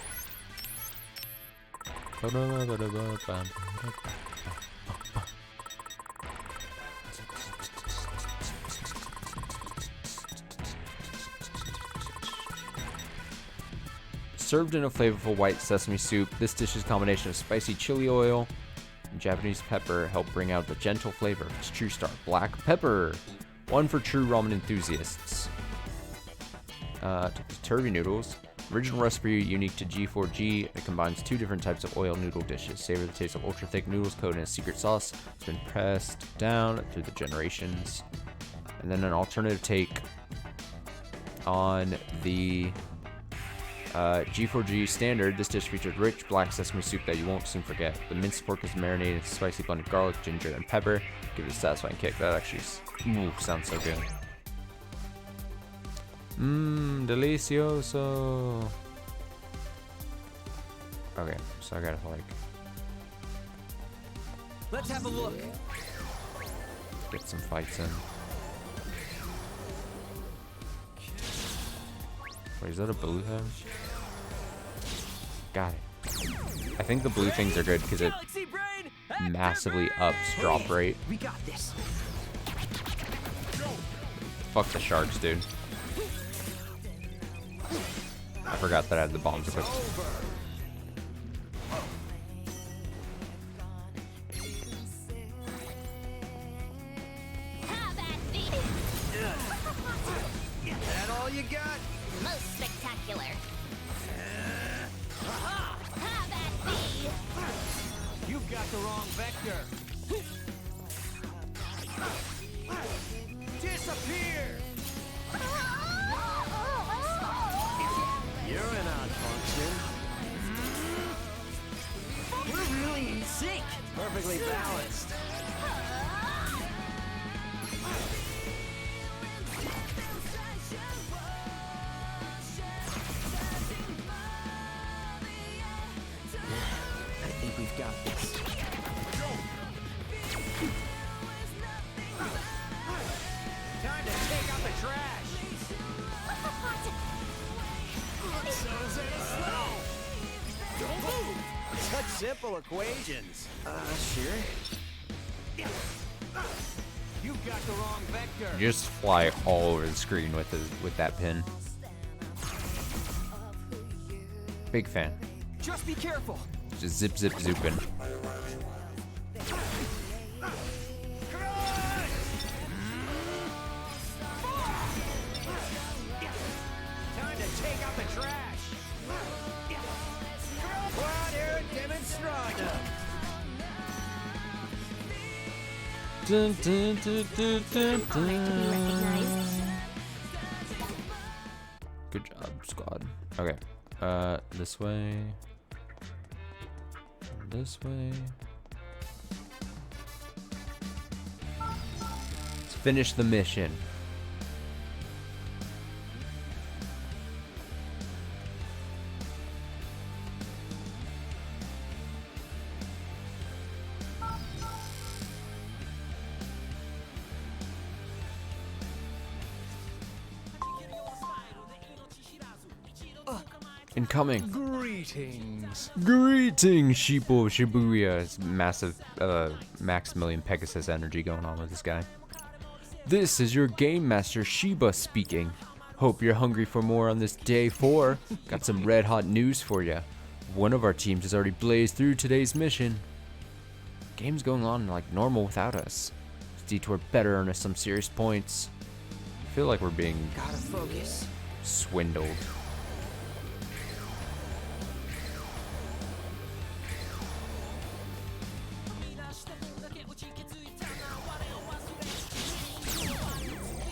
Served in a flavorful white sesame soup, this dish's combination of spicy chili oil and Japanese pepper help bring out the gentle flavor of its true star, black pepper. One for true ramen enthusiasts. Turvy noodles. Original recipe unique to G4G. It combines 2 different types of oil noodle dishes. Savor the taste of ultra thick noodles coated in a secret sauce. It's been pressed down through the generations. And then an alternative take on the G4G standard. This dish features rich black sesame soup that you won't soon forget. The minced pork is marinated in spicy blended garlic, ginger, and pepper. Give it a satisfying kick. That actually sounds so good. Delicioso. Okay, so I gotta like Let's have a look. get some fights in. Wait, is that a blue thing? Got it. I think the blue things are good because it Galaxy Brain, massively ups drop rate. We got this. Fuck the sharks, dude. I forgot that I had the bombs equipped. Have at thee. That all you got? Most spectacular. Have at thee. You've got the wrong vector. Disappear! You're an odd function. We're really in sync. Perfectly balanced. I think we've got this. Time to take out the trash. Don't move. Such simple equations. Sure. You've got the wrong vector. You just fly all over the screen with that pin. Big fan. Just be careful. Just zip zip zooping. Dun, dun, dun, dun, dun, Honored to be recognized. Good job, squad. Okay. This way. This way. Let's finish the mission. Incoming. Greetings. Greetings, Sheeple Shibuya. It's massive Maximilian Pegasus energy going on with this guy. This is your Game Master Shiba speaking. Hope you're hungry for more on this day 4. Got some red hot news for you. One of our teams has already blazed through today's mission. Game's going on like normal without us. This detour better earn us some serious points. I feel like we're being Gotta focus. swindled.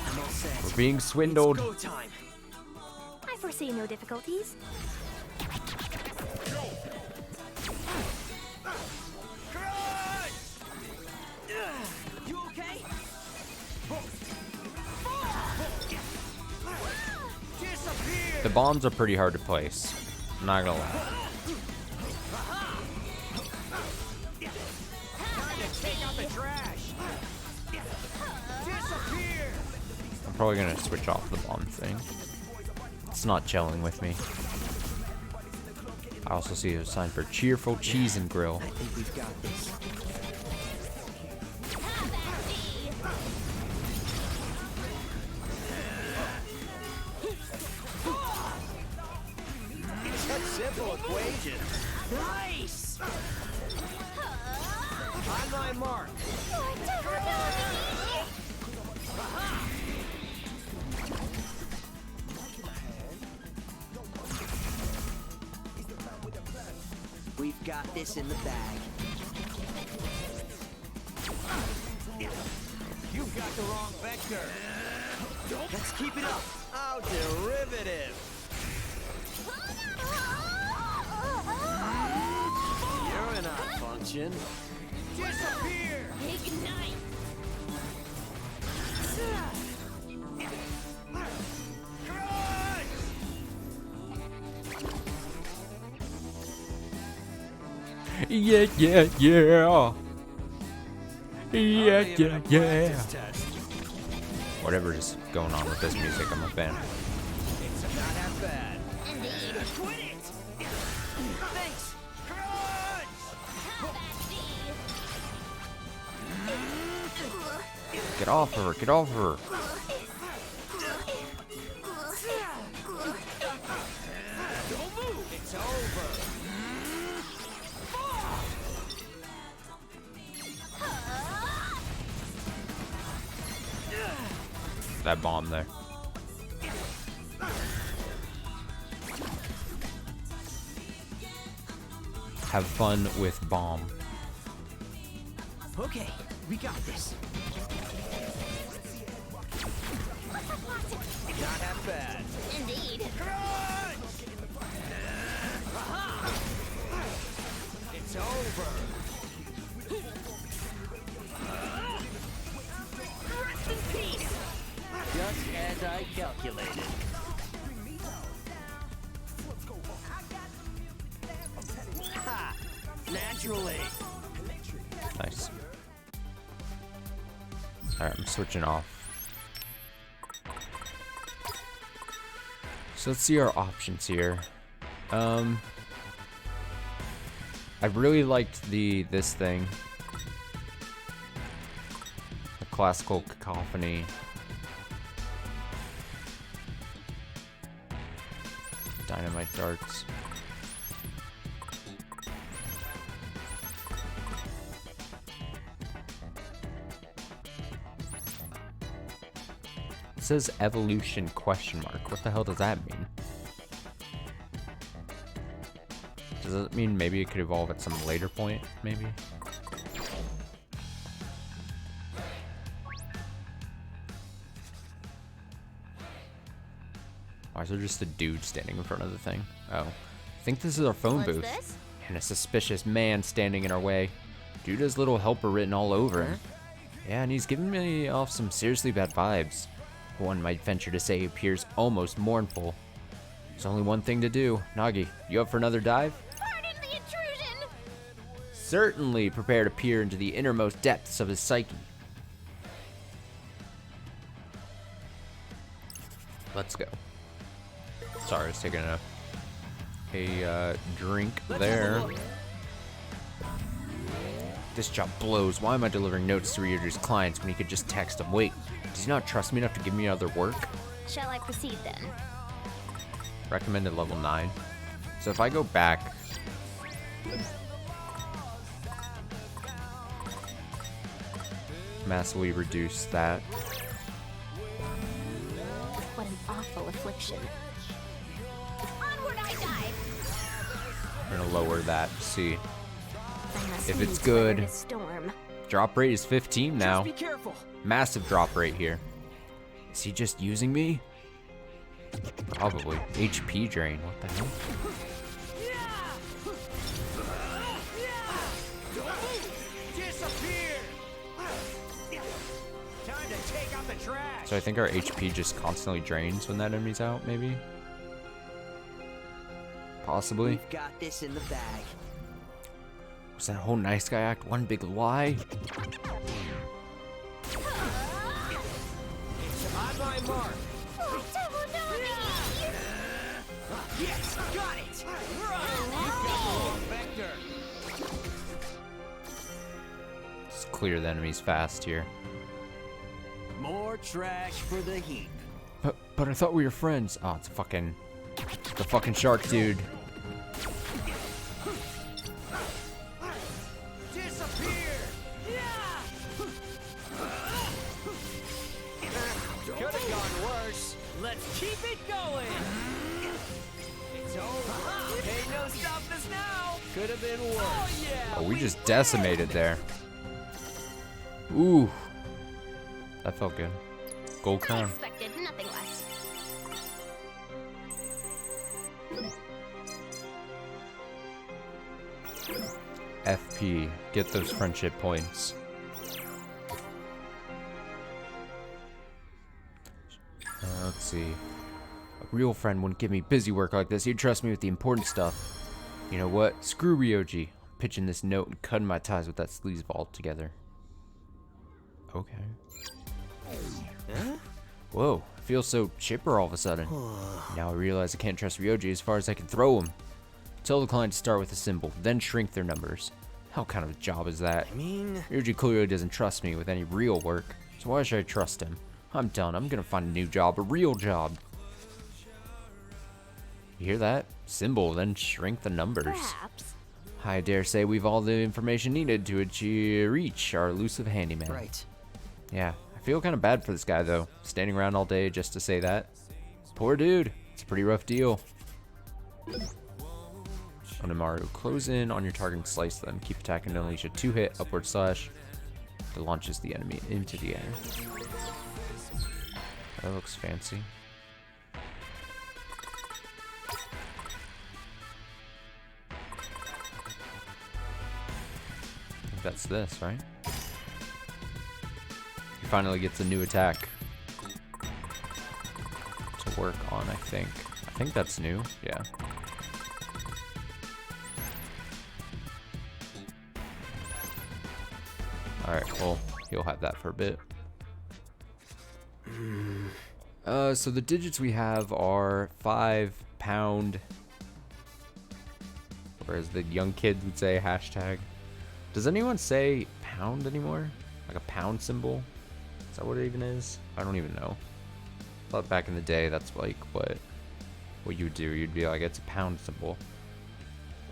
I'm all set. We're being swindled. Go time. I foresee no difficulties. You okay? Disappear! The bombs are pretty hard to place. I'm not gonna lie. Time to take out the trash! Disappear! I'm probably gonna switch off the bomb thing. It's not gelling with me. I also see a sign for cheerful cheese and grill. I think we've got this. Such simple equation. Nice! On my mark. We've got this in the bag. You've got the wrong vector. Let's keep it up. How derivative. You're an odd function. Disappear! Ignite! Crunch! Yeah, yeah, yeah. Yeah, yeah, yeah. Test. Whatever is going on with this music, I'm a fan. It's not half bad. Indeed. Quit it! Thanks! Crunch! Get off her, get off her. Don't move! It's over! That bomb there. Have fun with bomb. Okay, we got this. Not half bad. Indeed. Crunch! Aha! It's over! Rest in peace. Just as I calculated. Ha! Naturally. Nice. Alright, I'm switching off. So let's see our options here. I really liked this thing. The classical cacophony. Dynamite darts. It says evolution question mark. What the hell does that mean? Does it mean maybe it could evolve at some later point, maybe? Why is there just a dude standing in front of the thing? Oh. I think this is our phone What's booth. this? And a suspicious man standing in our way. Dude has little helper written all over him. Yeah, and he's giving me off some seriously bad vibes. One might venture to say he appears almost mournful. There's only one thing to do. Nagi, you up for another dive? Pardon the intrusion! Certainly prepare to peer into the innermost depths of his psyche. Let's go. Sorry, I was taking a drink there. This job blows. Why am I delivering notes to Ryuji's clients when he could just text them? Wait, does he not trust me enough to give me other work? Shall I proceed then? Recommended level 9. So if I go back... massively reduce that. What an awful affliction. Onward I dive! I'm gonna lower that, see. I must If it's needs good. weather the storm. Drop rate is 15 now. Just be careful. Massive drop rate here. Is he just using me? Probably. HP drain, what the hell? Disappear. Time to take out the trash. So I think our HP just constantly drains when that enemy's out, maybe? Possibly. We've got this in the bag. Was that whole nice guy act one big lie? On my mark. Oh, devil Nagi! Yes, got it. Run. Vector. Let's clear the enemies fast here. More trash for the heap. But I thought we were friends. Oh, it's the fucking shark dude. Disappear. Could have gone worse. Let's keep it going. It's over. Ain't no stopping us now. Could have been worse. Oh yeah. Oh, we just decimated there. Ooh. That felt good. Gold I crown. expected nothing less. FP. Get those friendship points. Let's see. A real friend wouldn't give me busy work like this. He'd trust me with the important stuff. You know what? Screw Ryoji. I'm pitching this note and cutting my ties with that sleazeball altogether. Okay. Whoa, I feel so chipper all of a sudden. Now I realize I can't trust Ryoji as far as I can throw him. Tell the client to start with a symbol, then shrink their numbers. How kind of a job is that? I mean, Ryoji clearly doesn't trust me with any real work, so why should I trust him? I'm done. I'm gonna find a new job, a real job. You hear that? Symbol, then shrink the numbers. Perhaps. I dare say we've all the information needed to reach our elusive handyman. right. Yeah, I feel kind of bad for this guy though, standing around all day just to say that. Poor dude. It's a pretty rough deal. Onimaru, close in on your target and slice them. Keep attacking and unleash a 2-hit upward slash that launches the enemy into the air. That looks fancy. I think that's this, right? He finally gets a new attack to work on, I think. I think that's new, yeah. Alright, well, he'll have that for a bit. So the digits we have are 5 pound, or as the young kids would say, hashtag. Does anyone say pound anymore? Like a pound symbol? Is that what it even is? I don't even know. I thought back in the day that's like what you would do. You'd be like, it's a pound symbol.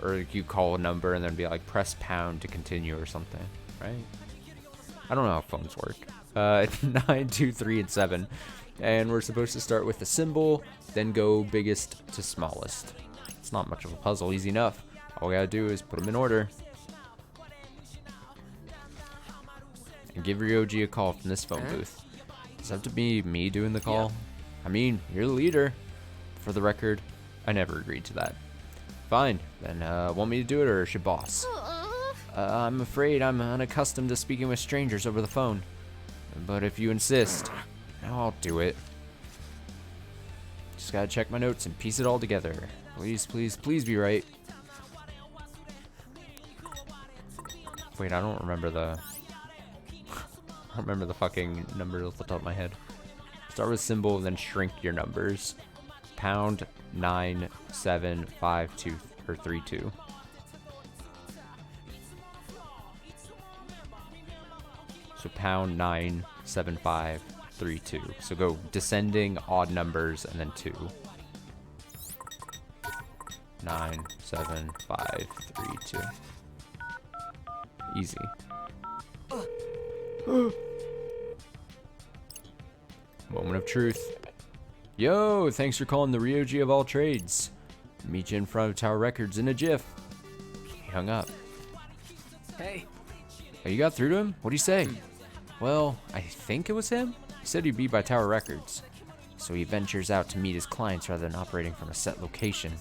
Or you call a number and then be like, press pound to continue or something, right? I don't know how phones work. 9, 2, 3, and 7. And we're supposed to start with the symbol, then go biggest to smallest. It's not much of a puzzle, easy enough. All we gotta do is put them in order. And give Ryoji a call from this phone booth. Does it have to be me doing the call? I mean, you're the leader. For the record, I never agreed to that. Fine, then want me to do it or should boss? I'm afraid I'm unaccustomed to speaking with strangers over the phone. But if you insist, I'll do it. Just gotta check my notes and piece it all together. Please, please, please be right. Wait, I don't remember the... I don't remember the fucking number off the top of my head. Start with symbol, then shrink your numbers. Pound 9752 or 32. So pound 97532. So go descending odd numbers and then 2. 97532. Easy. Moment of truth. Yo, thanks for calling the Ryoji of all trades. Meet you in front of Tower Records in a jiff. He hung up. Hey. Oh, you got through to him? What'd he say? Well, I think it was him. He said he'd be by Tower Records. So he ventures out to meet his clients rather than operating from a set location.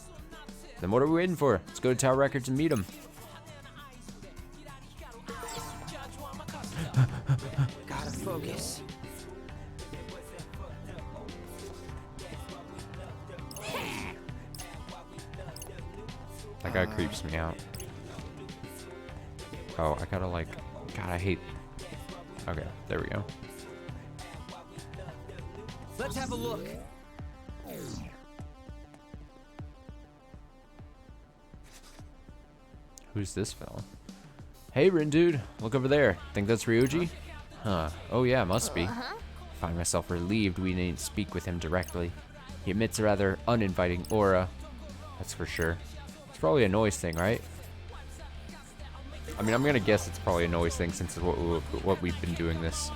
Then what are we waiting for? Let's go to Tower Records and meet him. Gotta focus. That guy creeps me out. Oh, I gotta like... God, I hate... Okay, there we go. Let's have a look. Who's this fella? Hey, Rin dude, look over there. Think that's Ryoji? Huh. Oh yeah, must be. Find myself relieved we didn't speak with him directly. He emits a rather uninviting aura. That's for sure. It's probably a noise thing, right? I mean, I'm gonna guess it's probably a noise thing since it's what we've been doing this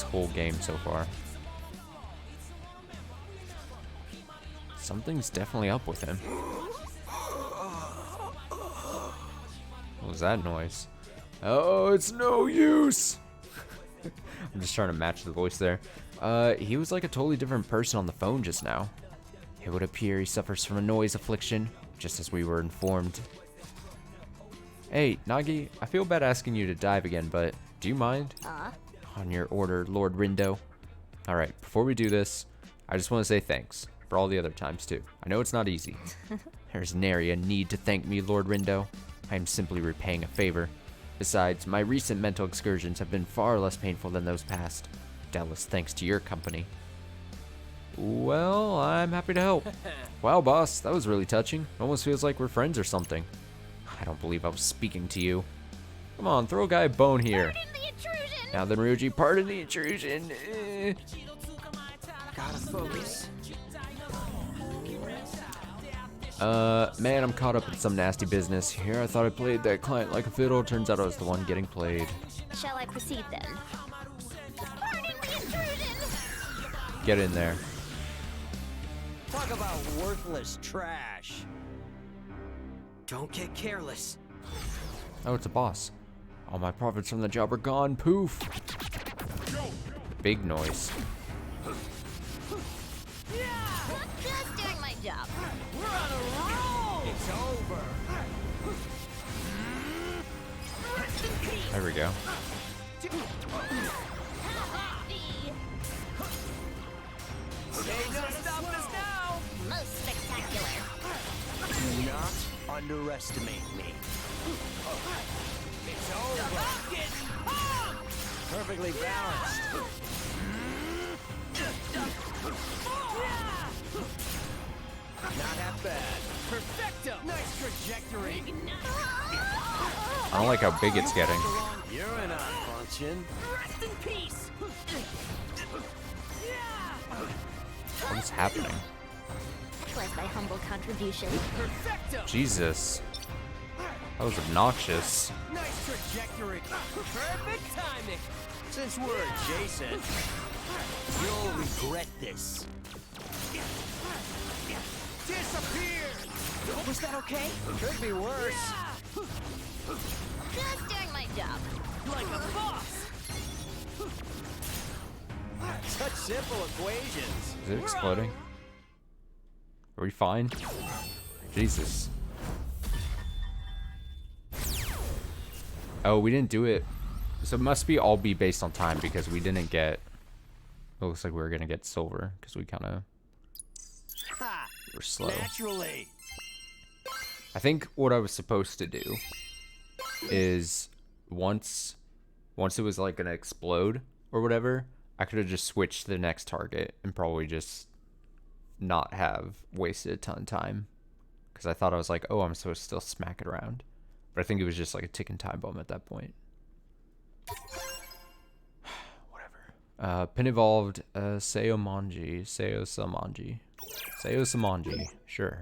whole game so far. Something's definitely up with him. What was that noise? Oh, it's no use! I'm just trying to match the voice there. He was like a totally different person on the phone just now. It would appear he suffers from a noise affliction, just as we were informed. Hey, Nagi, I feel bad asking you to dive again, but do you mind? On your order, Lord Rindo. Alright, before we do this, I just want to say thanks for all the other times too. I know it's not easy. There's nary a need to thank me, Lord Rindo. I am simply repaying a favor. Besides, my recent mental excursions have been far less painful than those past. Doubtless thanks to your company. Well, I'm happy to help. Wow, boss, that was really touching. Almost feels like we're friends or something. I don't believe I was speaking to you. Come on, throw a guy a bone here. Pardon the intrusion. Now then, Ryuji, pardon the intrusion. Gotta focus. Man, I'm caught up in some nasty business here. I thought I played that client like a fiddle. Turns out I was the one getting played. Shall I proceed then? Pardon the intrusion. Get in there. Talk about worthless trash. Don't get careless. Oh, it's a boss. All my profits from the job are gone. Poof. Big noise. Just doing my job. We're on a roll. It's over. There we go. Ain't no stopping us now. Most spectacular. Do not underestimate me. It's over. I'm getting pumped. Perfectly balanced. Not half bad. Perfecto. Nice trajectory. I don't like how big it's getting. You're an odd function. Rest in peace. What's happening? Twas my humble contribution. Perfecto. Jesus. That was obnoxious. Nice trajectory. Perfect timing. Since we're adjacent, you'll regret this. Disappear. Was that okay? Could be worse. Just doing my job. Like a boss. Such simple equations. Is it exploding? Are we fine? Jesus. Oh, we didn't do it. So it must all be based on time because we didn't get... It looks like we were going to get silver because we kind of Ha! were slow. Naturally. I think what I was supposed to do is once it was like going to explode or whatever, I could have just switched to the next target and probably just not have wasted a ton of time. Because I thought I was like, oh, I'm supposed to still smack it around. But I think it was just like a ticking time bomb at that point. Whatever. Pin evolved Sayomanji. Sayosamanji. Sure.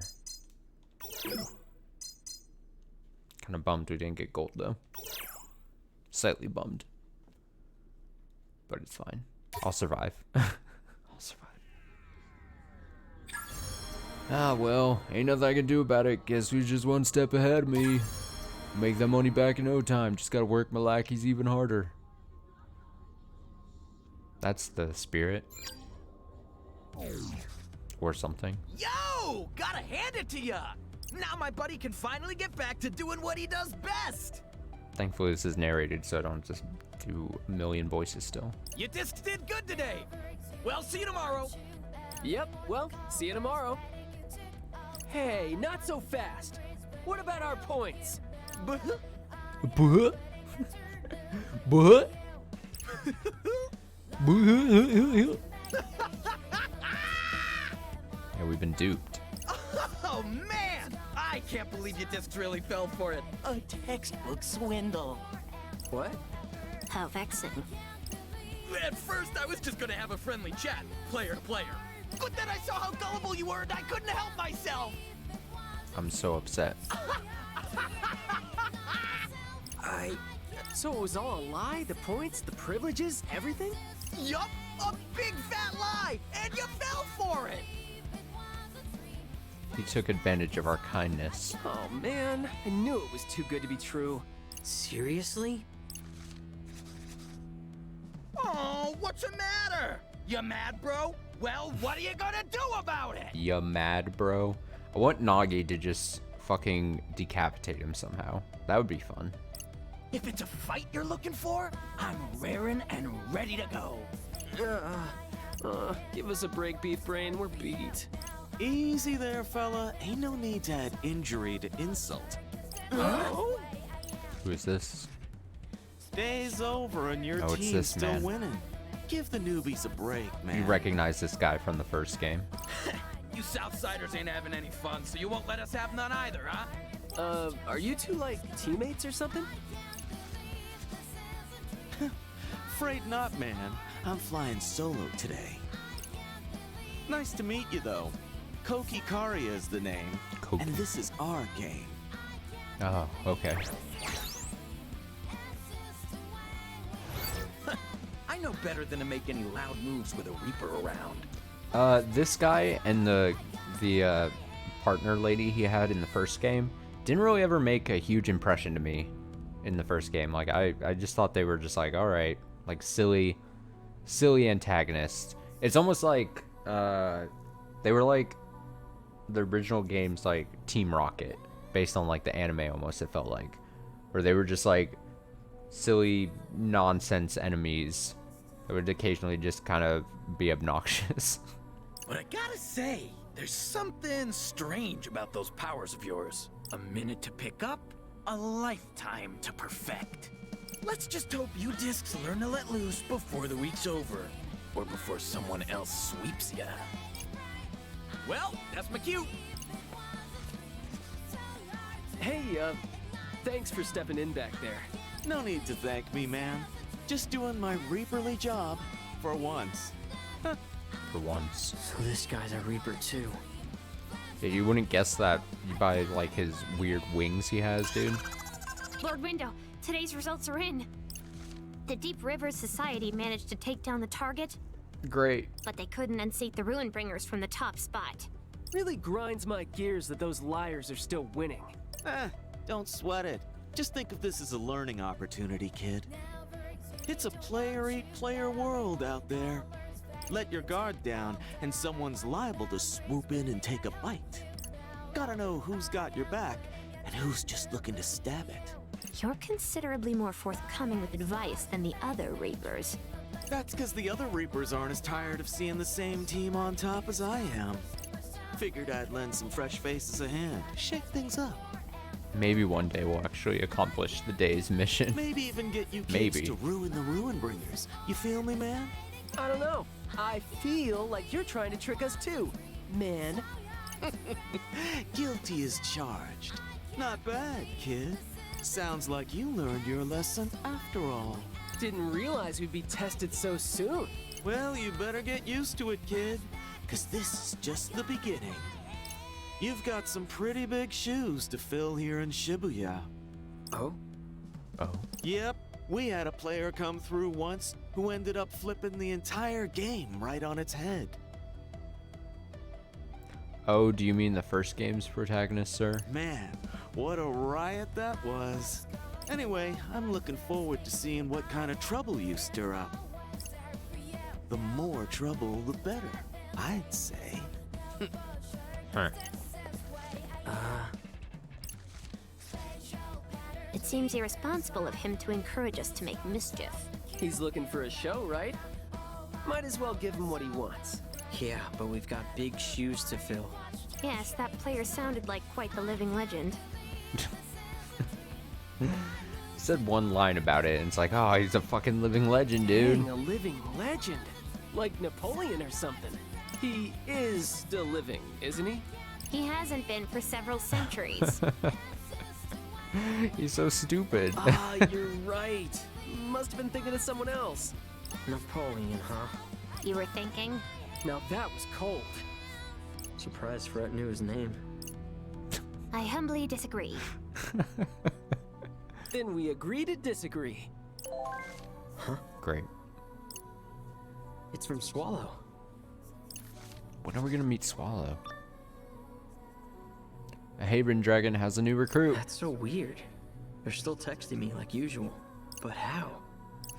Kind of bummed we didn't get gold though. Slightly bummed. But it's fine. I'll survive. I'll survive. Ah, well, ain't nothing I can do about it. Guess who's just one step ahead of me. Make that money back in no time. Just gotta work my lackeys even harder. That's the spirit. Or something. Yo! Gotta hand it to ya! Now my buddy can finally get back to doing what he does best! Thankfully this is narrated so I don't just do a million voices still. You just did good today! Well, see you tomorrow! Yep, well, see you tomorrow. Hey, not so fast. What about our points? But? But? Yeah, we've been duped. Oh man! I can't believe you just really fell for it. A textbook swindle. What? How vexing. At first, I was just gonna have a friendly chat, player to player. But then I saw how gullible you were and I couldn't help myself! I'm so upset. So it was all a lie? The points, the privileges, everything? Yup! A big fat lie! And you fell for it! He took advantage of our kindness. Oh man, I knew it was too good to be true. Seriously? Oh, what's the matter? You mad, bro? Well, what are you gonna do about it? Ya mad, bro? I want Nagi to just fucking decapitate him somehow. That would be fun. If it's a fight you're looking for, I'm raring and ready to go. Give us a break, Beef Brain. We're beat. Easy there, fella. Ain't no need to add injury to insult. Oh? Who is this? Day's over and your Oh, it's team's this still man. winning. Give the newbies a break, man. You recognize this guy from the first game. You Southsiders ain't having any fun, so you won't let us have none either, huh? Are you two like teammates or something? Afraid not, man. I'm flying solo today. Nice to meet you, though. Koki Karia is the name. Koki. And this is our game. Oh, okay. I know better than to make any loud moves with a Reaper around. This guy and the partner lady he had in the first game didn't really ever make a huge impression to me in the first game. Like, I just thought they were just like, all right, like silly antagonists. It's almost like they were like the original games, like Team Rocket, based on like the anime almost, it felt like, where they were just like silly nonsense enemies that would occasionally just kind of be obnoxious. But I gotta say, there's something strange about those powers of yours. A minute to pick up, a lifetime to perfect. Let's just hope you discs learn to let loose before the week's over. Or before someone else sweeps ya. Well, that's my cue. Hey, thanks for stepping in back there. No need to thank me, man. Just doing my Reaperly job for once. For once. So this guy's a Reaper too. Yeah, you wouldn't guess that by like his weird wings he has, dude. Lord Window, today's results are in. The Deep River Society managed to take down the target, Great. but they couldn't unseat the Ruinbringers from the top spot. Really grinds my gears that those liars are still winning. Don't sweat it. Just think of this as a learning opportunity, kid. It's a player-eat-player world out there. Let your guard down, and someone's liable to swoop in and take a bite. Gotta know who's got your back, and who's just looking to stab it. You're considerably more forthcoming with advice than the other Reapers. That's because the other Reapers aren't as tired of seeing the same team on top as I am. Figured I'd lend some fresh faces a hand, shake things up. Maybe one day we'll actually accomplish the day's mission. Maybe even get you kids Maybe. to ruin the Ruin Bringers. You feel me, man? I don't know. I feel like you're trying to trick us too, man. Guilty as charged. Not bad, kid. Sounds like you learned your lesson after all. Didn't realize we'd be tested so soon. Well, you better get used to it, kid, 'cause this is just the beginning. You've got some pretty big shoes to fill here in Shibuya. Oh? Oh. Yep, we had a player come through once who ended up flipping the entire game right on its head. Oh, do you mean the first game's protagonist, sir? Man, what a riot that was. Anyway, I'm looking forward to seeing what kind of trouble you stir up. The more trouble, the better, I'd say. Huh. It seems irresponsible of him to encourage us to make mischief. He's looking for a show, right? Might as well give him what he wants. Yeah, but we've got big shoes to fill. Yes, that player sounded like quite the living legend. He said one line about it, and it's like, oh, he's a fucking living legend, dude. Dang, a living legend. Like Napoleon or something. He is still living, isn't he? He hasn't been for several centuries. He's so stupid. Ah, you're right. Must have been thinking of someone else. Napoleon, huh? You were thinking? Now that was cold. Surprised Fred knew his name. I humbly disagree. Then we agree to disagree. Great. It's from Swallow. When are we gonna meet Swallow? A Haven Dragon has a new recruit. That's so weird. They're still texting me like usual. But how?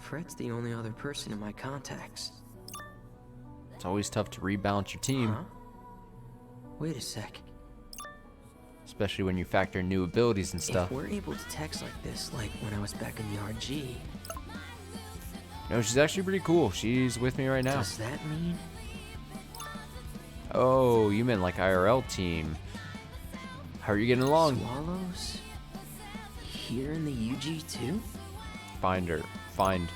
Fred's the only other person in my contacts. It's always tough to rebalance your team, Huh? Wait a sec. especially when you factor in new abilities and stuff. If we're able to text like this, like when I was back in the RG, No, she's actually pretty cool. She's with me right now. does that mean? Oh, you meant like IRL team. How are you getting along? Swallows? Here in the UG too? Find her. Find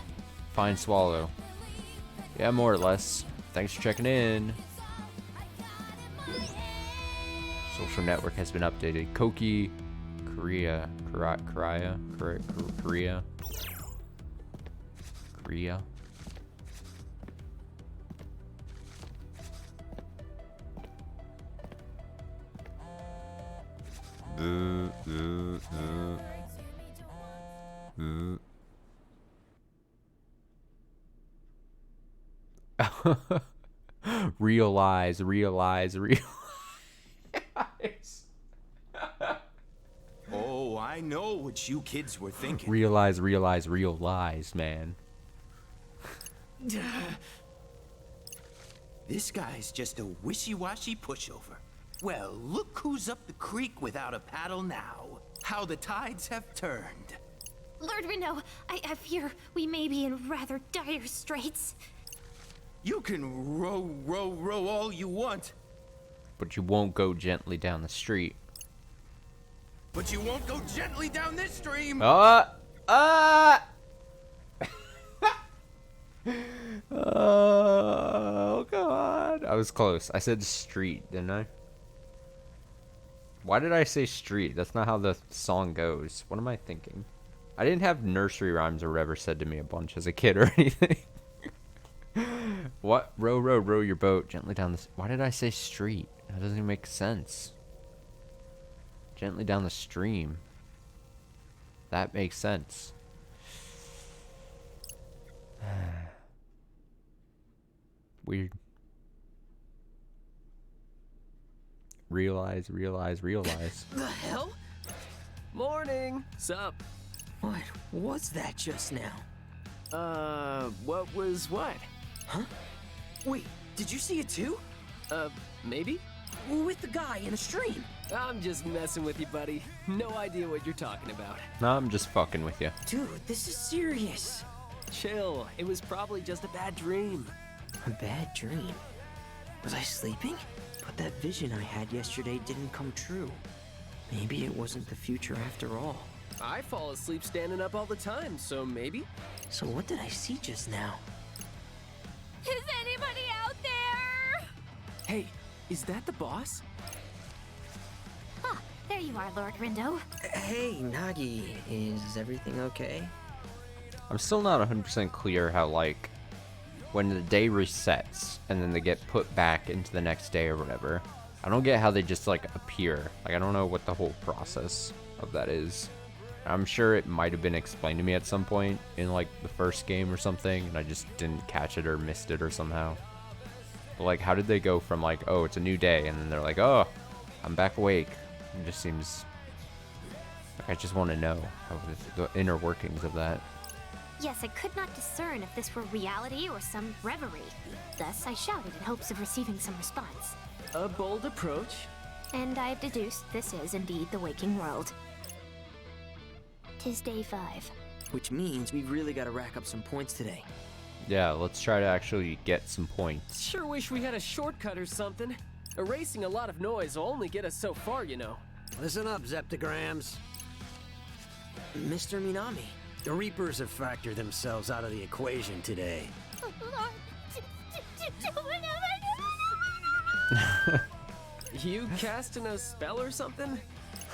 Swallow. Yeah, more or less. Thanks for checking in. Social network has been updated. Koki, Korea. Realize. Oh, I know what you kids were thinking. Realize, man. This guy's just a wishy-washy pushover. Well, look who's up the creek without a paddle now. How the tides have turned. Lord Rindo, I fear we may be in rather dire straits. You can row all you want, But you won't go gently down the street. but you won't go gently down this stream. Oh, God. I was close. I said street, didn't I? Why did I say street? That's not how the song goes. What am I thinking? I didn't have nursery rhymes or whatever said to me a bunch as a kid or anything. What? Row your boat gently down this. Why did I say street? That doesn't even make sense. Gently down the stream. That makes sense. Weird. Realize. The hell? Morning. Sup? What was that just now? What was what? Huh? Wait, did you see it too? Maybe? With the guy in the stream. I'm just messing with you, buddy. No idea what you're talking about. No, I'm just fucking with you. Dude, this is serious. Chill. It was probably just a bad dream. A bad dream? Was I sleeping? But that vision I had yesterday didn't come true. Maybe it wasn't the future after all. I fall asleep standing up all the time, so maybe? So what did I see just now? Is anybody out there? Hey, is that the boss? Ah, there you are, Lord Rindo. Hey, Nagi, is everything okay? I'm still not 100% clear how, like, when the day resets and then they get put back into the next day or whatever, I don't get how they just, like, appear. Like, I don't know what the whole process of that is. I'm sure it might have been explained to me at some point in, like, the first game or something, and I just didn't catch it or missed it or somehow. But, like, how did they go from, like, oh, it's a new day, and then they're like, oh, I'm back awake? It just seems like I just want to know how the inner workings of that. Yes, I could not discern if this were reality or some reverie. Thus, I shouted in hopes of receiving some response. A bold approach. And I've deduced this is indeed the waking world. 'Tis day 5. Which means we've really got to rack up some points today. Yeah, let's try to actually get some points. Sure wish we had a shortcut or something. Erasing a lot of noise will only get us so far, you know. Listen up, Zeptograms. Mr. Minami. The Reapers have factored themselves out of the equation today. You casting a spell or something?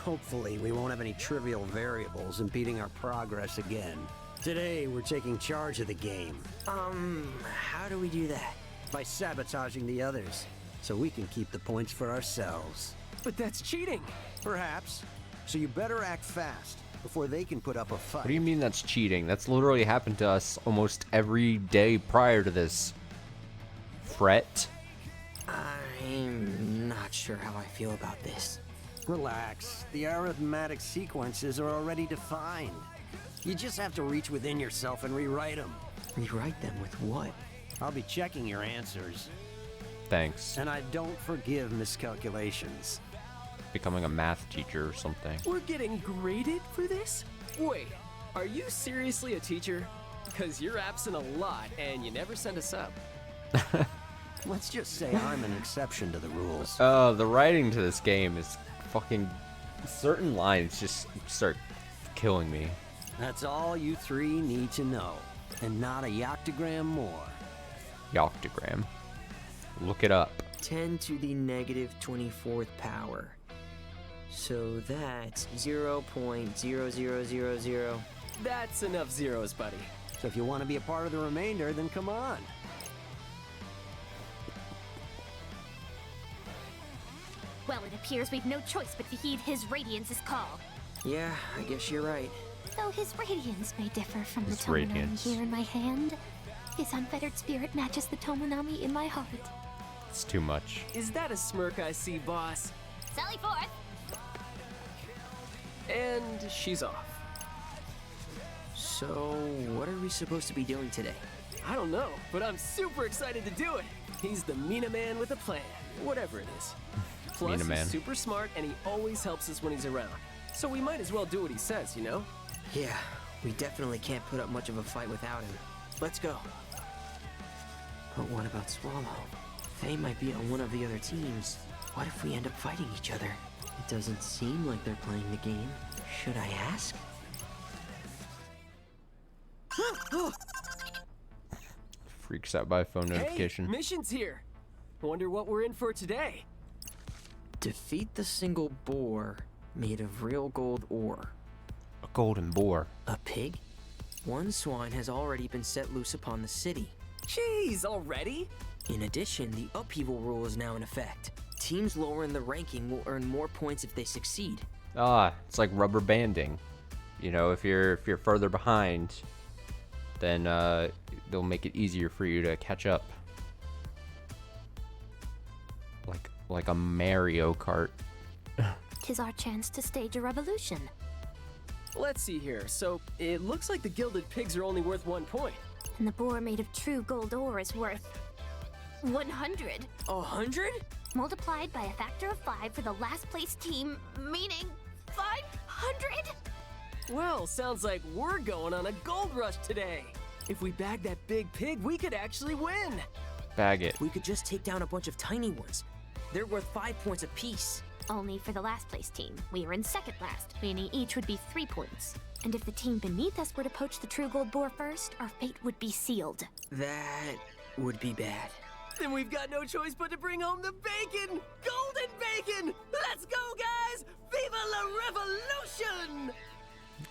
Hopefully, we won't have any trivial variables impeding our progress again. Today, we're taking charge of the game How do we do that? by sabotaging the others, so we can keep the points for ourselves. But that's cheating. Perhaps. So you better act fast before they can put up a fight. What do you mean that's cheating? That's literally happened to us almost every day prior to this. Fret. I'm not sure how I feel about this. Relax. The arithmetic sequences are already defined. You just have to reach within yourself and rewrite them. Rewrite them with what? I'll be checking your answers. Thanks. And I don't forgive miscalculations. Becoming a math teacher or something. We're getting graded for this? Wait, are you seriously a teacher? Because you're absent a lot and you never send us up. Let's just say I'm an exception to the rules. The writing to this game is fucking... Certain lines just start killing me. That's all you three need to know. And not a yoctogram more. Yoctogram. Look it up. 10 to the negative 24th power. So that's 0.0000. That's enough zeros, buddy. So if you want to be a part of the remainder, then come on. Well, it appears we've no choice but to heed his Radiance's call. Yeah, I guess you're right. Though his radiance may differ from His the Tomonami radiance. here in my hand, his unfettered spirit matches the Tomonami in my heart. It's too much. Is that a smirk I see, boss? Sally forth! And she's off. So, what are we supposed to be doing today? I don't know, but I'm super excited to do it. He's the Mina man with a plan, whatever it is. Plus, Mina man. he's super smart and he always helps us when he's around. So we might as well do what he says, you know? Yeah, we definitely can't put up much of a fight without him. Let's go. But what about Swallow? They might be on one of the other teams. What if we end up fighting each other? It doesn't seem like they're playing the game. Should I ask? Freaks out by phone notification. Hey, mission's here. Wonder what we're in for today. Defeat the single boar made of real gold ore. A golden boar. A pig? One swine has already been set loose upon the city. Jeez, already? In addition, the upheaval rule is now in effect. Teams lower in the ranking will earn more points if they succeed. Ah, it's like rubber banding. You know, if you're further behind, then they'll make it easier for you to catch up. Like a Mario Kart. 'Tis our chance to stage a revolution. Let's see here. So, it looks like the gilded pigs are only worth 1 point. And the boar made of true gold ore is worth 100. 100? Multiplied by a factor of 5 for the last place team, meaning 500? Well, sounds like we're going on a gold rush today. If we bag that big pig, we could actually win. Bag it. We could just take down a bunch of tiny ones. They're worth 5 points apiece. Only for the last place team. We are in second last, meaning each would be 3 points. And if the team beneath us were to poach the true gold boar first, our fate would be sealed. That would be bad. Then we've got no choice but to bring home the bacon! Golden bacon! Let's go, guys! Viva la revolution!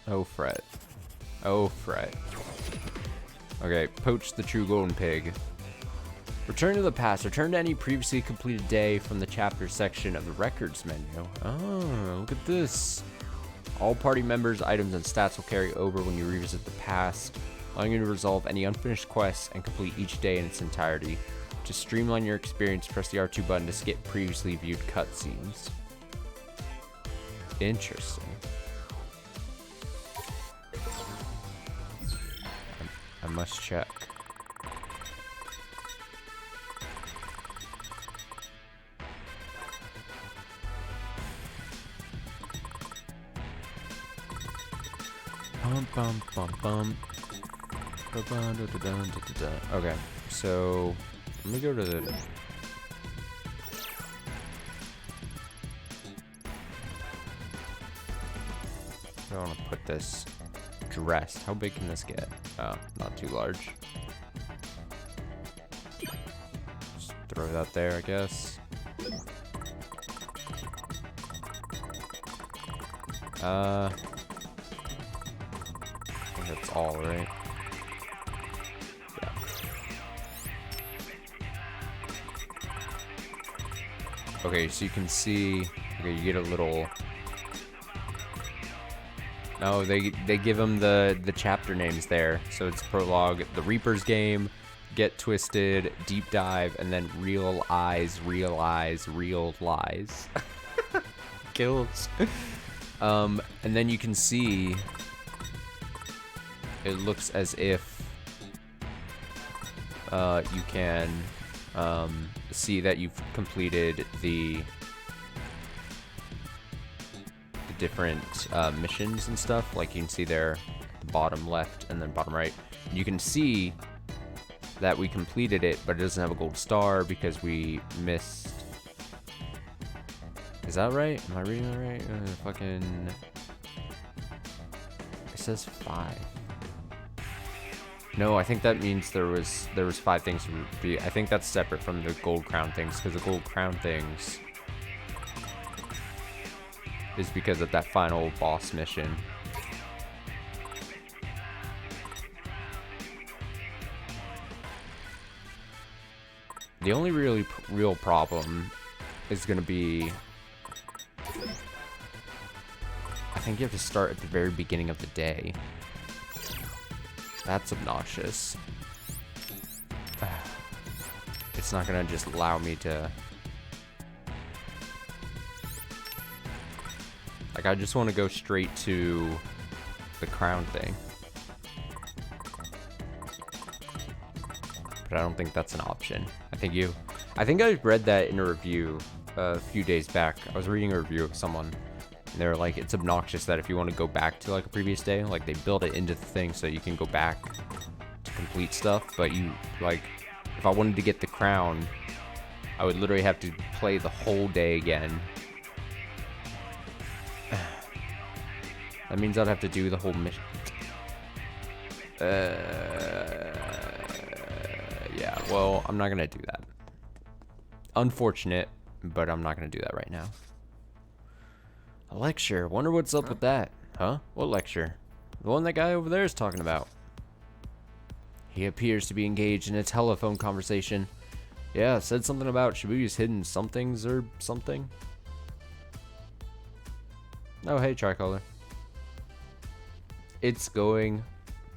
Oh, fret. Oh, fret. Okay, poach the true golden pig. Return to the past. Return to any previously completed day from the chapter section of the records menu. Oh, look at this. All party members, items, and stats will carry over when you revisit the past, allowing you to resolve any unfinished quests and complete each day in its entirety. To streamline your experience, press the R2 button to skip previously viewed cutscenes. Interesting. I must check. Bum bum bum bum. Okay, so let me go to the. I want to put this dressed. How big can this get? Oh, not too large. Just throw that there, I guess. I think that's all, right? Yeah. Okay, so you can see. Okay, you get a little. No, they give them the chapter names there. So it's prologue, the Reaper's Game, Get Twisted, Deep Dive, and then Real Eyes, Real Lies. Kills. And then you can see it looks as if you can see that you've completed the different missions and stuff. Like you can see there, the bottom left and then bottom right. You can see that we completed it, but it doesn't have a gold star because we missed. Is that right? Am I reading that right? Fucking. It says 5. No, I think that means there was 5 things to be. I think that's separate from the gold crown things, because the gold crown things is because of that final boss mission. The only real problem is going to be, I think you have to start at the very beginning of the day. That's obnoxious. It's not going to just allow me to... Like, I just want to go straight to the crown thing. But I don't think that's an option. I think I read that in a review a few days back. I was reading a review of someone, and they were like, it's obnoxious that if you want to go back to like a previous day, like they build it into the thing so you can go back to complete stuff. But you, like, if I wanted to get the crown, I would literally have to play the whole day again. That means I'd have to do the whole mission. Yeah, well, I'm not gonna do that. Unfortunate, but I'm not gonna do that right now. A lecture. Wonder what's up with that. Huh? What lecture? The one that guy over there is talking about. He appears to be engaged in a telephone conversation. Yeah, said something about Shibuya's hidden somethings or something. Oh, hey, Tricolor. It's going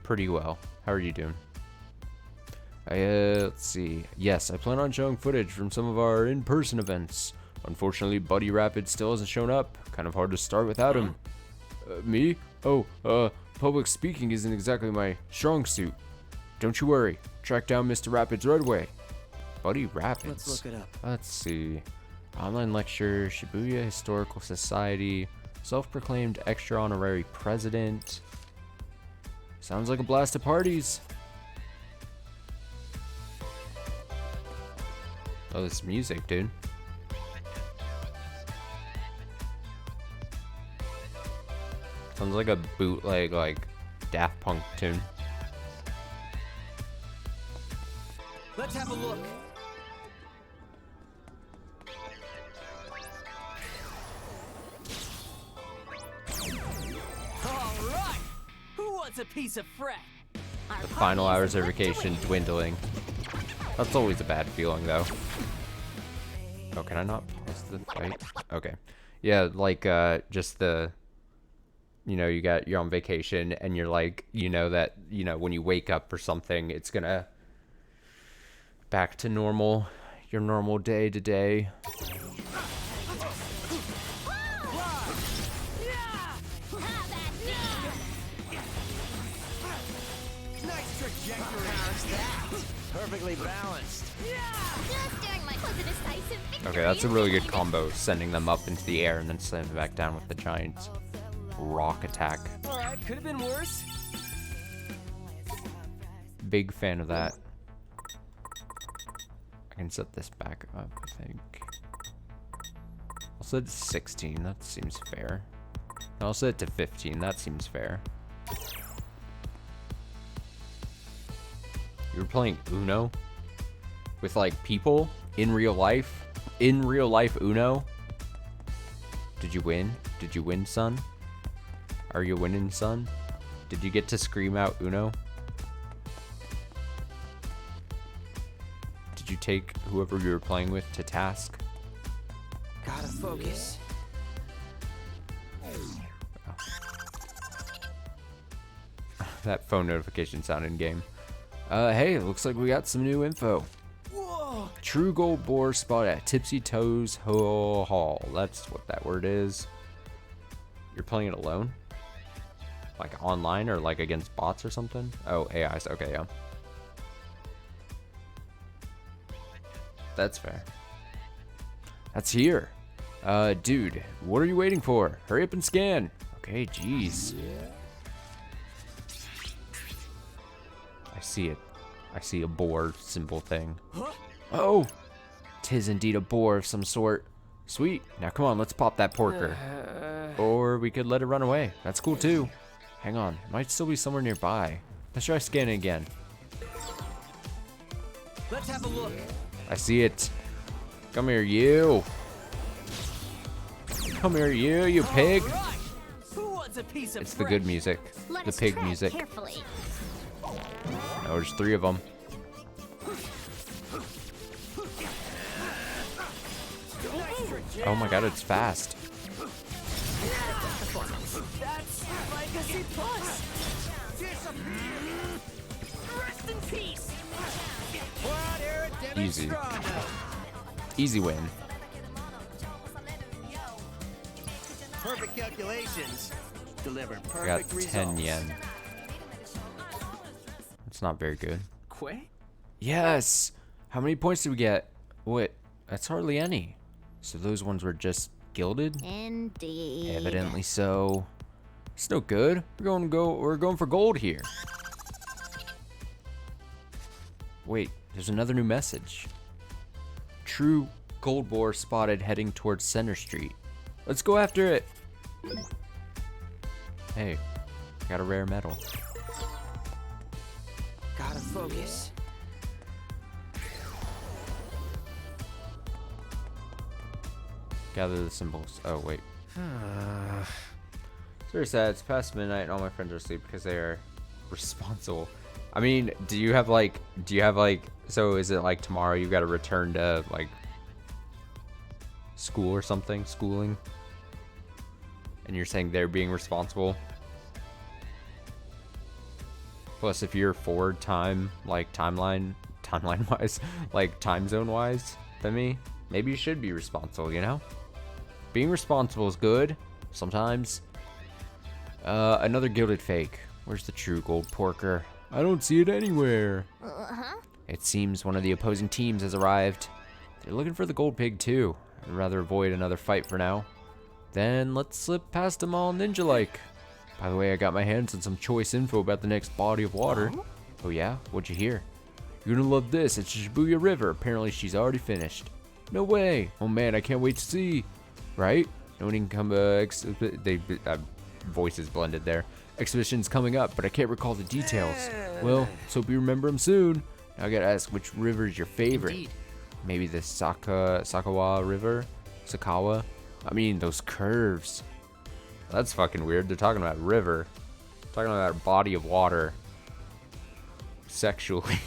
pretty well. How are you doing? Let's see. Yes, I plan on showing footage from some of our in-person events. Unfortunately, Buddy Rapid still hasn't shown up. Kind of hard to start without him. Me? Oh, public speaking isn't exactly my strong suit. Don't you worry. Track down Mr. Rapid's right away. Buddy Rapids. Let's look it up. Let's see. Online lecture, Shibuya Historical Society, self-proclaimed extra honorary president. Sounds like a blast of parties. Oh, this music, dude. Sounds like a bootleg, like, Daft Punk tune. Let's have a look. All right. Who wants a piece of Fred? The final hours of vacation dwindling. That's always a bad feeling, though. Oh, can I not pause the fight? Okay. Yeah, like, just the... You know, you're on vacation, and you're like, you know that, you know, when you wake up or something, it's gonna... Back to normal. Your normal day-to-day. Nice trajectory. How's that? Perfectly balanced. Just during my was a decisive victory. Okay, that's a really good combo, sending them up into the air and then slamming them back down with the giant rock attack. All right, could have been worse. Big fan of that. I can set this back up, I think. I'll set it to 16, that seems fair. I'll set it to 15, that seems fair. You were playing Uno? With, like, people? In real life? In real life Uno? Did you win? Did you win, son? Are you winning, son? Did you get to scream out Uno? Did you take whoever you were playing with to task? Gotta focus. That phone notification sound in game. Hey, looks like we got some new info. Whoa. True gold boar spot at Tipsy Toes Hall. That's what that word is. You're playing it alone? Like online or like against bots or something? Oh, AIs. Okay, yeah. That's fair. That's here. Dude, what are you waiting for? Hurry up and scan. Okay, jeez. I see it. I see a boar symbol thing. Oh! 'Tis indeed a boar of some sort. Sweet. Now come on, let's pop that porker. Or we could let it run away. That's cool too. Hang on. Might still be somewhere nearby. Let's try scanning again. Let's have a look. I see it. Come here, you. Come here, you pig. All right. Who wants a piece of It's the Fred? good music. Let The us pig tread music. carefully. Oh, there's 3 of them. Oh my god, it's fast. That's like a C plus. Rest in peace. Easy. Easy win. Perfect calculations. Delivered I got perfect 10 results. yen. It's not very good. Quay? Yes! How many points did we get? What? That's hardly any. So those ones were just gilded? Indeed. Evidently so. It's no good. We're going for gold here. Wait, there's another new message. True gold boar spotted heading towards Center Street. Let's go after it. Hey, got a rare medal. Gotta focus. Gather the symbols. Oh, wait. It's very sad. It's past midnight and all my friends are asleep because they are responsible. I mean, do you have like, so is it like tomorrow you got to return to like school or something, schooling? And you're saying they're being responsible? Plus, if you're forward time, like timeline wise, like time zone wise than me, maybe you should be responsible, you know? Being responsible is good, sometimes. Another gilded fake. Where's the true gold porker? I don't see it anywhere. Uh-huh. It seems one of the opposing teams has arrived. They're looking for the gold pig too. I'd rather avoid another fight for now. Then let's slip past them all ninja-like. By the way, I got my hands on some choice info about the next body of water. Oh yeah? What'd you hear? You're gonna love this. It's Shibuya River. Apparently she's already finished. No way. Oh man, I can't wait to see. Right? No one can come, voices blended there. Exhibition's coming up, but I can't recall the details. Well, let's hope you remember them soon. Now I gotta ask, which river is your favorite? Indeed. Maybe the Sakawa River? Sakawa? I mean, those curves. That's fucking weird. They're talking about river. Talking about a body of water. Sexually.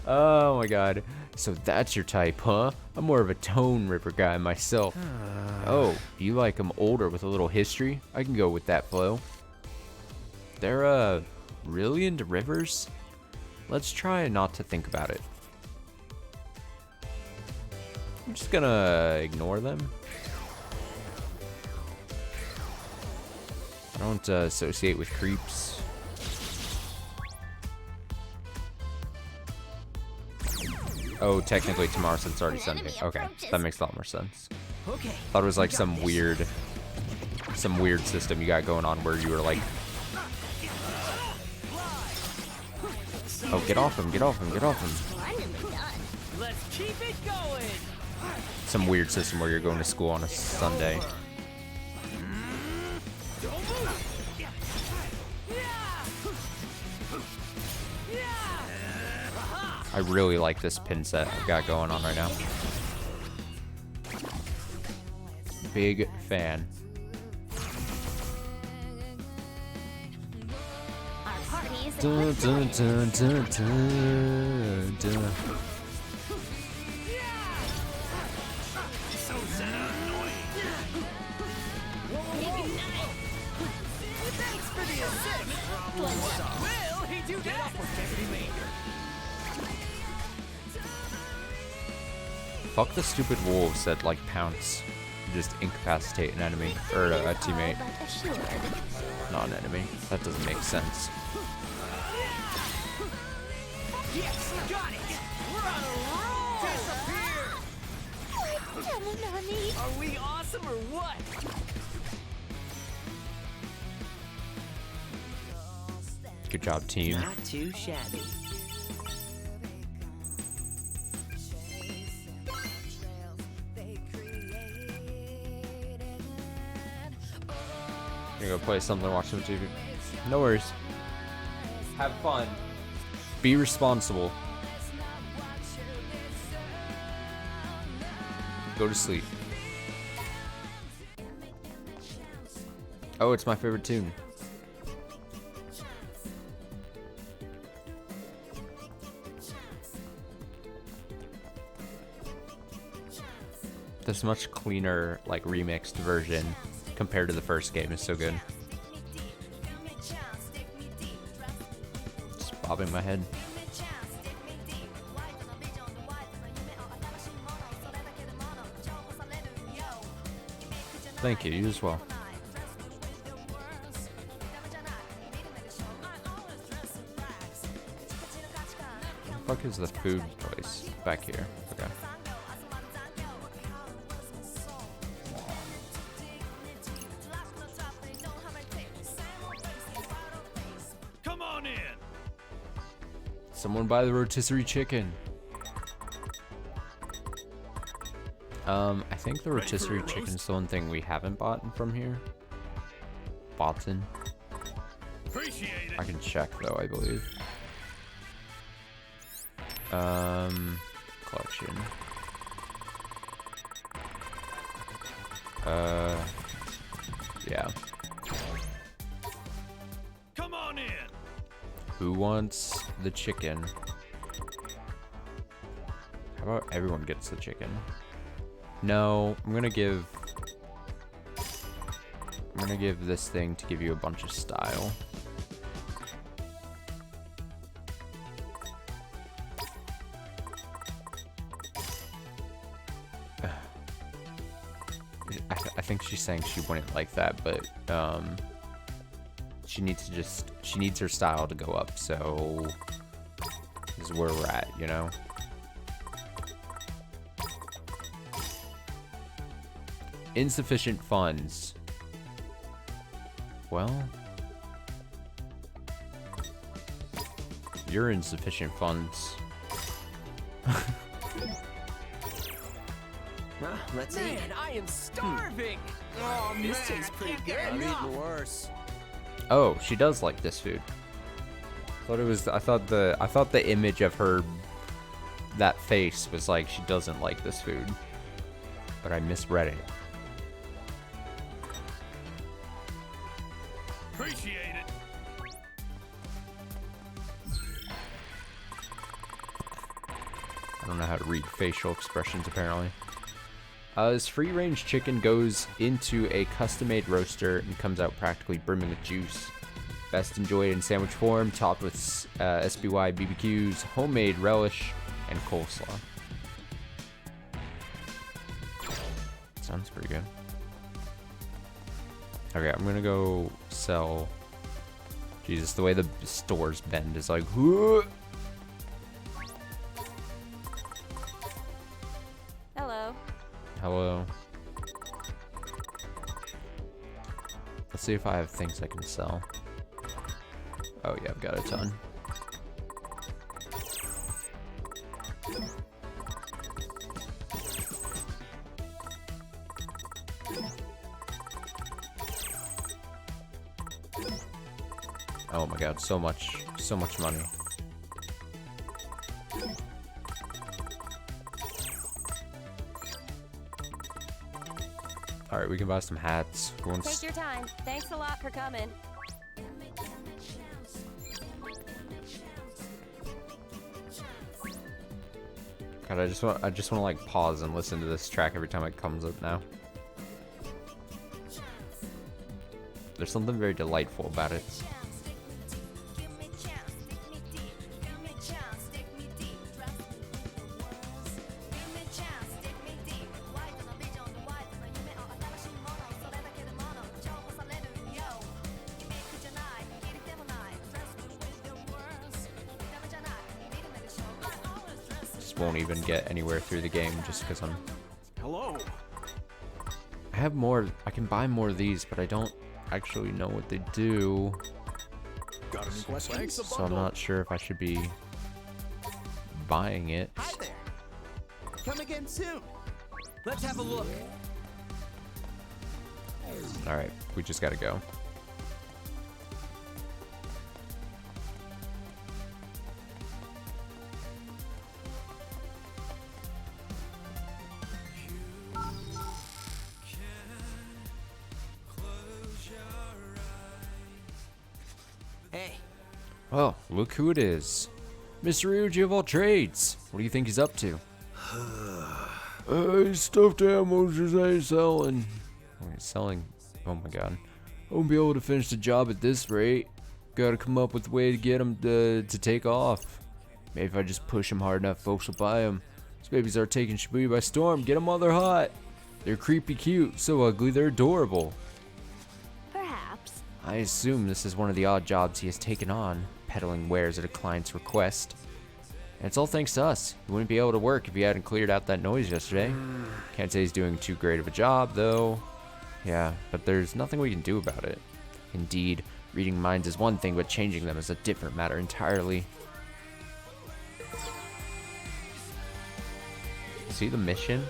Oh my god. So that's your type, huh? I'm more of a tone river guy myself. Oh, you like them older with a little history? I can go with that flow. They're, really into rivers? Let's try not to think about it. I'm just gonna ignore them. I don't associate with creeps. Oh, technically tomorrow since it's already Sunday. Okay, that makes a lot more sense. Okay. Thought it was like some weird system you got going on where you were like, oh, get off him, get off him, get off him. Let's keep it going. Some weird system where you're going to school on a Sunday. I really like this pin set I've got going on right now. Big fan. Our party is Dun, dun, dun, dun, dun, dun. Thanks for the assist. Will he do that? Fuck the stupid wolves that like pounce, just incapacitate an enemy or a teammate, but assured. not an enemy. That doesn't make sense. Yes, got it. We're on a roll. Disappear. Tamanami. Are we awesome or what? Good job, team. Not too shabby. Gonna go play something, watch some TV. No worries. Have fun. Be responsible. Go to sleep. Oh, it's my favorite tune. This much cleaner, like, remixed version compared to the first game is so good. Just bobbing my head. Thank you, you as well. Where the fuck is the food place? Back here. Okay. Come on in. Someone buy the rotisserie chicken. I think the rotisserie chicken's the one thing we haven't bought from here. Boughten. Appreciate it. I can check though, I believe. Collection. Yeah. Come on in. Who wants the chicken? How about everyone gets the chicken? No, I'm gonna give this thing to give you a bunch of style. I think she's saying she wouldn't like that, but she needs her style to go up, so is where we're at, you know? Insufficient funds. Well, you're insufficient funds. Well, let's eat. Man, I am starving. Oh, this tastes pretty good. I'm eating worse. Oh, she does like this food. I thought the image of her, that face was like she doesn't like this food, but I misread it. Appreciate it. I don't know how to read facial expressions apparently. This free-range chicken goes into a custom-made roaster and comes out practically brimming with juice. Best enjoyed in sandwich form, topped with SBY BBQs, homemade relish, and coleslaw. Sounds pretty good. Okay, I'm gonna go sell. Jesus, the way the stores bend is like. Whoa! Hello. Hello. Let's see if I have things I can sell. Oh yeah, I've got a ton. Oh my god, so much money. Alright, we can buy some hats. Who wants- Take your time. Thanks a lot for coming. God, I just want to like pause and listen to this track every time it comes up now. There's something very delightful about it. Just won't even get anywhere through the game just because I'm... Hello. I have more, I can buy more of these, but I don't actually know what they do. Got any questions? So I'm not sure if I should be buying it. Hi there. Come again soon. Let's have a look. Alright, we just gotta go. Hey, Oh, look who it is. Mr. Ryuji of all trades. What do you think he's up to? Stuffed animals is selling. Oh, he's selling. Oh my god. I won't be able to finish the job at this rate. Gotta come up with a way to get him to take off. Maybe if I just push him hard enough, folks will buy him. These babies are taking Shibuya by storm. Get them while they're hot. They're creepy cute, so ugly they're adorable. Perhaps. I assume this is one of the odd jobs he has taken on, peddling wares at a client's request. And it's all thanks to us. He wouldn't be able to work if he hadn't cleared out that noise yesterday. Can't say he's doing too great of a job, though. Yeah, but there's nothing we can do about it. Indeed, reading minds is one thing, but changing them is a different matter entirely. See the mission?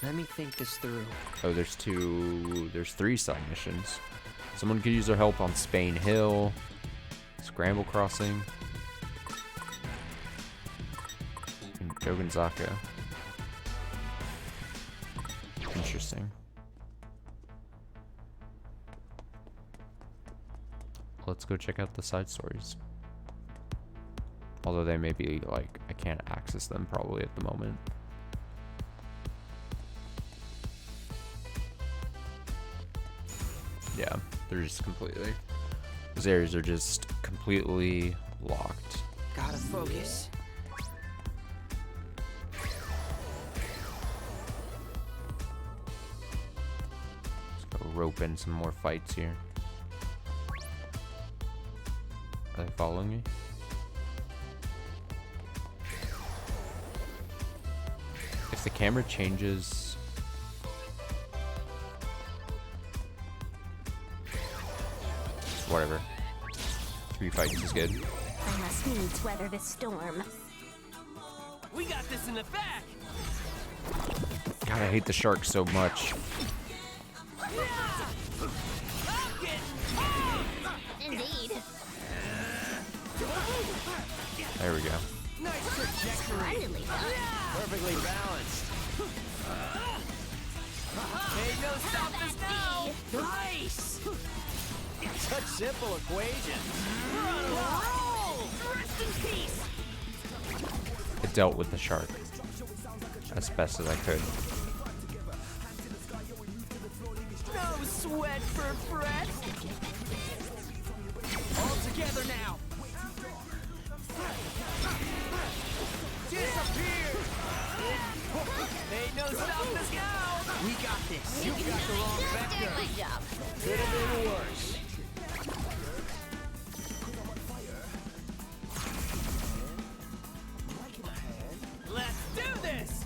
let me think this through. Oh, there's three side missions. Someone could use their help on Spain Hill, Scramble Crossing, and Goganzaka. Interesting. Let's go check out the side stories. Although they may be like, I can't access them probably at the moment. Yeah, they're just completely... Those areas are just completely locked. Gotta focus. Let's go rope in some more fights here. Are they following me? If the camera changes... Whatever. 3 fights is good. I must needs weather this storm. We got this in the back. God, I hate the shark so much. Indeed. There we go. Nice trajectory. Splendidly done. Perfectly balanced. Hey, no stop this now. Nice. Such simple equations. We're on a roll. Rest in peace. I dealt with the shark as best as I could. No sweat for Fred. All together now. Disappear. Hey, no stop this now. We got this. You got the wrong Just doing vector. my job. Could have been worse. Let's do this.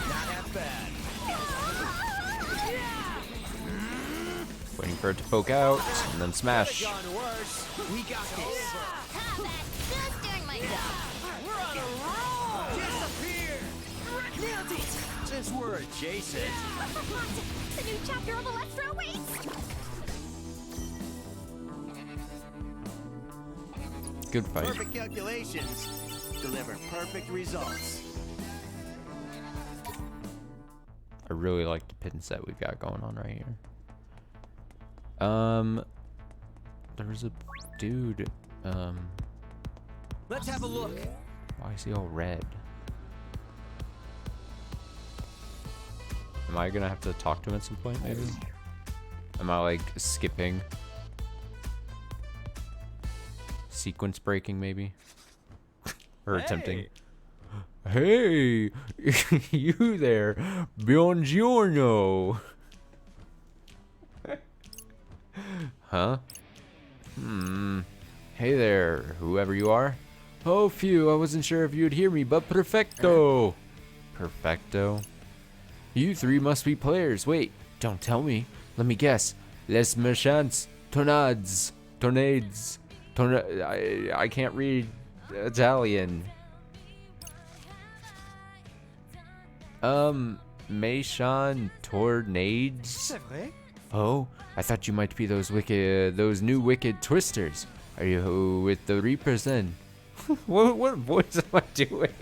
Not half bad. Waiting for it to poke out, and then smash. Gone worse. We got this. Combat. Just doing my job. We're on a roll. Disappear. Nailed it. Since we're adjacent. The new chapter of Electro waits. Good fight. Perfect calculations deliver perfect results. I really like the pin set we've got going on right here. There's a dude. Let's have a look. Why is he all red? Am I gonna have to talk to him at some point, maybe? Am I like skipping? Sequence breaking, maybe? Or attempting? Hey! You there! Buongiorno! Huh? Hey there, whoever you are. Oh, phew, I wasn't sure if you'd hear me, but perfecto! Perfecto? You 3 must be players. Wait, don't tell me. Let me guess. Les méchants tornades. Tornades. I can't read Italian. Méchant tornades? Oh, I thought you might be those new wicked twisters. Are you with the Reapers then? what voice am I doing?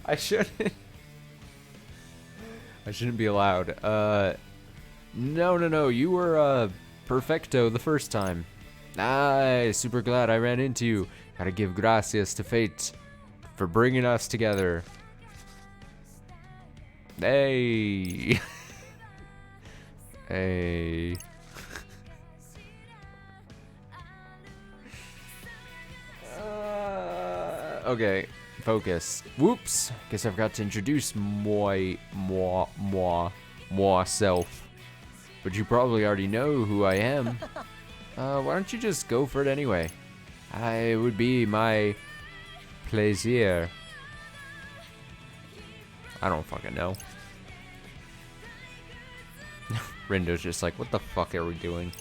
I shouldn't be allowed. No. You were perfecto the first time. Super glad I ran into you. Gotta give gracias to fate for bringing us together. Hey. Hey. Okay, focus. Whoops. Guess I forgot to introduce myself. But you probably already know who I am. Why don't you just go for it anyway? It would be my plaisir. I don't fucking know. Rindo's just like, what the fuck are we doing?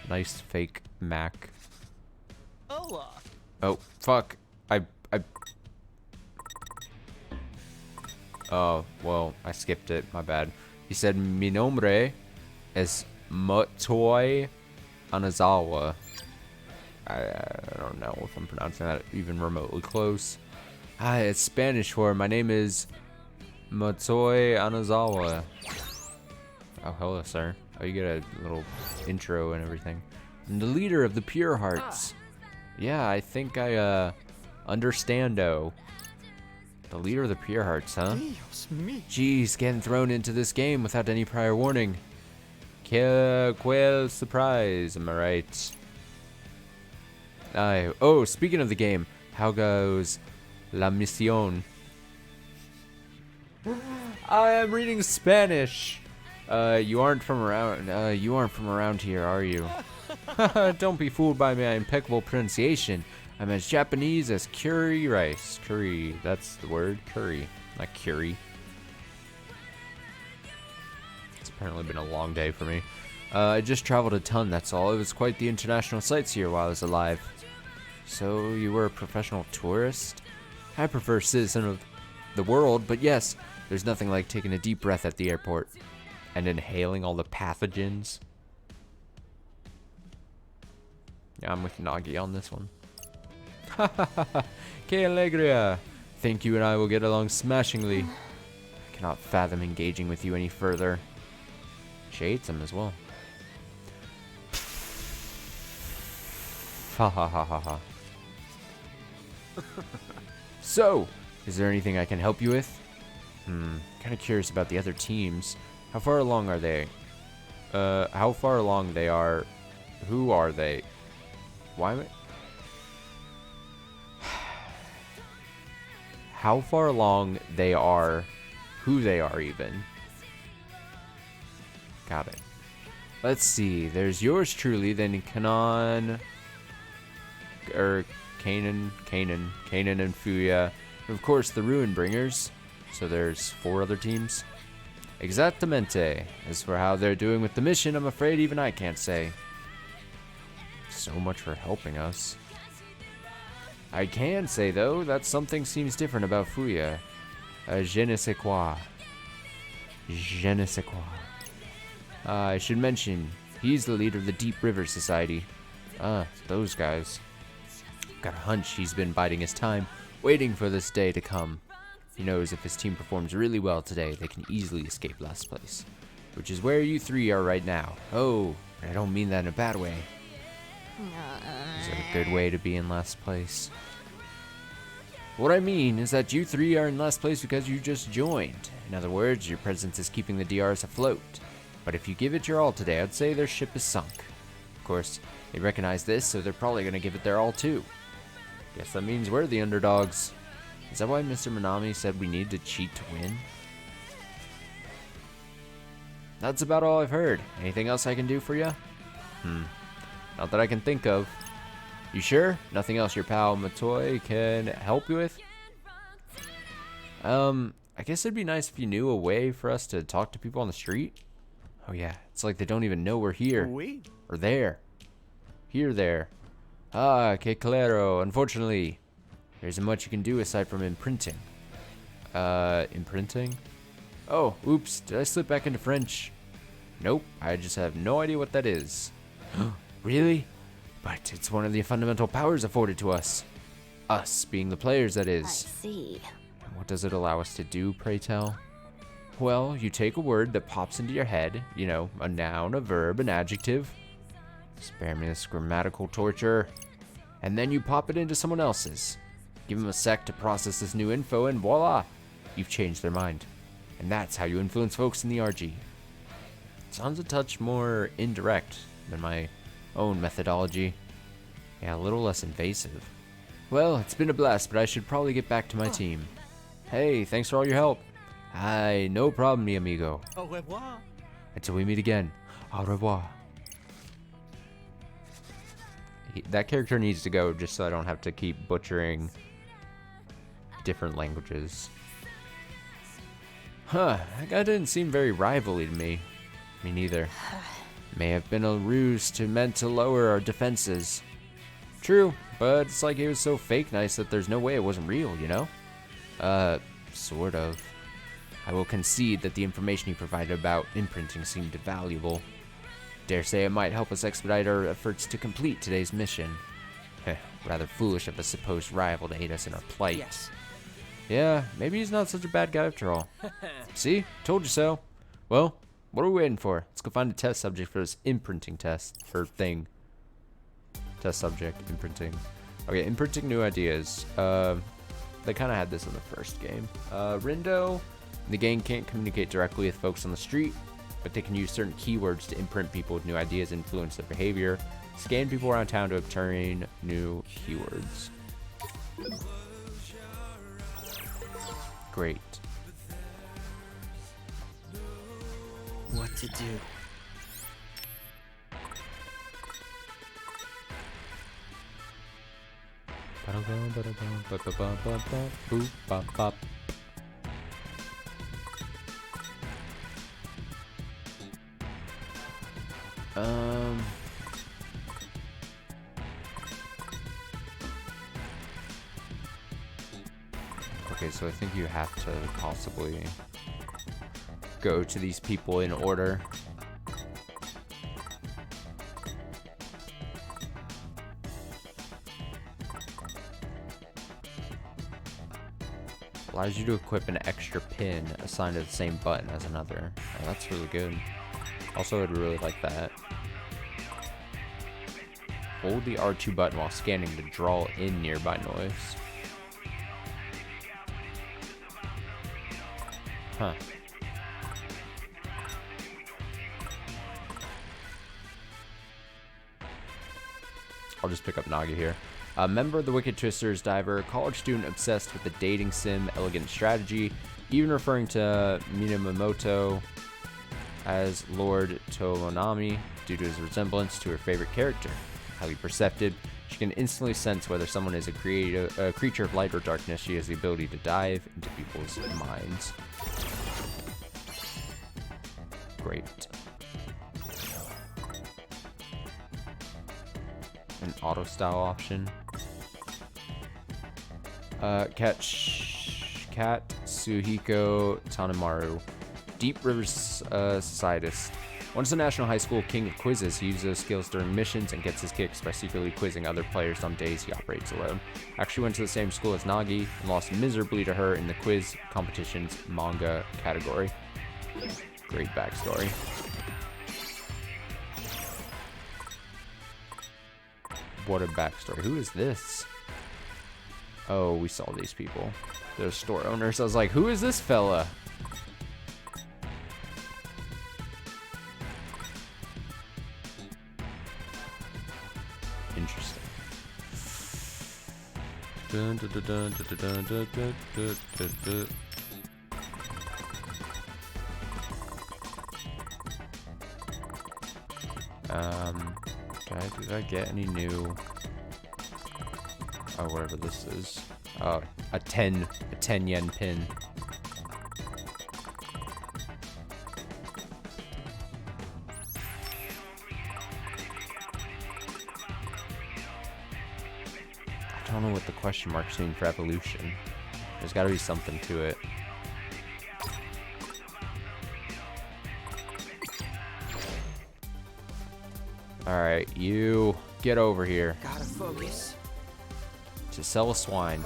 Nice fake Mac. Hola. Oh, fuck. Oh, well, I skipped it. My bad. He said, mi nombre es Motoi Anazawa. I don't know if I'm pronouncing that even remotely close. It's Spanish for my name is Motoi Anazawa. Oh, hello, sir. Oh, you get a little intro and everything. I'm the leader of the Pure Hearts. Yeah, I think I understando. The leader of the Pure Hearts, huh? Jeez, getting thrown into this game without any prior warning. Quel surprise, am I right? Oh, speaking of the game, How goes la misión? I am reading Spanish. You aren't from around here, are you? Don't be fooled by my impeccable pronunciation. I'm as Japanese as curry rice. Curry, that's the word. Curry, not curry. It's apparently been a long day for me. I just traveled a ton, that's all. It was quite the international sights here while I was alive. So, you were a professional tourist? I prefer citizen of the world, but yes, there's nothing like taking a deep breath at the airport and inhaling all the pathogens. Yeah, I'm with Nagi on this one. Que alegria! Think you and I will get along smashingly. I cannot fathom engaging with you any further. She hates him as well. Ha ha ha ha ha. So, is there anything I can help you with? Kind of curious about the other teams. How far along are they? How far along they are? Who are they? Why am I... How far along they are, who they are even. Got it. Let's see, there's yours truly, then Canaan and Fuya, and of course the Ruin Bringers. So there's 4 other teams. Exactamente. As for how they're doing with the mission, I'm afraid even I can't say. So much for helping us. I can say, though, that something seems different about Fuya. Je ne sais quoi. Je ne sais quoi. I should mention, he's the leader of the Deep River Society. Those guys. Got a hunch he's been biding his time, waiting for this day to come. He knows if his team performs really well today, they can easily escape last place. Which is where you 3 are right now. Oh, I don't mean that in a bad way. Is it a good way to be in last place? What I mean is that you 3 are in last place because you just joined. In other words, your presence is keeping the DRs afloat. But if you give it your all today, I'd say their ship is sunk. Of course, they recognize this, so they're probably going to give it their all too. Guess that means we're the underdogs. Is that why Mr. Minami said we need to cheat to win? That's about all I've heard. Anything else I can do for you? Not that I can think of. You sure? Nothing else your pal Matoy can help you with? I guess it'd be nice if you knew a way for us to talk to people on the street. Oh yeah, it's like they don't even know we're here. Or there. Here, there. Ah, que claro. Unfortunately, there isn't much you can do aside from imprinting. Imprinting? Oh, oops. Did I slip back into French? Nope. I just have no idea what that is. Really? But it's one of the fundamental powers afforded to us. Us being the players, that is. I see. And what does it allow us to do, pray tell? Well, you take a word that pops into your head, you know, a noun, a verb, an adjective. Spare me this grammatical torture. And then you pop it into someone else's. Give them a sec to process this new info, and voila! You've changed their mind. And that's how you influence folks in the RG. Sounds a touch more indirect than my own methodology. Yeah, a little less invasive. Well, it's been a blast, but I should probably get back to my team. Hey, thanks for all your help. Aye, no problem, mi amigo. Au revoir. Until we meet again. Au revoir. That character needs to go just so I don't have to keep butchering different languages. Huh, that guy didn't seem very rival-y to me. Me neither. May have been a ruse meant to lower our defenses. True, but it's like he was so fake nice that there's no way it wasn't real, you know? Sort of. I will concede that the information he provided about imprinting seemed valuable. Dare say it might help us expedite our efforts to complete today's mission. Rather foolish of a supposed rival to aid us in our plight. Yes. Yeah, maybe he's not such a bad guy after all. See? Told you so. Well, what are we waiting for? Let's go find a test subject for this imprinting test. Or thing. Test subject, imprinting. Okay, imprinting new ideas. They kind of had this in the first game. Rindo, the gang can't communicate directly with folks on the street, but they can use certain keywords to imprint people with new ideas, influence their behavior, scan people around town to obtain new keywords. Great. What to do? Boop, bop, bop. Okay, so I think you have to possibly go to these people in order. Allows you to equip an extra pin assigned to the same button as another. Oh, that's really good. Also, I'd really like that. Hold the R2 button while scanning to draw in nearby noise. Huh. I'll just pick up Nagi here. A member of the Wicked Twisters Diver, college student obsessed with the dating sim elegant strategy, even referring to Minamoto as Lord Tomonami due to his resemblance to her favorite character. Highly perceptive, she can instantly sense whether someone is a creature of light or darkness. She has the ability to dive into people's minds. Great. An auto style option. Katsuhiko Tanemaru, Deep River Societist. Once a national high school king of quizzes, he uses those skills during missions and gets his kicks by secretly quizzing other players on days he operates alone. Actually went to the same school as Nagi and lost miserably to her in the quiz competition's manga category. Great backstory. What a backstory. Who is this? Oh, we saw these people. They're store owners. I was like, who is this fella? Interesting. Dun, dun, dun, dun, dun, dun, dun, dun, dun, dun, dun. Did I get any new? Oh, whatever this is. Oh, a 10 yen pin. I don't know what the question marks mean for evolution. There's got to be something to it. Alright, you get over here. Gotta focus. To sell a swine.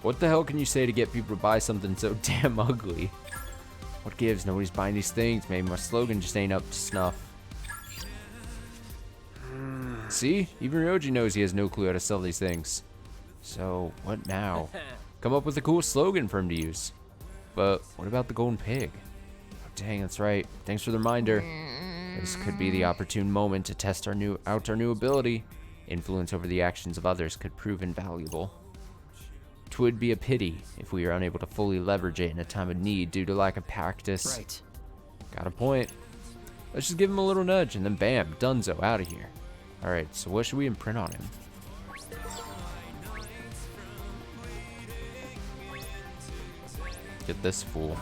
What the hell can you say to get people to buy something so damn ugly? What gives? Nobody's buying these things. Maybe my slogan just ain't up to snuff. See? Even Ryoji knows he has no clue how to sell these things. So, what now? Come up with a cool slogan for him to use. But what about the golden pig? Oh, dang, that's right. Thanks for the reminder. This could be the opportune moment to test our new ability. Influence over the actions of others could prove invaluable. 'Twould be a pity if we are unable to fully leverage it in a time of need due to lack of practice. Right. Got a point. Let's just give him a little nudge and then bam, Dunzo, out of here. Alright, so what should we imprint on him? Get this fool.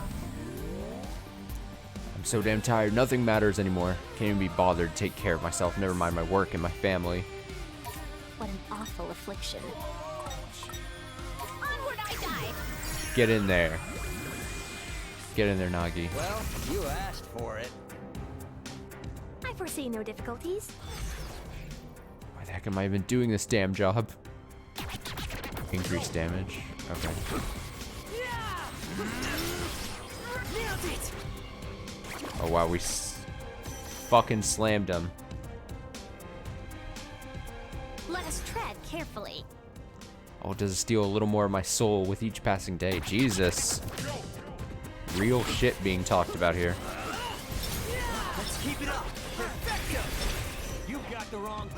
I'm so damn tired, nothing matters anymore. Can't even be bothered to take care of myself, never mind my work and my family. What an awful affliction. Onward I die! Get in there. Get in there, Nagi. Well, you asked for it. I foresee no difficulties. Why the heck am I even doing this damn job? Increased damage. Okay. Nailed it! Oh wow, we fucking slammed him. Let us tread carefully. Oh, does it steal a little more of my soul with each passing day? Jesus. Real shit being talked about here. Let's keep it up. Perfecto. You got the wrong.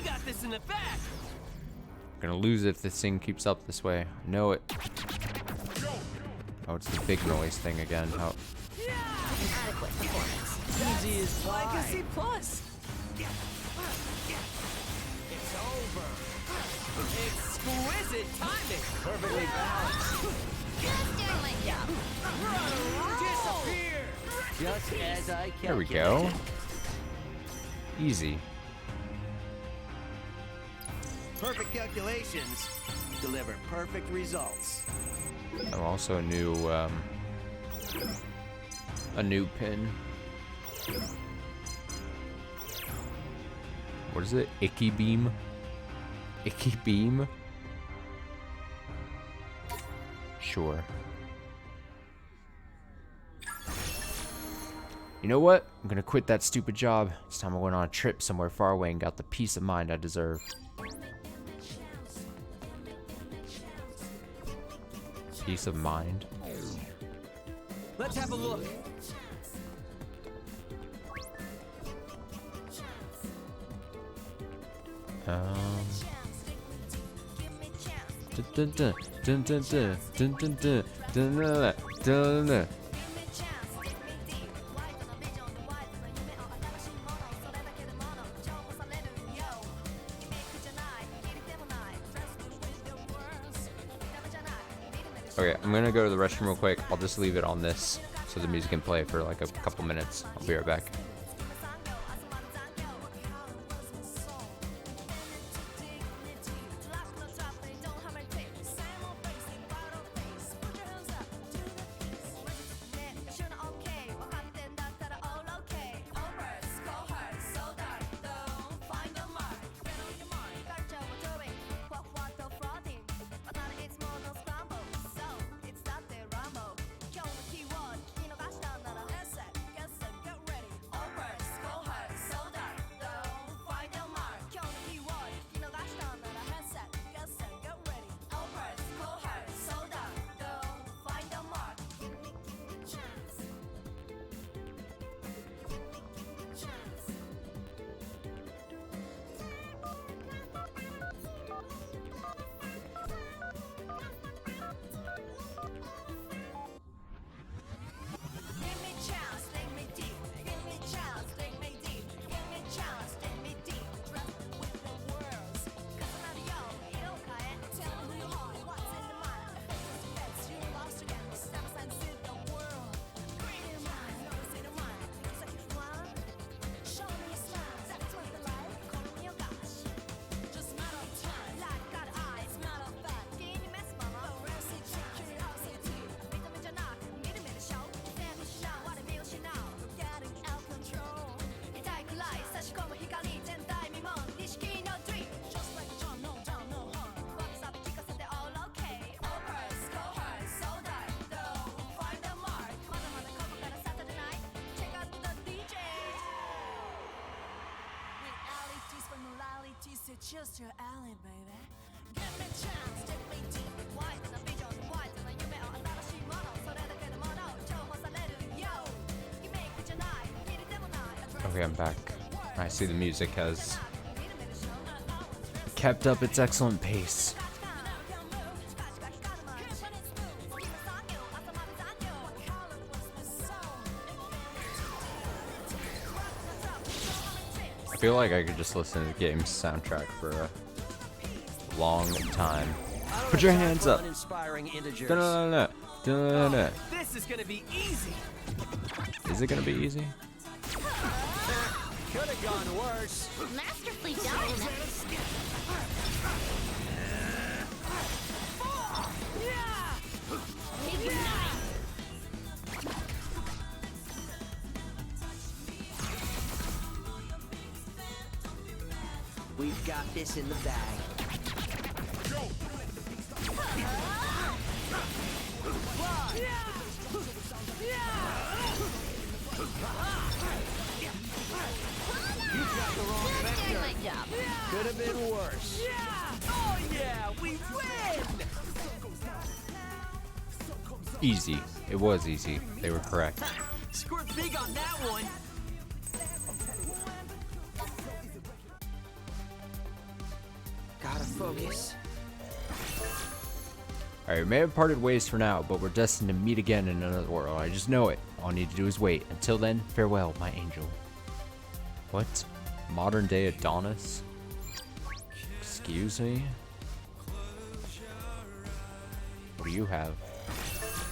got this in the bag. Gonna lose if this thing keeps up this way. I know it. Oh, it's the big noise thing again. Oh. Adequate performance. Easy as pie. Like a C plus. It's over. Exquisite timing. Perfectly balanced. Just doing my job. Disappear. Just as I calculated. There we go. Easy. Perfect calculations deliver perfect results. I'm also a new pin. What is it? Icky beam? Icky beam? Sure. You know what? I'm gonna quit that stupid job. It's time I went on a trip somewhere far away and got the peace of mind I deserve. Peace of mind? Let's have a look. Dun dun dun dun dun dun dun dun dun dun dun dun. Okay, I'm gonna go to the restroom real quick. I'll just leave it on this so the music can play for like a couple minutes. I'll be right back. It's just your alley, baby. Give me a chance, take me deep. Why did I be on the white? And you may have a新しいもの。それだけのもの。重宝されるよ。夢じゃない。見るでもない。Okay, I'm back. I see the music has kept up its excellent pace. I feel like I could just listen to the game's soundtrack for a long time. Put your hands up. Da-da-da-da. Da-da-da-da. This is gonna be easy. Is it gonna be easy? Could have gone worse. Masterfully done. Ignite. We've got this in the bag. Just doing my job. Could have been worse. Yeah. Oh yeah, we win. Easy. It was easy. They were correct. Scored big on that one. focus. Alright, we may have parted ways for now, but we're destined to meet again in another world. I just know it. All I need to do is wait. Until then, farewell, my angel. What? Modern day Adonis? Excuse me? What do you have?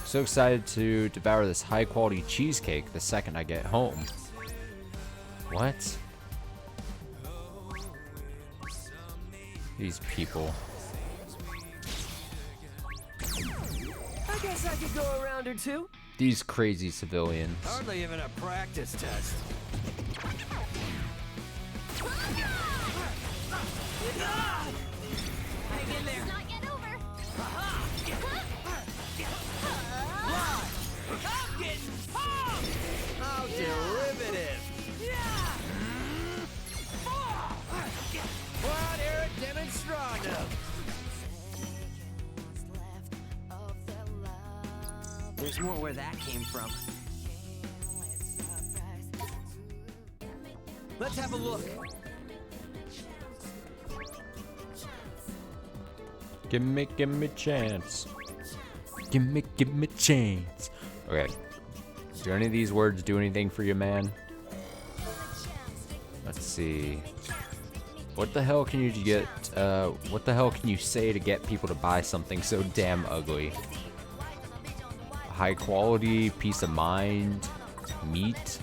So excited to devour this high quality cheesecake the second I get home. What? These people. I guess I could go a round or two. These crazy civilians. Hardly even a practice test. Hang in there. Not yet over. I'm getting pumped! How derivative! Quad era demonstratum! There's more where that came from. Let's have a look. Give me chance. Give me chance. Okay. Do any of these words do anything for you, man? Let's see. What the hell can you get, what the hell can you say to get people to buy something so damn ugly? High quality, peace of mind, meat.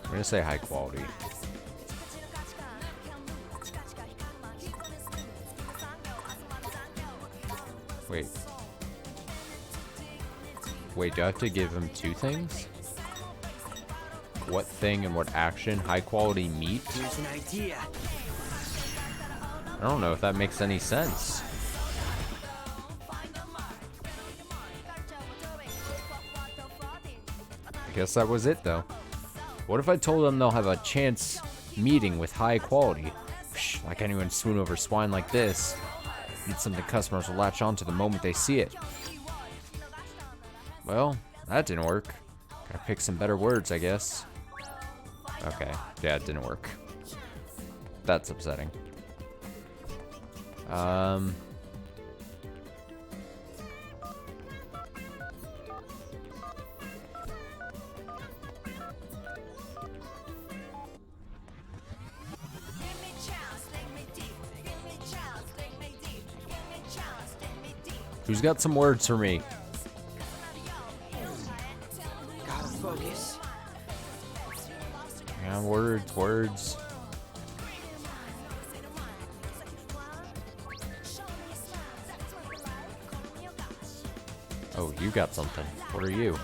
I'm gonna say high quality. Wait. Wait, do I have to give him two things? What thing and what action? High quality meat? Here's an idea. I don't know if that makes any sense. I guess that was it though. What if I told them they'll have a chance meeting with high quality? Psh, like anyone swoon over swine like this. Need something customers will latch on to the moment they see it. Well, that didn't work. Gotta pick some better words, I guess. Okay, yeah, it didn't work. That's upsetting. Who's got some words for me? Gotta focus. Yeah, words. Oh, you got something. What are you?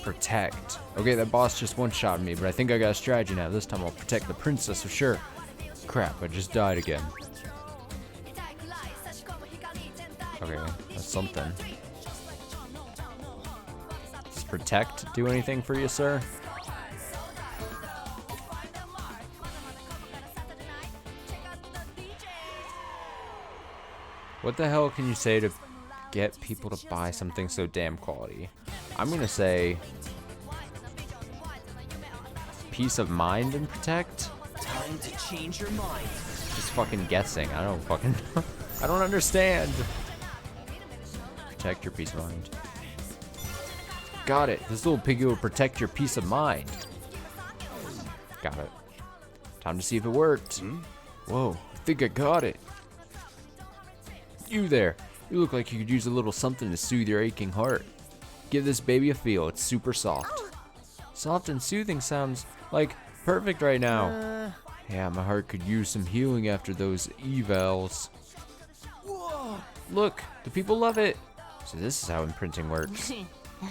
Protect. Okay, that boss just one-shot me, but I think I got a strategy now. This time I'll protect the princess for sure. Crap, I just died again. Okay, that's something. Does protect do anything for you, sir? What the hell can you say to get people to buy something so damn quality? I'm gonna say peace of mind and protect. Time to change your mind. Just fucking guessing. I don't fucking I don't understand. Protect your peace of mind. Got it. This little piggy will protect your peace of mind. Got it. Time to see if it worked. Whoa, I think I got it. You there. You look like you could use a little something to soothe your aching heart. Give this baby a feel. It's super soft. Soft and soothing sounds like perfect right now. Yeah, my heart could use some healing after those evals. Look, the people love it. So this is how imprinting works.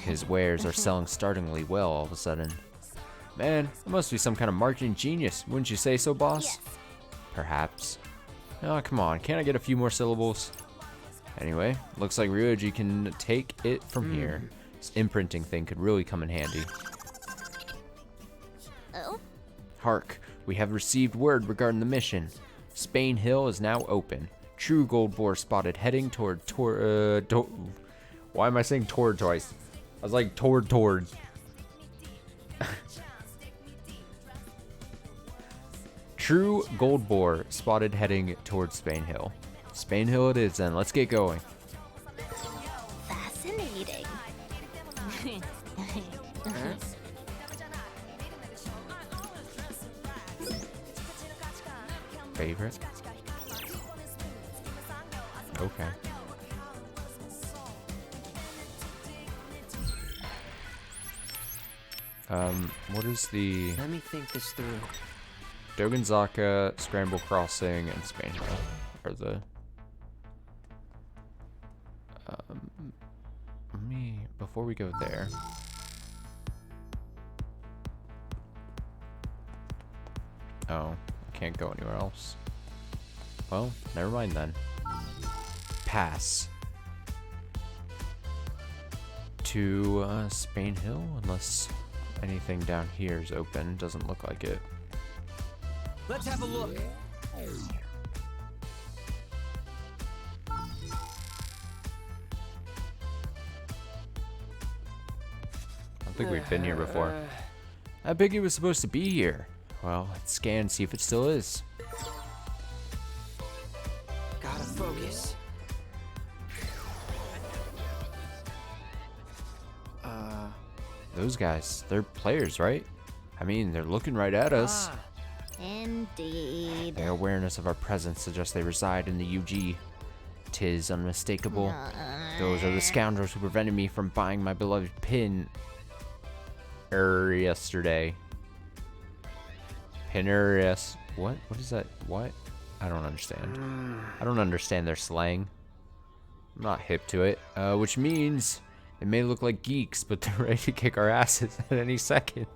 His wares are selling startlingly well all of a sudden. Man, it must be some kind of marketing genius, wouldn't you say so, boss? Yes. Perhaps. Oh, come on, can't I get a few more syllables? Anyway, looks like Ryoji can take it from here. This imprinting thing could really come in handy. Oh? Hark, we have received word regarding the mission. Spain Hill is now open. True gold boar spotted heading toward why am I saying toward twice? I was like toward. True gold boar spotted heading towards Spain Hill. Spain Hill it is then. Let's get going. Fascinating. Favorite? Okay. What is the Let me think this through. Doganzaka, Scramble Crossing, and Spain Hill are the before we go there. Oh, I can't go anywhere else. Well, never mind then. Pass to Spain Hill, unless anything down here is open. Doesn't look like it. Let's have a look. I don't think we've been here before. I think it was supposed to be here. Well, let's scan, see if it still is. Gotta focus. Those guys, they're players, right? I mean, they're looking right at us. Indeed. Their awareness of our presence suggests they reside in the UG. 'Tis unmistakable. Those are the scoundrels who prevented me from buying my beloved pin yesterday. Pinner, what? What is that? What? I don't understand. I don't understand their slang. I'm not hip to it. Which means they may look like geeks, but they're ready to kick our asses at any second.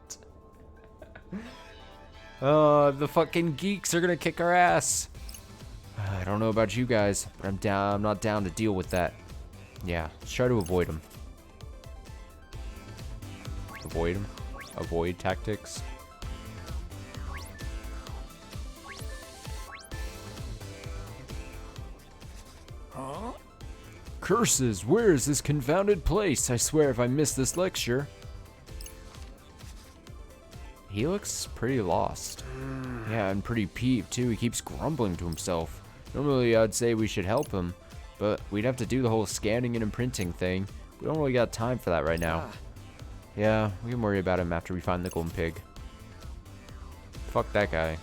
The fucking geeks are gonna kick our ass. I don't know about you guys, but I'm not down to deal with that. Yeah, let's try to avoid them. Avoid them? Avoid tactics? Huh? Curses, where is this confounded place? I swear if I miss this lecture. He looks pretty lost. Yeah, and pretty peeved too. He keeps grumbling to himself. Normally I'd say we should help him, but we'd have to do the whole scanning and imprinting thing. We don't really got time for that right now. Yeah, we can worry about him after we find the golden pig. Fuck that guy.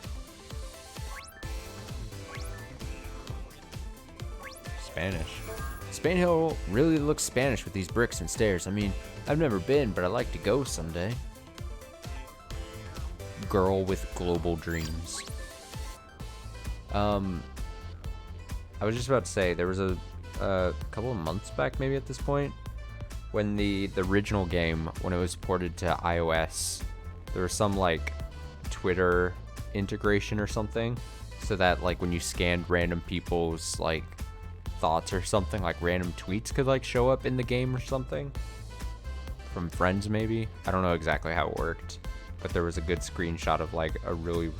Spanish. Spain Hill really looks Spanish with these bricks and stairs. I mean, I've never been, but I'd like to go someday. Girl with global dreams. I was just about to say, there was a couple of months back, maybe at this point, when the original game, when it was ported to iOS, there was some like Twitter integration or something, so that like when you scanned random people's like thoughts or something, like random tweets could like show up in the game or something from friends maybe. I don't know exactly how it worked, but there was a good screenshot of like a really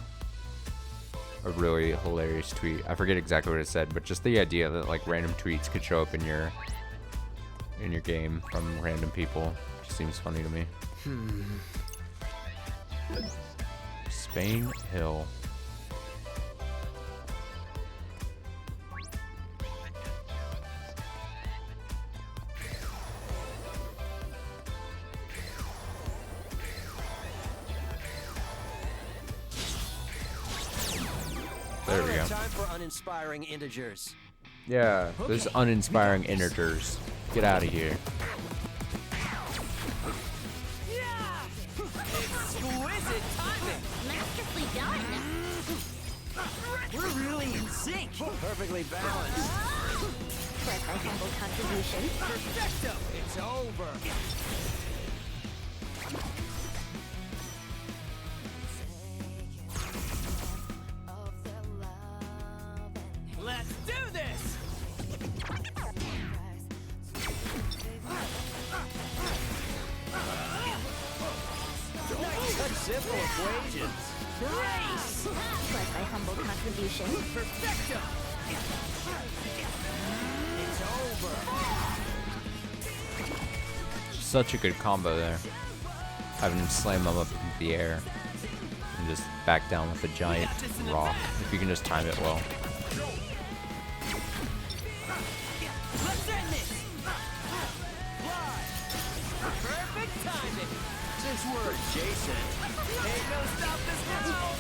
hilarious tweet. I forget exactly what it said, but just the idea that like random tweets could show up in your game from random people just seems funny to me. Spain Hill. There we go. Time for uninspiring integers. Yeah, those uninspiring integers. Get out of here. Exquisite timing. Masterfully done. We're really in sync. Perfectly balanced. For my humble contribution. Perfecto. It's over. Let's do this. Such simple equations. Nice. For my humble contribution. Perfecto. It's over. Such a good combo there. Having him slam them up into the air and just back down with a giant rock if you can just time it well. Let's end this! Perfect timing! Since we're adjacent, ain't no stopping us now!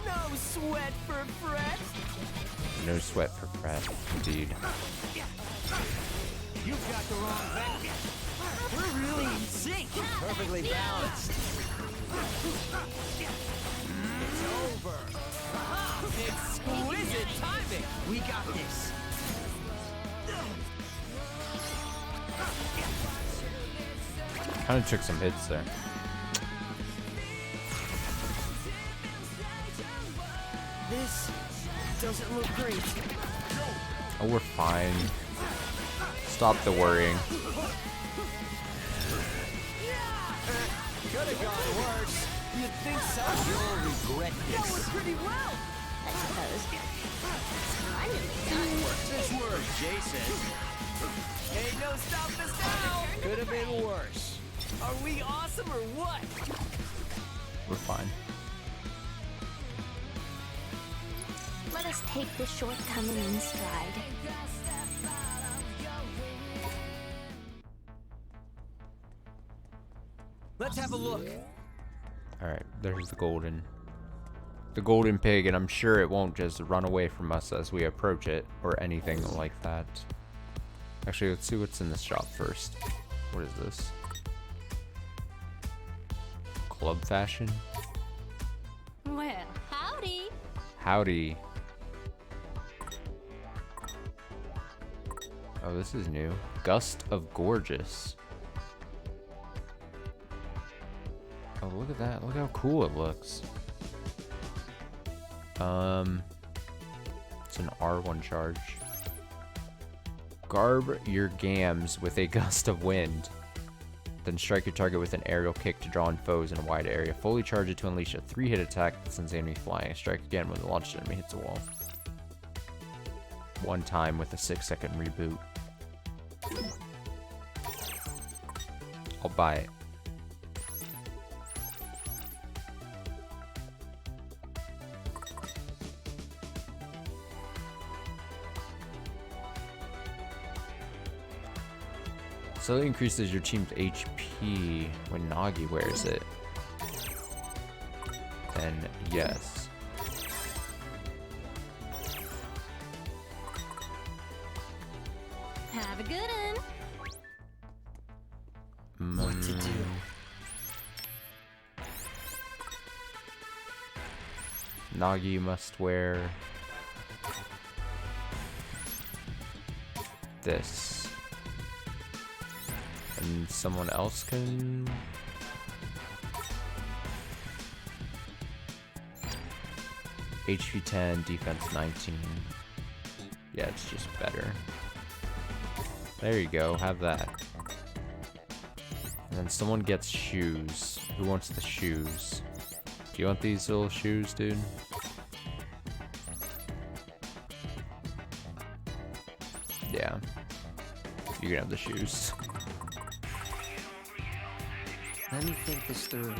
No sweat for Fred! No sweat for Fred, indeed. You've got the wrong back. We're really in sync. Perfectly balanced. It's over. Aha! Exquisite timing. We got this. Kind of took some hits there. This doesn't look great. Oh, we're fine. Stop the worrying. Could have gone worse. You'd think so. You'll regret this. That was pretty well. I suppose. Since we're adjacent, ain't no stopping us now. Could have been worse. Are we awesome or what? We're fine. Let us take this shortcoming in stride. Let's have a look. Alright, there's the golden pig, and I'm sure it won't just run away from us as we approach it, or anything like that. Actually, let's see what's in this shop first. What is this? Club fashion? Well, howdy. Howdy. Oh, this is new. Gust of Gorgeous. Oh, look at that. Look how cool it looks. It's an R1 charge. Garb your gams with a gust of wind. Then strike your target with an aerial kick to draw in foes in a wide area. Fully charge it to unleash a 3-hit attack that sends the enemy flying. Strike again when the launched enemy hits a wall. One time with a 6-second reboot. I'll buy it. So it increases your team's HP when Nagi wears it. Then yes. Have a good one. What to do? Nagi must wear this. And someone else can... HP 10, defense 19. Yeah, it's just better. There you go, have that. And then someone gets shoes. Who wants the shoes? Do you want these little shoes, dude? Yeah. You can have the shoes. Let me think this through.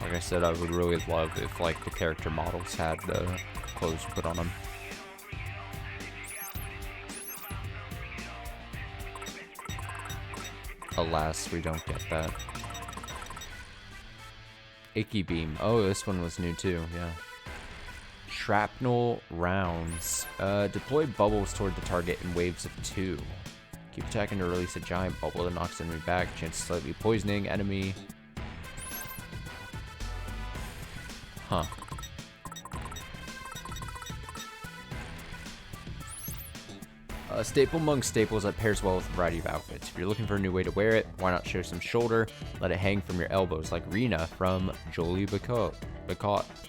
Like I said, I would really love if, like, the character models had the clothes put on them. Alas, we don't get that. Icky Beam. Oh, this one was new too, yeah. Shrapnel rounds. Deploy bubbles toward the target in waves of 2. Keep attacking to release a giant bubble that knocks enemy back. Chance slightly poisoning enemy. Huh. A staple among staples that pairs well with a variety of outfits. If you're looking for a new way to wear it, why not show some shoulder? Let it hang from your elbows like Rena from Jolie Bacot.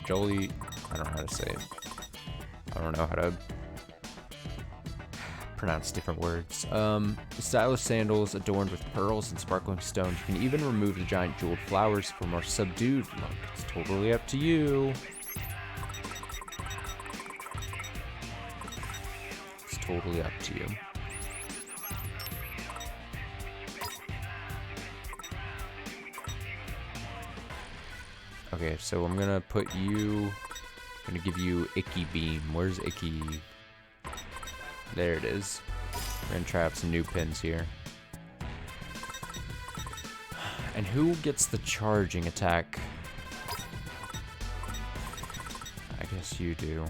Jolie, I don't know how to say it. I don't know how to pronounce different words. Stylish sandals adorned with pearls and sparkling stones. You can even remove the giant jeweled flowers for a more subdued look. It's totally up to you. It's totally up to you. Okay, so I'm gonna put you. I'm gonna give you Icky Beam. Where's Icky? There it is. We're gonna try out some new pins here. And who gets the charging attack? I guess you do.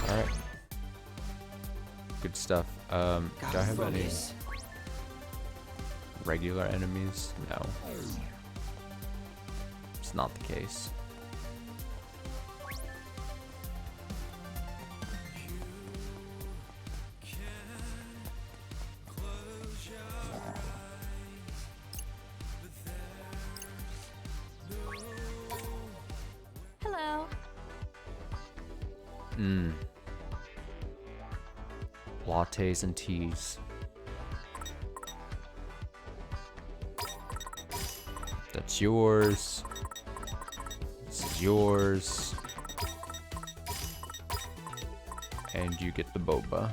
Alright. Good stuff. Do I have any regular enemies? No. It's not the case. Hello. Lattes and teas. That's yours. This is yours. And you get the boba.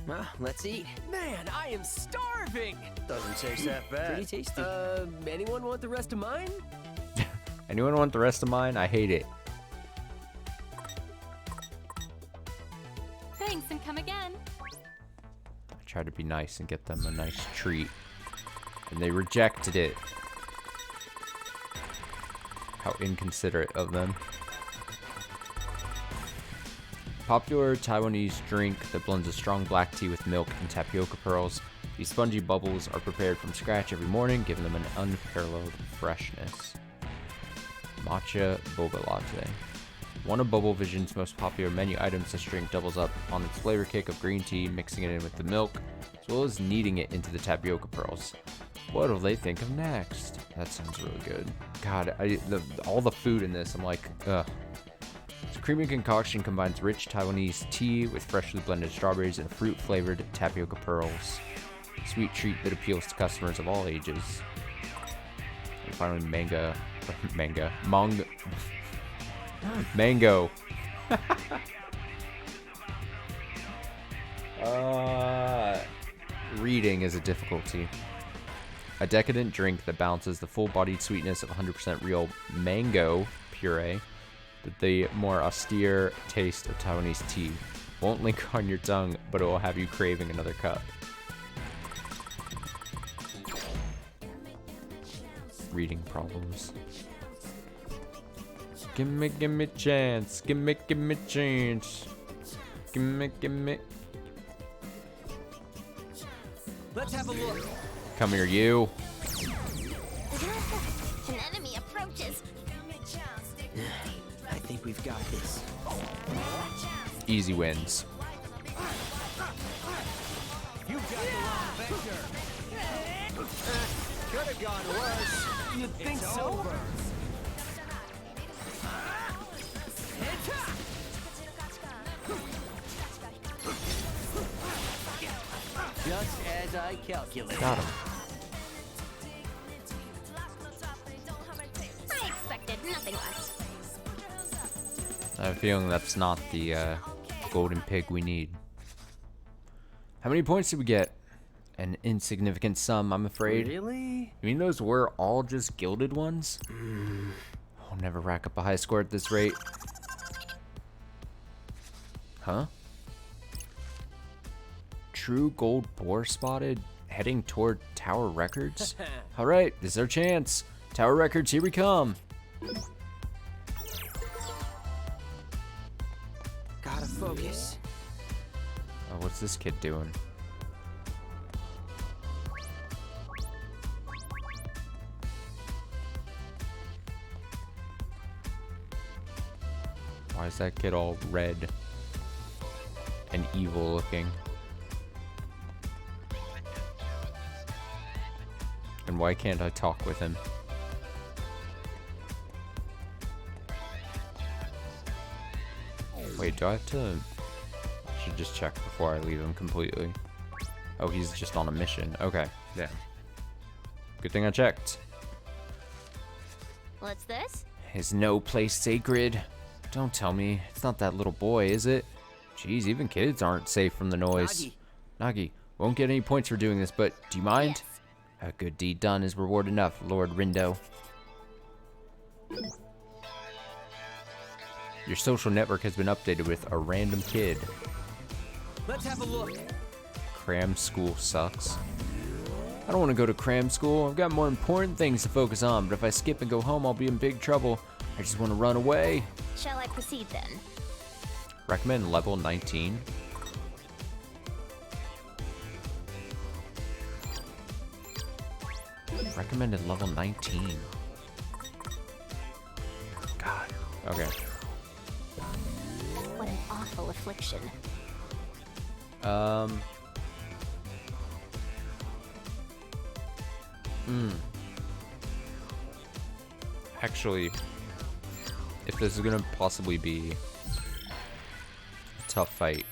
Well, let's eat. Man, I am starving! Doesn't taste that bad. Pretty tasty. Anyone want the rest of mine? Anyone want the rest of mine? I hate it. Thanks and come again. I tried to be nice and get them a nice treat. And they rejected it. How inconsiderate of them. Popular Taiwanese drink that blends a strong black tea with milk and tapioca pearls. These spongy bubbles are prepared from scratch every morning, giving them an unparalleled freshness. Matcha Boba Latte. One of Bubble Vision's most popular menu items, this drink doubles up on its flavor kick of green tea, mixing it in with the milk, as well as kneading it into the tapioca pearls. What'll they think of next? That sounds really good. God, all the food in this, I'm like, ugh. This creamy concoction combines rich Taiwanese tea with freshly blended strawberries and fruit-flavored tapioca pearls. A sweet treat that appeals to customers of all ages. And finally, mango. Reading is a difficulty. A decadent drink that balances the full-bodied sweetness of 100% real mango puree with the more austere taste of Taiwanese tea. Won't linger on your tongue, but it will have you craving another cup. Reading problems. Gimme chance. Gimme chance. Gimme. Let's have a look. Come here, you. An enemy approaches. I think we've got this. Easy wins. You got the wrong vector. Could have gone worse. You'd think It's so? over. Just as I calculated. Got him. I expected nothing less. I have a feeling that's not the golden pig we need. How many points did we get? An insignificant sum, I'm afraid. Really? You mean those were all just gilded ones? I'll never rack up a high score at this rate. Huh? True gold boar spotted, heading toward Tower Records? Alright, this is our chance. Tower Records, here we come. Gotta focus. Oh, what's this kid doing? Why is that kid all red and evil looking? And why can't I talk with him? Wait, do I have to... I should just check before I leave him completely. Oh, he's just on a mission. Okay, yeah. Good thing I checked. What's this? Is no place sacred? Don't tell me. It's not that little boy, is it? Jeez, even kids aren't safe from the noise. Nagi, won't get any points for doing this, but do you mind? Yes. A good deed done is reward enough, Lord Rindo. Your social network has been updated with a random kid. Let's have a look. Cram school sucks. I don't want to go to cram school. I've got more important things to focus on, but if I skip and go home, I'll be in big trouble. I just want to run away. Shall I proceed then? Recommend level 19. Recommended level 19. God. Okay. What an awful affliction. Actually, if this is gonna possibly be a tough fight,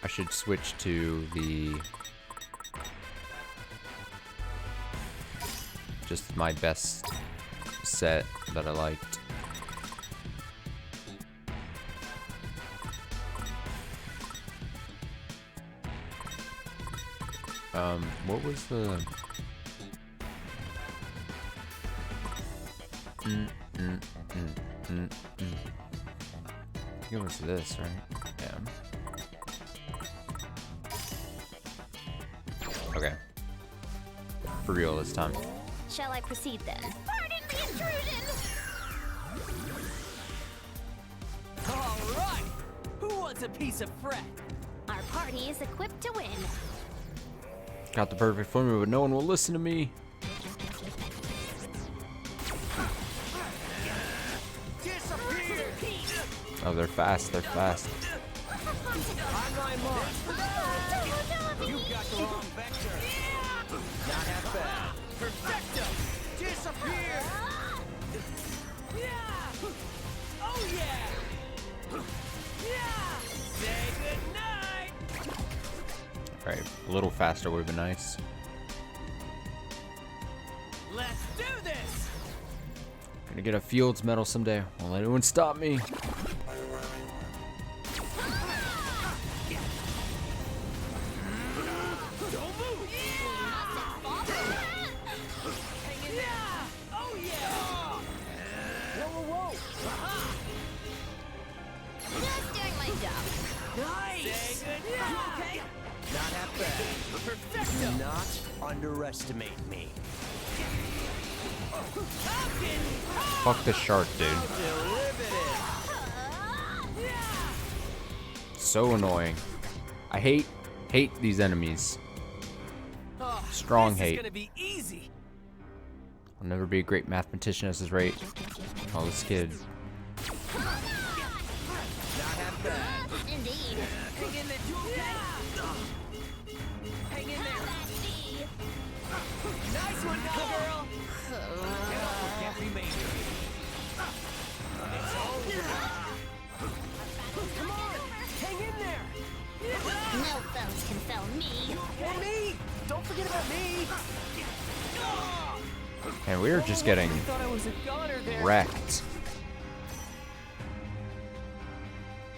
I should switch to the just my best set that I liked. What was the I think it was this, right? Yeah. Okay. For real this time. Shall I proceed then? Pardon the intrusion! All right. Who wants a piece of Fred? Our party is equipped to win. Got the perfect formula, but no one will listen to me. Disappear. Oh, they're fast. They're fast. On my mark. You got the wrong vector. Not half bad. Perfecto. Disappear. Yeah. Oh yeah. Yeah. Say goodnight. Right, a little faster would have been nice. Let's do this. Gonna get a Fields medal someday. Won't let anyone stop me. Don't move. Yeah. Oh yeah. Whoa. Just doing my job. Nice. Say goodnight. You okay? Not half bad. Perfecto. Do not underestimate me. Fuck the shark, dude. So annoying. I hate these enemies. Strong this hate. Is gonna be easy. I'll never be a great mathematician at this rate. Oh, this kid. Not half bad. Indeed. Hang in there. You okay? Hang in there. Nice one, now, girl. Get up or can't be made. It's over. Come on, hang in there. No foes can fell me. And me. Don't forget about me. And we're just getting I thought I was a goner there. wrecked.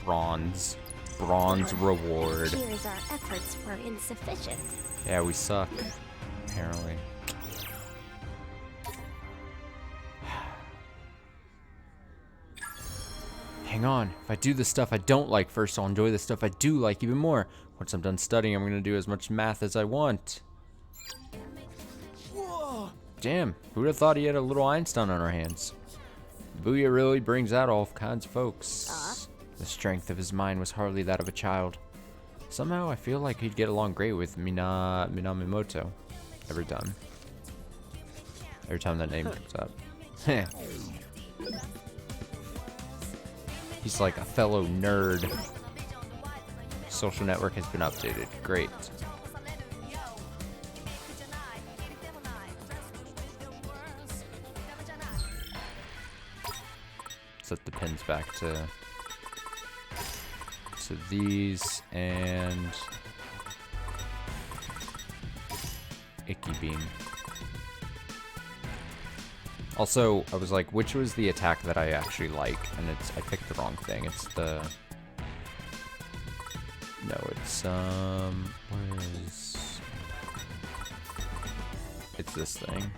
Bronze reward. Here's our efforts were insufficient. Yeah, we suck. Apparently. Hang on. If I do the stuff I don't like first, I'll enjoy the stuff I do like even more. Once I'm done studying, I'm gonna do as much math as I want. Whoa. Damn, who'd have thought he had a little Einstein on our hands? Booyah really brings out all kinds of folks. The strength of his mind was hardly that of a child. Somehow I feel like he'd get along great with Minamimoto. Every time that name comes up. He's like a fellow nerd. Social network has been updated. Great. Set the pins back to these and Icky Beam. Also, I was like, which was the attack that I actually like? And I picked the wrong thing. It's the No, it's what is? It's this thing.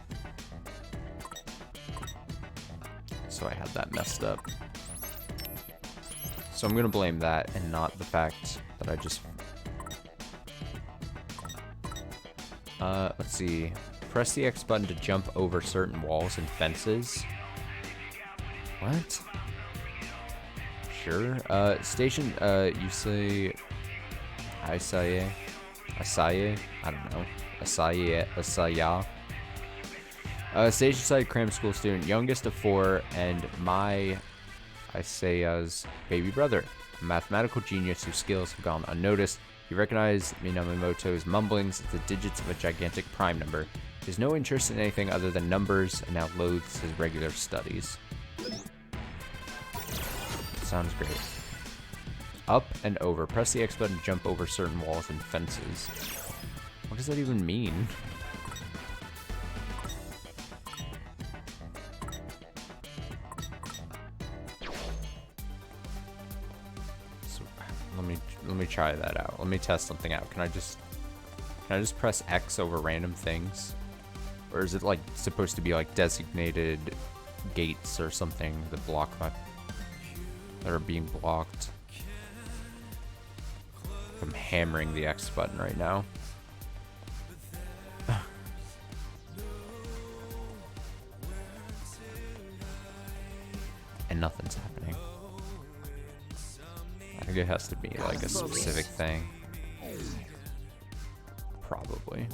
So I had that messed up. So I'm gonna blame that and not the fact that I just... let's see. Press the X button to jump over certain walls and fences. What? Sure. Station, you say... Asaye? Asaye? I don't know. Asaye? Asaya? Station side cram school student, youngest of 4, and my Isaya's baby brother, a mathematical genius whose skills have gone unnoticed. You recognize Minamoto's mumblings at the digits of a gigantic prime number. He has no interest in anything other than numbers and now loathes his regular studies. Sounds great. Up and over. Press the X button to jump over certain walls and fences. What does that even mean? Let me try that out. Let me test something out. Can I just press X over random things? Or is it like supposed to be like designated gates or something that block my that are being blocked? I'm hammering the X button right now. And nothing's happening. I think it has to be like a specific thing. Probably.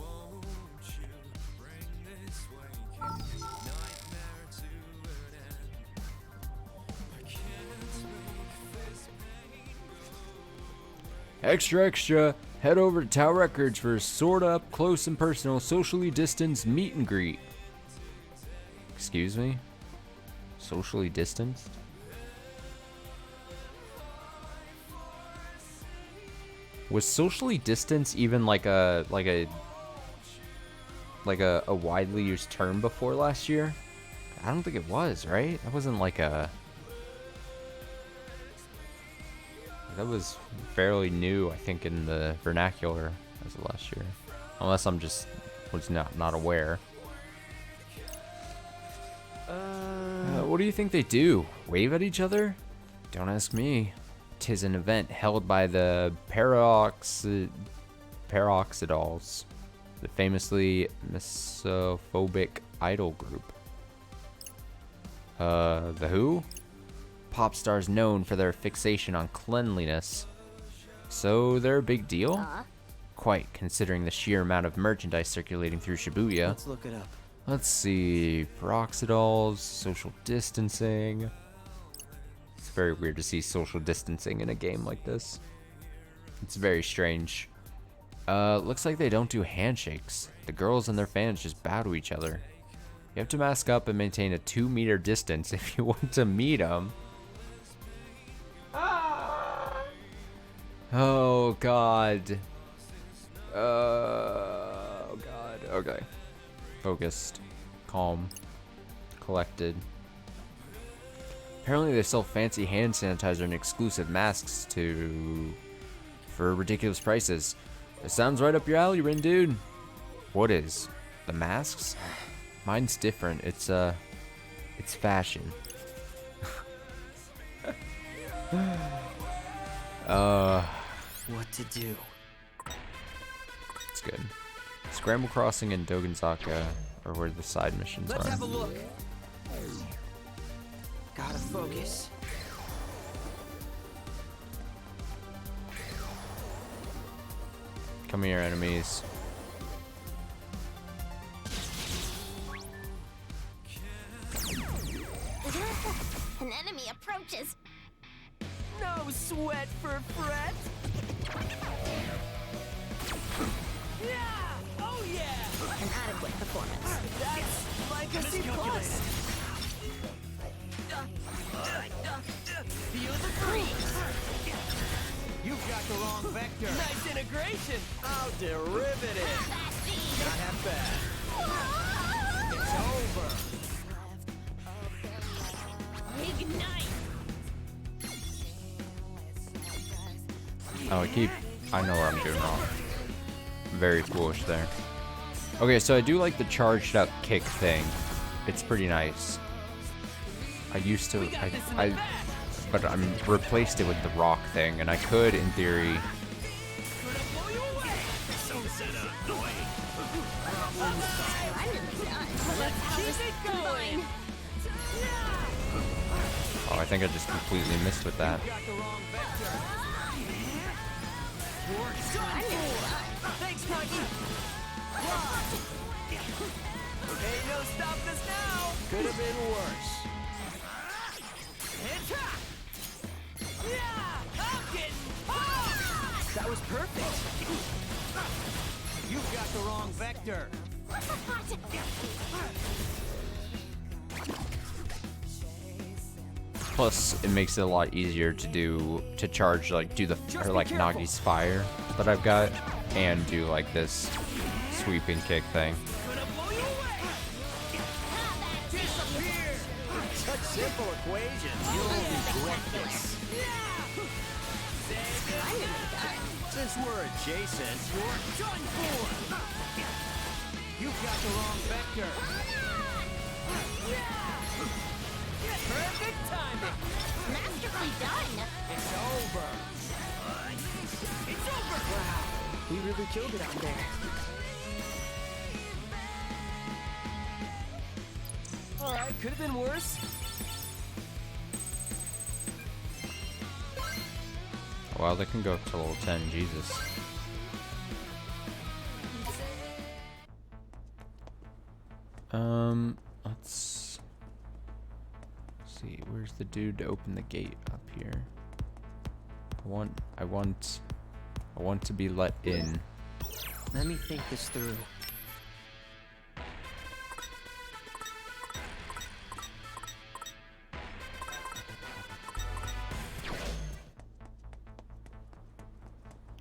Extra, extra. Head over to Tau Records for a sorta up close and personal, socially distanced meet and greet. Excuse me? Socially distanced? Was socially distanced even like a widely used term before last year? I don't think it was, right? That wasn't like a... That was fairly new, I think, in the vernacular as of last year. Unless I'm just was not aware. What do you think they do? Wave at each other? Don't ask me. 'Tis an event held by the Peroxidals, the famously misophobic idol group. The who? Pop stars known for their fixation on cleanliness. So they're a big deal? Quite, considering the sheer amount of merchandise circulating through Shibuya. Let's look it up. Let's see. Peroxidals, social distancing. It's very weird to see social distancing in a game like this. It's very strange. Looks like they don't do handshakes. The girls and their fans just bow to each other. You have to mask up and maintain a 2-meter distance if you want to meet them. Oh god. Oh god. Okay. Focused. Calm. Collected. Apparently they sell fancy hand sanitizer and exclusive masks for ridiculous prices. It sounds right up your alley, Rin dude. What is? The masks? Mine's different. It's fashion. What to do? It's good. Scramble Crossing and Dogenzaka are where the side missions Let's are. have a look. Gotta focus. Come here, enemies. An enemy approaches. No sweat for Fred. Yeah! Oh yeah! An adequate performance. That's like a C+. Feel the freeze. You've got the wrong vector. Nice integration. How derivative. Not half bad. It's over. Ignite. Oh, I know what I'm doing wrong. Very foolish there. Okay, so I do like the charged up kick thing. It's pretty nice. I used to, but I'm replaced it with the rock thing, and I could, in theory. Oh, I think I just completely missed with that. Thanks, Mikey. Hey, no stopping us now. Could have been worse. Yeah, I'm getting hot. That was perfect. You've got the wrong vector. Plus, it makes it a lot easier to charge, like, do the, or like Nagi's fire that I've got, and do like this sweeping kick thing. Such simple equation. You'll regret this. Since we're adjacent, you're done for. You've got the wrong vector. Perfect timing. Masterfully done. It's over. It's over. Wow, we really killed it out there. All right, could have been worse. Wow, they can go up to level 10, Jesus. Let's see, where's the dude to open the gate up here? I want to be let in. Let me think this through.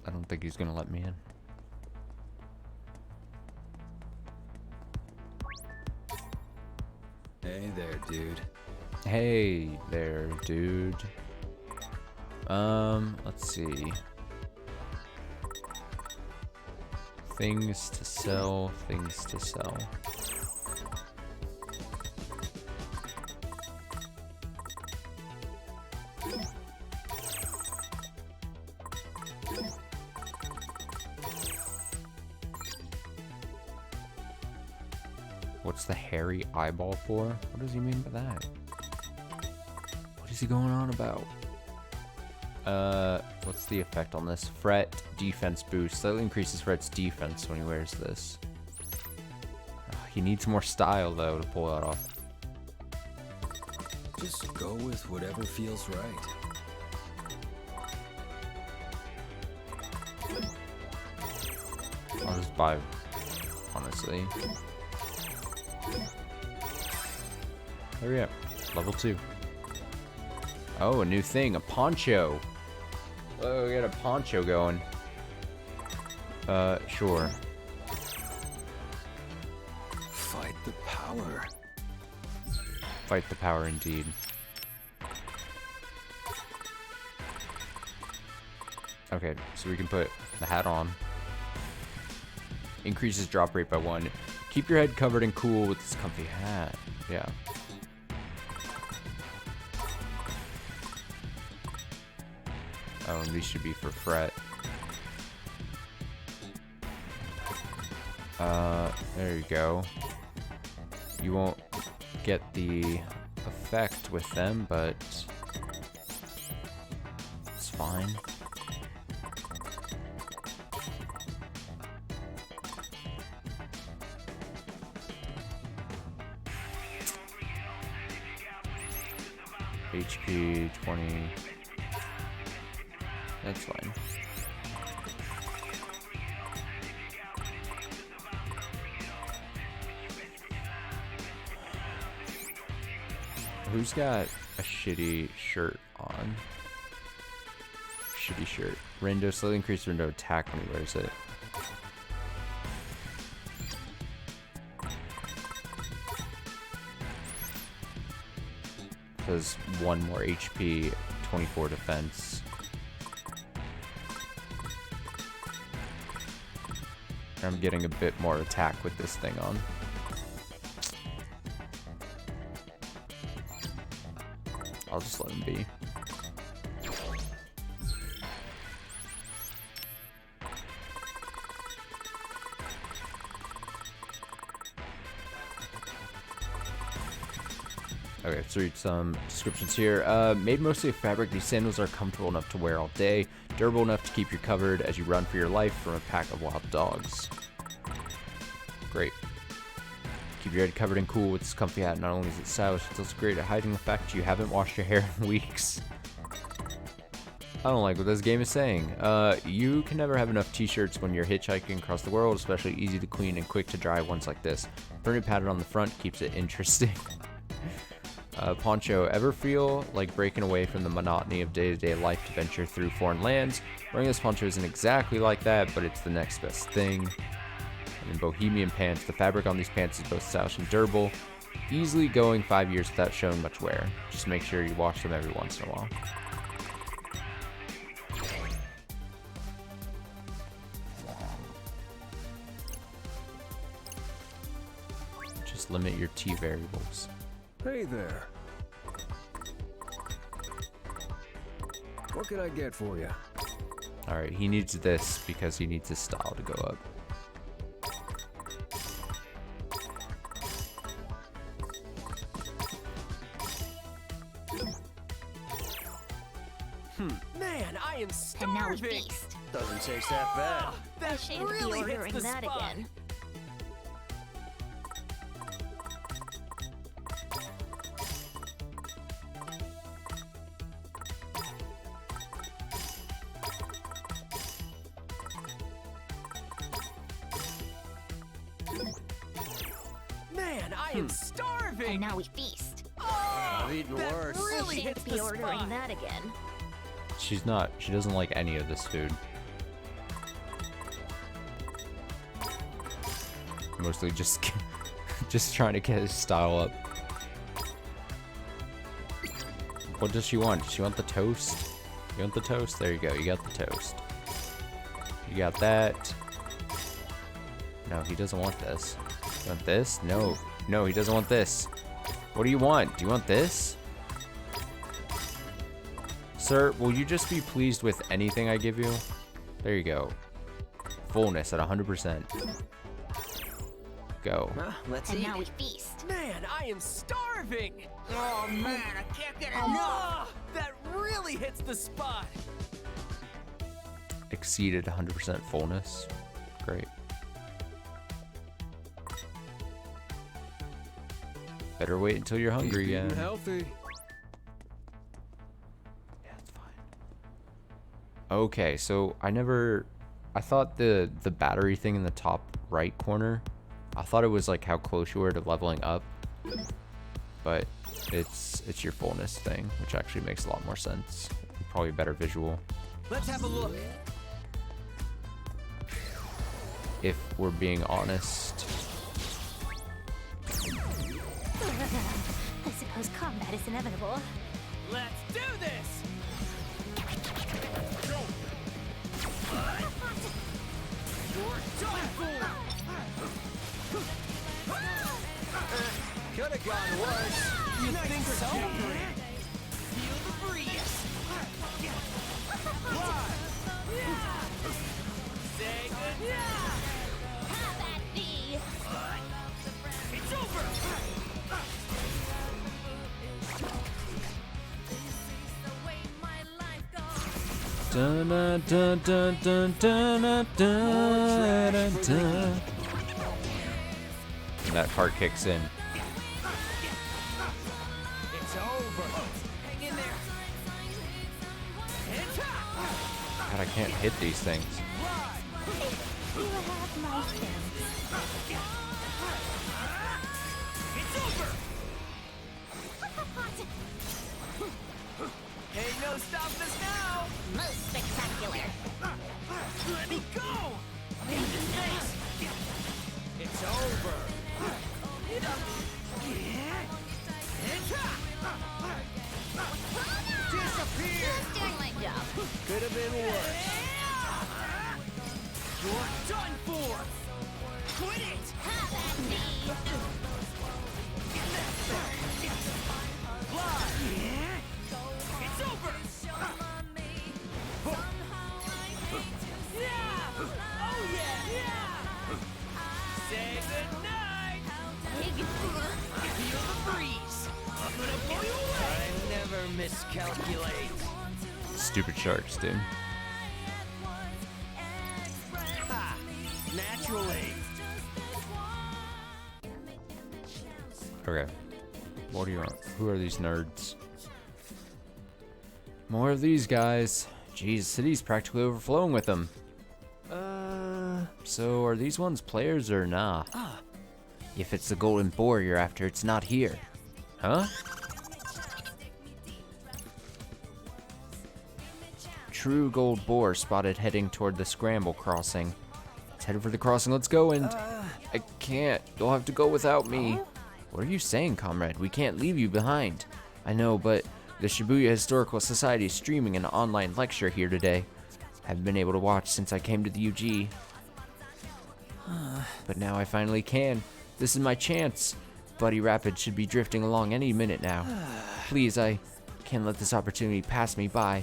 I don't think he's gonna let me in. Hey there, dude. Hey there, dude. Let's see. Things to sell, things to sell. What's the hairy eyeball for? What does he mean by that? What is he going on about? What's the effect on this? Fret defense boost. Slightly increases Fret's defense when he wears this. He needs more style though to pull that off. Just go with whatever feels right. I'll just buy, honestly. Hurry up. Level 2. Oh, a new thing. A poncho. Oh, we got a poncho going. Sure. Fight the power. Fight the power indeed. Okay, so we can put the hat on. Increases drop rate by 1. Keep your head covered and cool with this comfy hat. Yeah. Oh, and these should be for Fret. There you go. You won't get the effect with them, but it's fine. HP 20. That's fine. Who's got a shitty shirt on? Shitty shirt. Rendo, slightly increase Rendo attack when he wears it. Does 1 more HP, 24 defense. I'm getting a bit more attack with this thing on. I'll just let him be. Okay, let's read some descriptions here. Made mostly of fabric, these sandals are comfortable enough to wear all day, durable enough to keep you covered as you run for your life from a pack of wild dogs. Great. Keep your head covered and cool with this comfy hat. Not only is it stylish, it's also great at hiding the fact that you haven't washed your hair in weeks. I don't like what this game is saying. You can never have enough t-shirts when you're hitchhiking across the world, especially easy to clean and quick to dry ones like this. Printed pattern on the front keeps it interesting. Poncho, ever feel like breaking away from the monotony of day-to-day life to venture through foreign lands? Wearing this poncho isn't exactly like that, but it's the next best thing. And then Bohemian pants. The fabric on these pants is both stylish and durable, easily going 5 years without showing much wear. Just make sure you wash them every once in a while. Just limit your T variables. Hey there. What can I get for you? Alright, he needs this because he needs his style to go up. Man, I am And now we starving. feast. Doesn't taste that bad. I That shan't really be hits ordering the that spot. again. Man, I am starving. And now we feast. Oh, I've eaten that worse. really I hits shan't be the ordering spot. that again. She's not. She doesn't like any of this food. Mostly just just trying to get his style up. What does she want? Does she want the toast? You want the toast? There you go. You got the toast. You got that. No, he doesn't want this. You want this? No. No, he doesn't want this. What do you want? Do you want this? Sir, will you just be pleased with anything I give you? There you go. Fullness at 100%. Go. Well, let's And eat. now we feast. Man, I am starving. Oh man, I can't get enough. Oh, that really hits the spot. Exceeded 100% fullness. Great. Better wait until you're hungry again. Eating healthy. Yeah, it's fine. Okay, so I thought the battery thing in the top right corner, I thought it was like how close you were to leveling up, but it's your fullness thing, which actually makes a lot more sense. Probably a better visual, Let's have a look. if we're being honest. I suppose combat is inevitable. Let's do this. You're done for. Could have gone worse. You think so? Feel the breeze. Say good. Have at thee! It's over. Dun, dun, dun, dun, dun, dun, dun, dun, dun, dun. And that part kicks in. It's over. Hang in there. It's up. God, I can't hit these things. You have my thanks. It's over. Ain't no stopping us now. Most spectacular. Let me go. In the face. It's over. It's up. Disappear. Just doing my job. Could have been worse. You're done for. Quit it! Fly! It's over! Yeah! Oh yeah! Yeah! Say goodnight! I feel the breeze! I'm gonna blow you away! I never miscalculate. Stupid sharks, dude. Ha! Naturally! Okay. What do you want? Who are these nerds? More of these guys. Jeez, the city's practically overflowing with them. So are these ones players or nah? If it's the golden boar you're after, it's not here. Huh? True gold boar spotted heading toward the scramble crossing. It's headed for the crossing, let's go, and I can't. You'll have to go without me. What are you saying, comrade? We can't leave you behind. I know, but the Shibuya Historical Society is streaming an online lecture here today. I haven't been able to watch since I came to the UG. But now I finally can. This is my chance. Buddy Rapid should be drifting along any minute now. Please, I can't let this opportunity pass me by.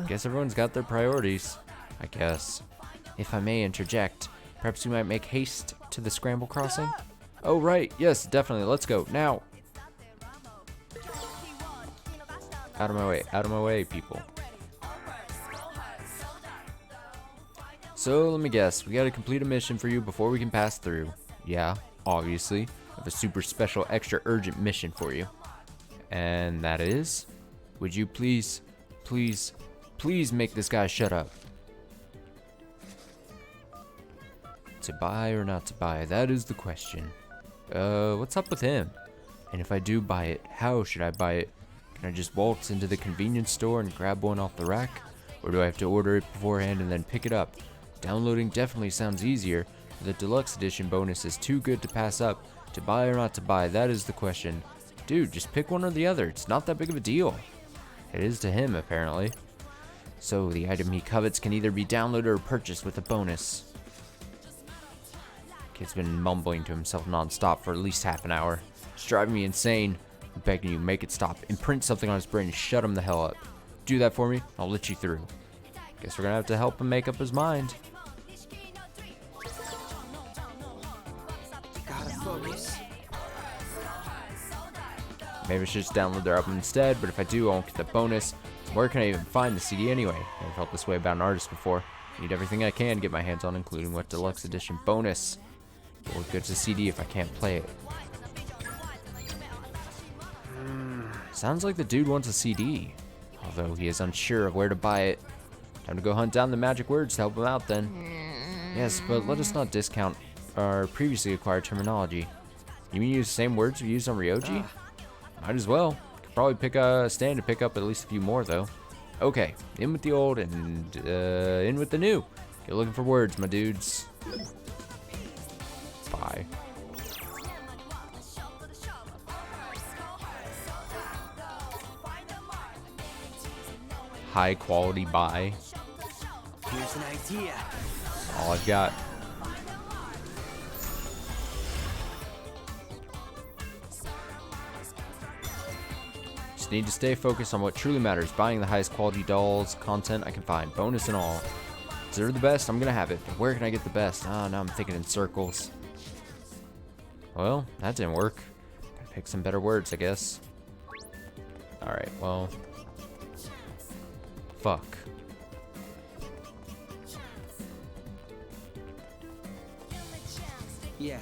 Guess everyone's got their priorities. I guess. If I may interject, perhaps we might make haste to the scramble crossing? Oh, right. Yes, definitely. Let's go. Now. Out of my way. Out of my way, people. So, let me guess. We gotta complete a mission for you before we can pass through. Yeah, obviously. I have a super special, extra urgent mission for you. And that is? Would you please make this guy shut up? To buy or not to buy? That is the question. What's up with him? And if I do buy it, how should I buy it? Can I just waltz into the convenience store and grab one off the rack? Or do I have to order it beforehand and then pick it up? Downloading definitely sounds easier, but the deluxe edition bonus is too good to pass up. To buy or not to buy, that is the question. Dude, just pick one or the other. It's not that big of a deal. It is to him, apparently. So, the item he covets can either be downloaded or purchased with a bonus. Kid's been mumbling to himself non-stop for at least half an hour. It's driving me insane. I'm begging you, make it stop. Imprint something on his brain and shut him the hell up. Do that for me, I'll let you through. Guess we're gonna have to help him make up his mind. Gotta focus. Maybe I should just download their album instead, but if I do, I won't get the bonus. Where can I even find the CD anyway? Never felt this way about an artist before. Need everything I can to get my hands on, including what deluxe edition bonus. But what good's a CD if I can't play it? Sounds like the dude wants a CD, although he is unsure of where to buy it. Time to go hunt down the magic words to help him out then. Yes, but let us not discount our previously acquired terminology. You mean use the same words we used on Ryoji? Might as well. Could probably pick a stand to pick up at least a few more though. Okay, in with the old and in with the new. Get looking for words, my dudes. Bye. High quality buy. Here's an idea. All I've got. Just need to stay focused on what truly matters. Buying the highest quality dolls, content I can find, bonus and all. Deserve the best, I'm gonna have it. But where can I get the best? Ah, now I'm thinking in circles. Well, that didn't work. Gotta pick some better words, I guess. Alright, well. Fuck. Yeah.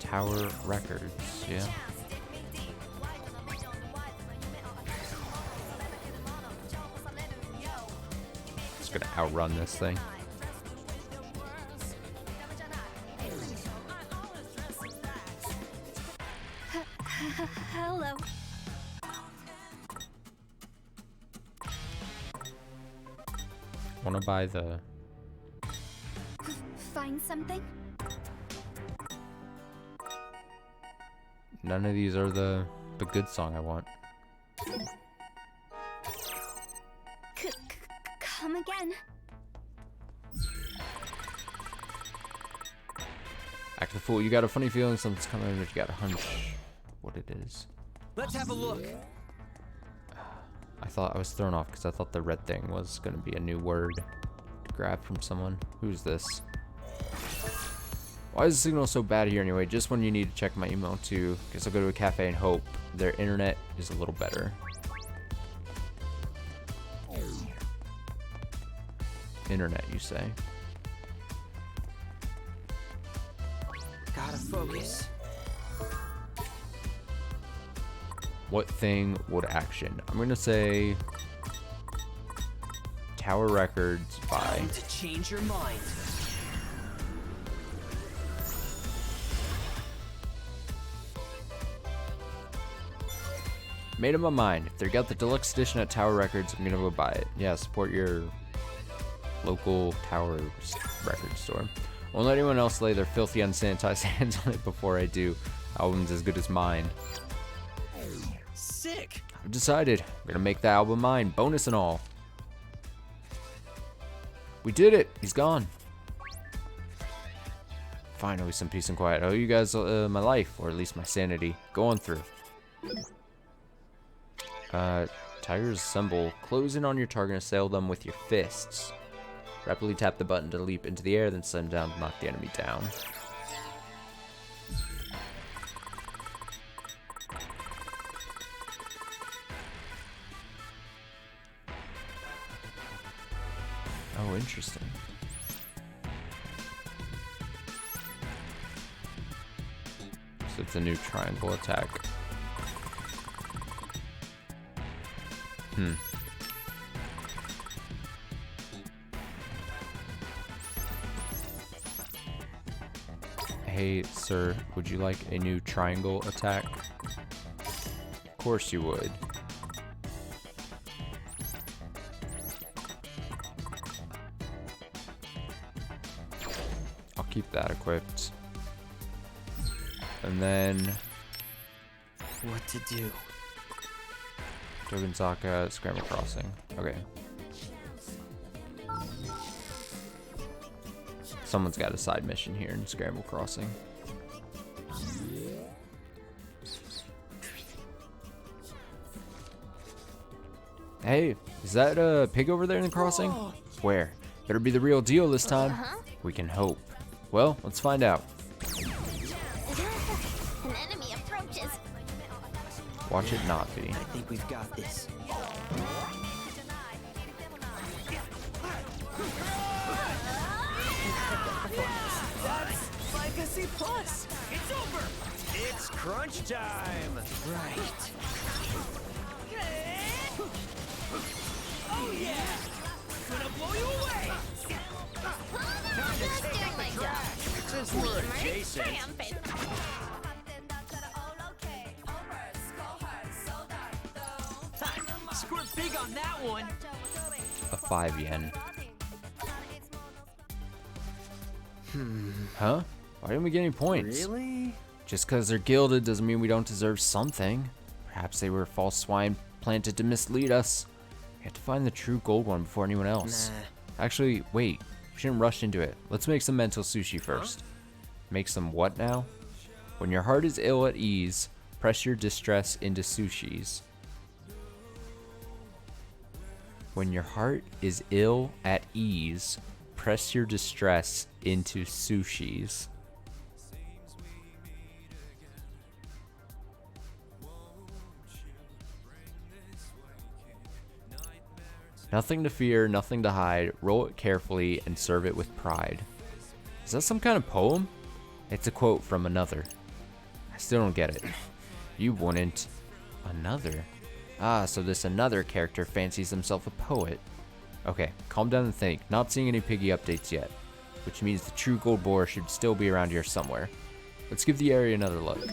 Tower Records, yeah. Just gonna outrun this thing. Hello. Wanna buy the... Find something? None of these are the good song I want. Come again. Act the fool. You got a funny feeling something's coming, but you got a hunch what it is. Let's have a look. I thought I was thrown off because I thought the red thing was going to be a new word to grab from someone. Who's this? Why is the signal so bad here anyway? Just when you need to check my email too. Guess I'll go to a cafe and hope their internet is a little better. Internet, you say? Gotta focus. What thing would action? I'm gonna say Tower Records by Time to change your mind. Made up my mind. If they got the deluxe edition at Tower Records, I'm gonna go buy it. Yeah, support your local Tower record store. Won't let anyone else lay their filthy, unsanitized hands on it before I do. Album's as good as mine. Sick. I've decided. I'm gonna make the album mine, bonus and all. We did it. He's gone. Finally, some peace and quiet. I owe you guys my life, or at least my sanity. Go on through. Tigers assemble. Close in on your target and assail them with your fists. Rapidly tap the button to leap into the air, then slam down to knock the enemy down. Oh, interesting. So it's a new triangle attack. Hey, sir, would you like a new triangle attack? Of course you would. I'll keep that equipped. And then What to do? Dogenzaka Scramble Crossing. Okay. Someone's got a side mission here in Scramble Crossing. Hey, is that a pig over there in the crossing? Where? Better be the real deal this time. We can hope. Well, let's find out. An enemy approaches. Watch it not be. I think we've got this. That's like a C+. It's over. It's crunch time. Right. Oh yeah. Gonna blow you away. Just doing my job. Since we're adjacent. Triumphant. Squirt big on that one. A 5 yen. Huh? Why didn't we get any points? Really? Just because they're gilded doesn't mean we don't deserve something. Perhaps they were false swine planted to mislead us. We have to find the true gold one before anyone else. Nah. Actually, wait. We shouldn't rush into it. Let's make some mental sushi first. Make some what now? When your heart is ill at ease, press your distress into sushis. When your heart is ill at ease, press your distress into sushis. Nothing to fear, nothing to hide. Roll it carefully and serve it with pride. Is that some kind of poem? It's a quote from another. I still don't get it. You wouldn't. Another? Ah, so this another character fancies himself a poet. Okay, calm down and think. Not seeing any piggy updates yet. Which means the true gold boar should still be around here somewhere. Let's give the area another look.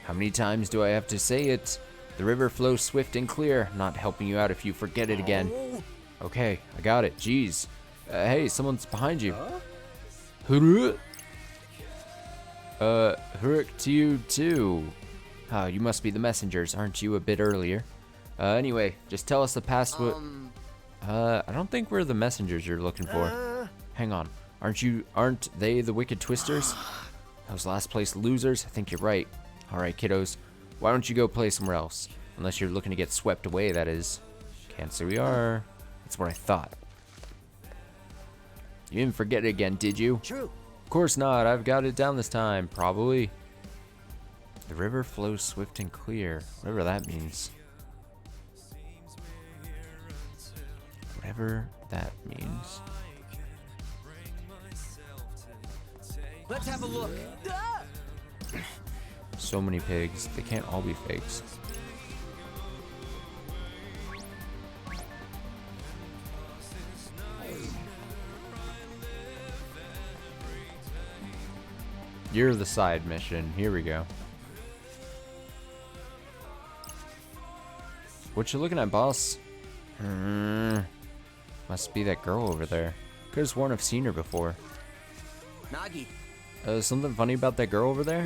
How many times do I have to say it? The river flows swift and clear, not helping you out if you forget it again. Okay, I got it. Jeez. Hey, someone's behind you. Hurk to you too. Oh, you must be the messengers, aren't you? A bit earlier. Anyway, just tell us the password. I don't think we're the messengers you're looking for. Hang on, aren't they the Wicked Twisters? Those last place losers? I think you're right. All right, kiddos, why don't you go play somewhere else? Unless you're looking to get swept away, that is. Can't say we are. That's what I thought. You didn't forget it again, did you? True. Of course not. I've got it down this time, probably. The river flows swift and clear. Whatever that means. Whatever that means. Let's have a look. Ah! So many pigs. They can't all be fakes. You're the side mission. Here we go. What you looking at, boss? Must be that girl over there. Could've sworn I've seen her before. Nagi. Something funny about that girl over there?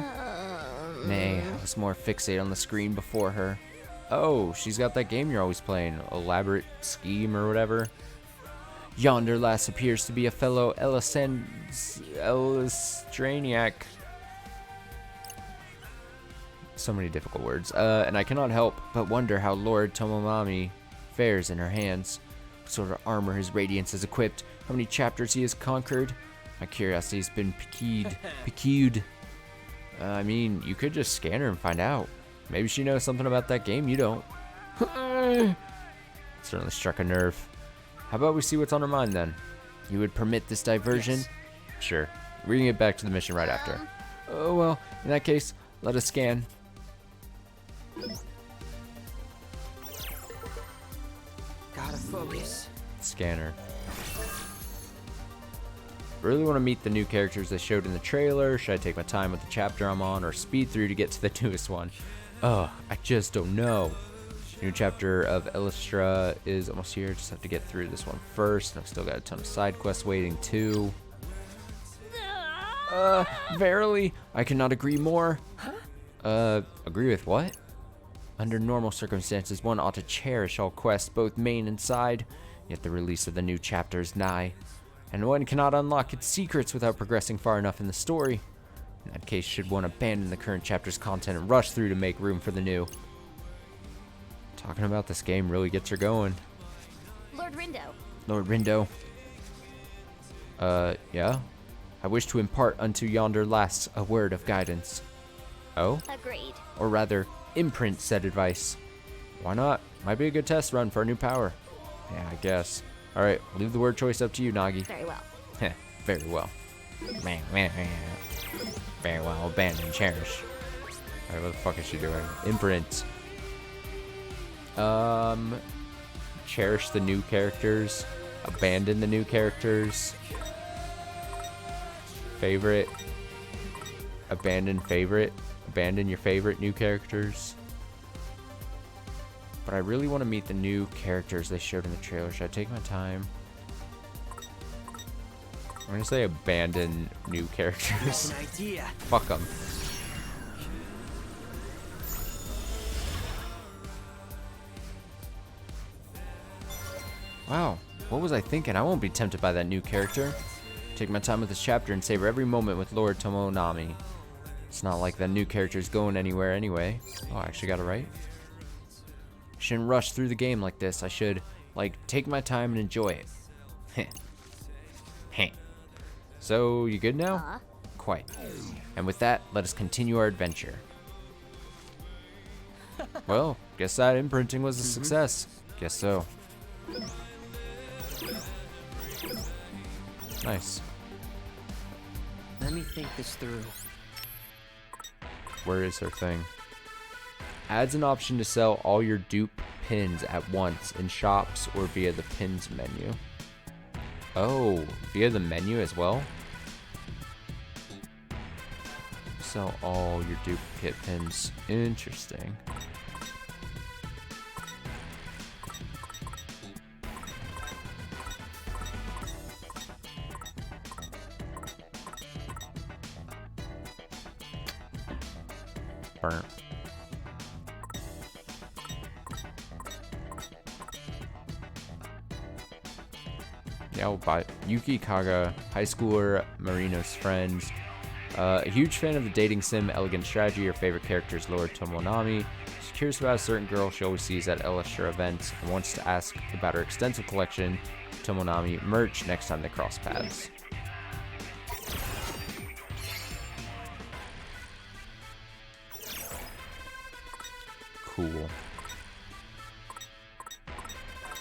Nay, I was more fixated on the screen before her. Oh, she's got that game you're always playing. Elaborate Scheme or whatever. Yonder lass appears to be a fellow Elistraniac. So many difficult words. And I cannot help but wonder how Lord Tomomi fares in her hands. What sort of armor his radiance has equipped. How many chapters he has conquered. My curiosity's been piqued. I mean, you could just scan her and find out. Maybe she knows something about that game you don't. Certainly struck a nerve. How about we see what's on her mind then? You would permit this diversion? Yes. Sure. We can get back to the mission right after. Oh well, in that case, let us scan. Gotta focus. Scanner. Really want to meet the new characters they showed in the trailer. Should I take my time with the chapter I'm on or speed through to get to the newest one? I just don't know. New chapter of Elistra is almost here. Just have to get through this one first. And I've still got a ton of side quests waiting too. Verily, I cannot agree more. Agree with what? Under normal circumstances, one ought to cherish all quests, both main and side. Yet the release of the new chapter is nigh, and one cannot unlock its secrets without progressing far enough in the story. In that case, should one abandon the current chapter's content and rush through to make room for the new? Talking about this game really gets her going. Lord Rindo. Lord Rindo. Yeah? I wish to impart unto yonder lass a word of guidance. Oh? Agreed. Or rather, imprint said advice. Why not? Might be a good test run for a new power. Yeah, I guess. Alright, I'll leave the word choice up to you, Nagi. Very well. Heh, very well. Very well, abandon, cherish. Alright, what the fuck is she doing? Imprint. Cherish the new characters. Abandon the new characters. Favorite. Abandon favorite. Abandon your favorite new characters. But I really want to meet the new characters they showed in the trailer. Should I take my time? I'm gonna say abandon new characters. That's an idea. Fuck them. Wow, what was I thinking? I won't be tempted by that new character. Take my time with this chapter and savor every moment with Lord Tomonami. It's not like that new character's going anywhere anyway. Oh, I actually got it right. I shouldn't rush through the game like this. I should, like, take my time and enjoy it. Heh. Heh. So, you good now? Quite. And with that, let us continue our adventure. Well, guess that imprinting was a success. Guess so. Nice. Let me think this through. Where is her thing? Adds an option to sell all your dupe pins at once in shops or via the pins menu. Oh, via the menu as well? Sell all your duplicate pins. Interesting. Burnt. Yeah, we'll buy Yuki Kaga, high schooler, Marino's friends. A huge fan of the dating sim Elegant Strategy. Her favorite character is Lord Tomonami. She's curious about a certain girl she always sees at Elisher events and wants to ask about her extensive collection of Tomonami merch next time they cross paths. Cool.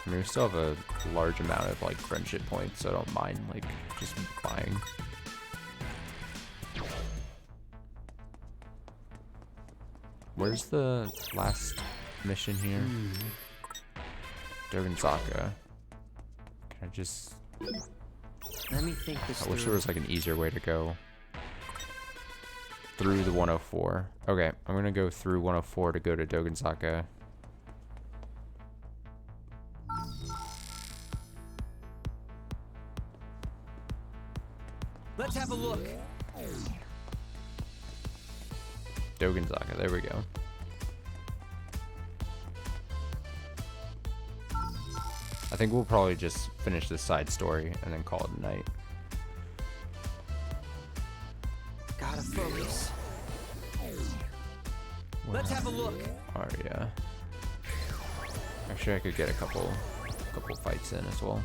I mean, we still have a large amount of like friendship points, so I don't mind like just buying. Where's the last mission here? Dogenzaka. Can I just... Let me think this I wish there through. was like an easier way to go through the 104. Okay, I'm gonna go through 104 to go to Dogenzaka. Let's have a look. Dogenzaka, there we go. I think we'll probably just finish this side story and then call it a night. Gotta focus. Let's have a look. Alright, yeah. Actually, I could get a couple fights in as well.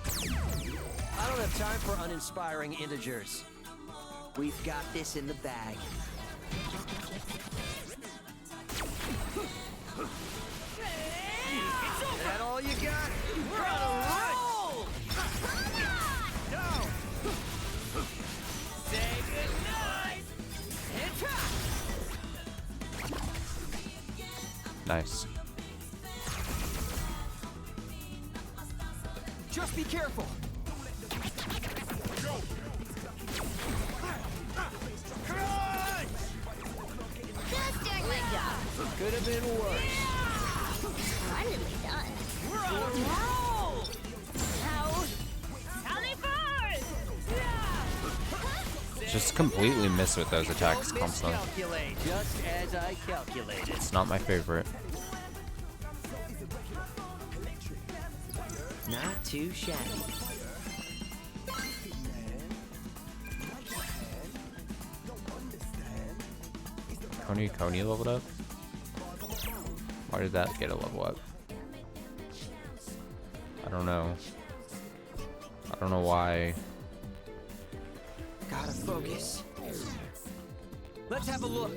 I don't have time for uninspiring integers. We've got this in the bag. Is that all you got? We're on a roll! Go! Say goodnight! And try! Nice. Just be careful! Just doing my job. Could have been worse. Splendidly done. We're on a roll! Ow. Sally first! Just completely miss with those attacks constantly. Miscalculate, just as I calculated. It's not my favorite. Not too shabby. Coney leveled up? Why did that get a level up? I don't know. I don't know why. Gotta focus. Let's have a look.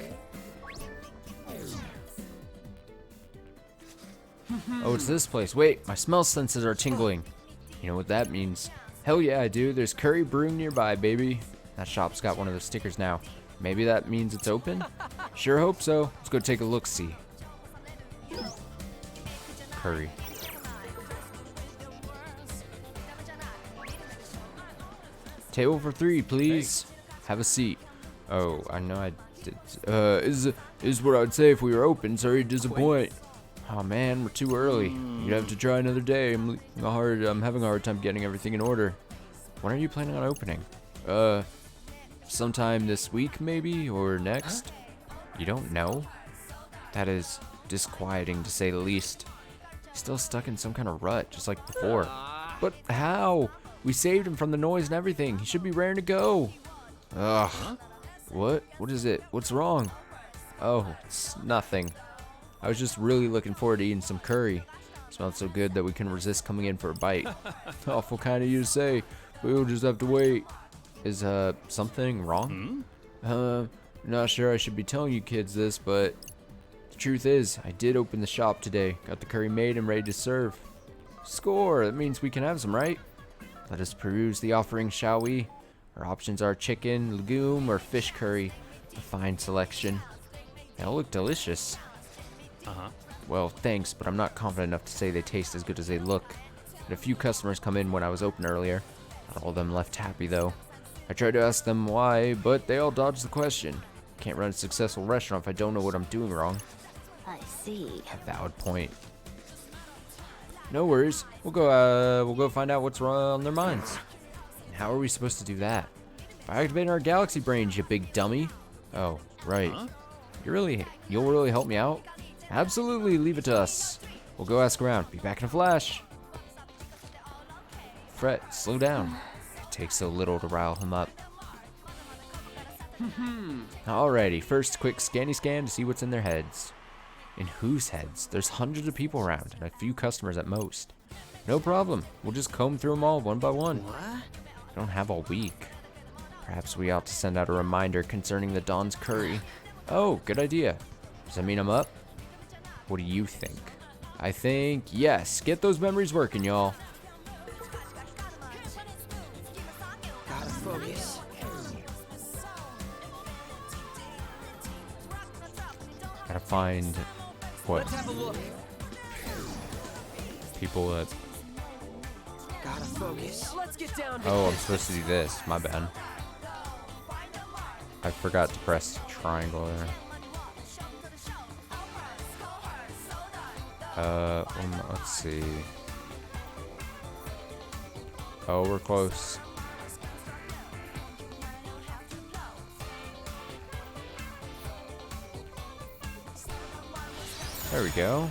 Oh, it's this place. Wait, my smell senses are tingling. You know what that means? Hell yeah, I do. There's curry brewing nearby, baby. That shop's got one of the stickers now. Maybe that means it's open? Sure hope so. Let's go take a look-see. Curry. Table for 3, please. Have a seat. Oh, I know I did. Is what I'd say if we were open. Sorry to disappoint. Oh man, we're too early. You'd have to try another day. I'm having a hard time getting everything in order. When are you planning on opening? Sometime this week maybe, or next? You don't know? That is disquieting to say the least. He's still stuck in some kind of rut, just like before. But how? We saved him from the noise and everything. He should be raring to go. Ugh. What? What is it? What's wrong? Oh, it's nothing. I was just really looking forward to eating some curry. It smelled so good that we couldn't resist coming in for a bite. Awful kind of you to say, but we'll just have to wait. Is, something wrong? Not sure I should be telling you kids this, but the truth is, I did open the shop today. Got the curry made and ready to serve. Score! That means we can have some, right? Let us peruse the offering, shall we? Our options are chicken, legume, or fish curry. A fine selection. They all look delicious. Well, thanks, but I'm not confident enough to say they taste as good as they look. Had a few customers come in when I was open earlier. Not all of them left happy, though. I tried to ask them why, but they all dodged the question. Can't run a successful restaurant if I don't know what I'm doing wrong. I see. A valid point. No worries. We'll go find out what's wrong on their minds. How are we supposed to do that? By activating our galaxy brains, you big dummy. Oh, right. You'll really help me out? Absolutely, leave it to us. We'll go ask around. Be back in a flash. Fret, slow down. It takes so little to rile him up. Alrighty, first quick scanny scan to see what's in their heads. In whose heads? There's hundreds of people around and a few customers at most. No problem. We'll just comb through them all one by one. What? We don't have all week. Perhaps we ought to send out a reminder concerning the Dawn's curry. Oh, good idea. Does that mean I'm up? What do you think? I think yes. Get those memories working, y'all. Gotta focus. Gotta find what Let's have a look. people that. Gotta focus. Let's get down to Oh, I'm supposed to do this. My bad. I forgot to press triangle there. Let's see. Oh, we're close. There we go.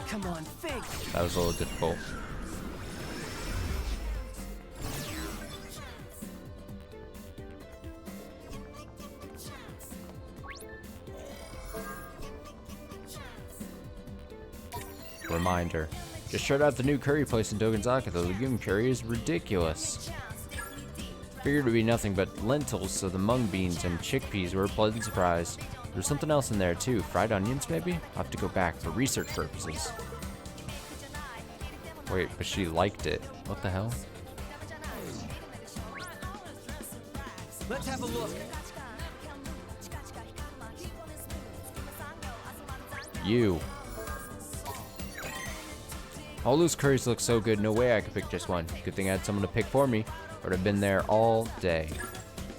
Come on, think. That was a little difficult. Reminder. Just tried out the new curry place in Dogenzaka. The legume curry is ridiculous. Figured it would be nothing but lentils, so the mung beans and chickpeas were a pleasant surprise. There's something else in there too. Fried onions, maybe? I'll have to go back for research purposes. Wait, but she liked it. What the hell? Let's have a look. You. All those curries look so good, no way I could pick just one. Good thing I had someone to pick for me, or I'd have been there all day.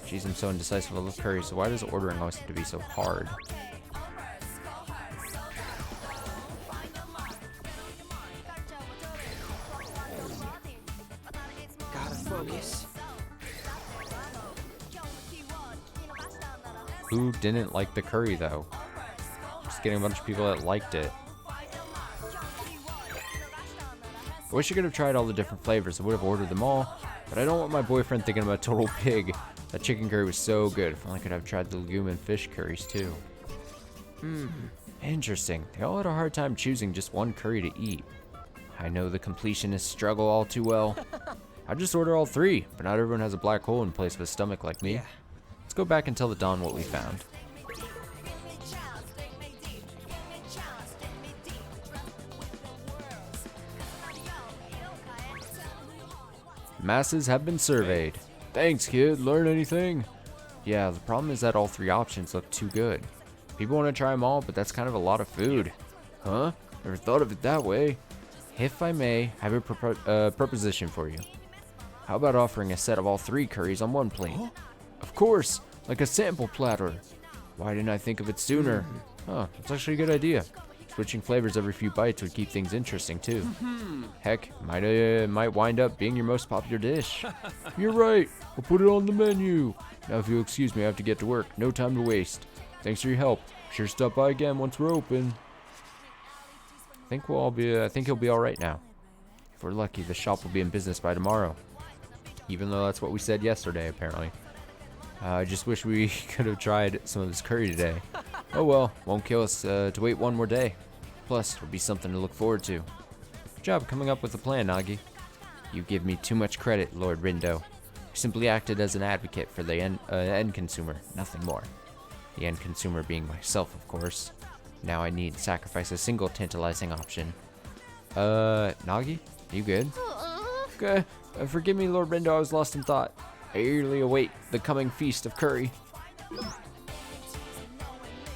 Jeez, I'm so indecisive. I love curries, so why does ordering always have to be so hard? Gotta focus. Who didn't like the curry, though? Just getting a bunch of people that liked it. I wish I could have tried all the different flavors. I would have ordered them all, but I don't want my boyfriend thinking I'm a total pig. That chicken curry was so good. If only I could have tried the legume and fish curries too. Interesting. They all had a hard time choosing just one curry to eat. I know the completionists struggle all too well. I just order all three, but not everyone has a black hole in place of a stomach like me. Let's go back and tell the Dawn what we found. Masses have been surveyed. Thanks, kid. Learn anything? Yeah, the problem is that all three options look too good. People want to try them all, but that's kind of a lot of food. Huh? Never thought of it that way. If I may, I have a proposition for you. How about offering a set of all three curries on one plate? Of course, like a sample platter. Why didn't I think of it sooner? Huh, that's actually a good idea. Switching flavors every few bites would keep things interesting too. Heck, might wind up being your most popular dish. You're right. I'll put it on the menu. Now, if you'll excuse me, I have to get to work. No time to waste. Thanks for your help. Sure, stop by again once we're open. I think he'll be all right now. If we're lucky, the shop will be in business by tomorrow. Even though that's what we said yesterday, apparently. I just wish we could have tried some of this curry today. Oh well, won't kill us to wait one more day. Plus, it'll be something to look forward to. Good job coming up with a plan, Nagi. You give me too much credit, Lord Rindo. I simply acted as an advocate for the end consumer, nothing more. The end consumer being myself, of course. Now I need to sacrifice a single tantalizing option. Nagi? You good? Okay. Forgive me, Lord Rindo, I was lost in thought. I eagerly await the coming feast of curry.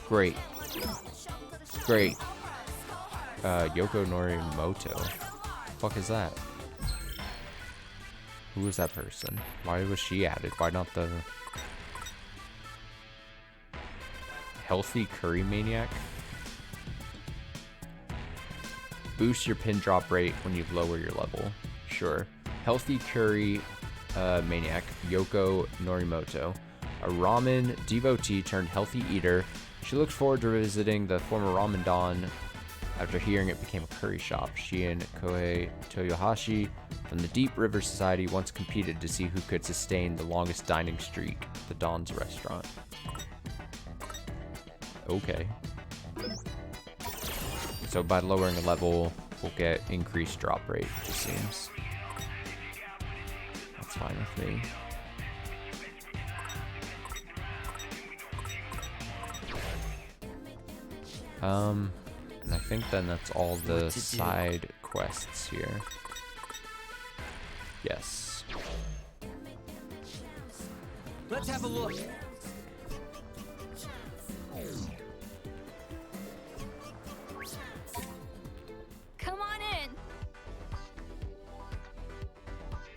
Great. Great. Yoko Norimoto. Fuck is that? Who was that person? Why was she added? Why not the healthy curry maniac? Boost your pin drop rate when you lower your level. Sure. Healthy curry maniac, Yoko Norimoto, a ramen devotee turned healthy eater. She looks forward to visiting the former ramen don after hearing it became a curry shop. She and Kohei Toyohashi from the Deep River Society once competed to see who could sustain the longest dining streak, the Don's restaurant. Okay. So by lowering a level, we'll get increased drop rate, it seems. That's fine with me. And I think then that's all the side quests here. Yes. Let's have a look. Come on in.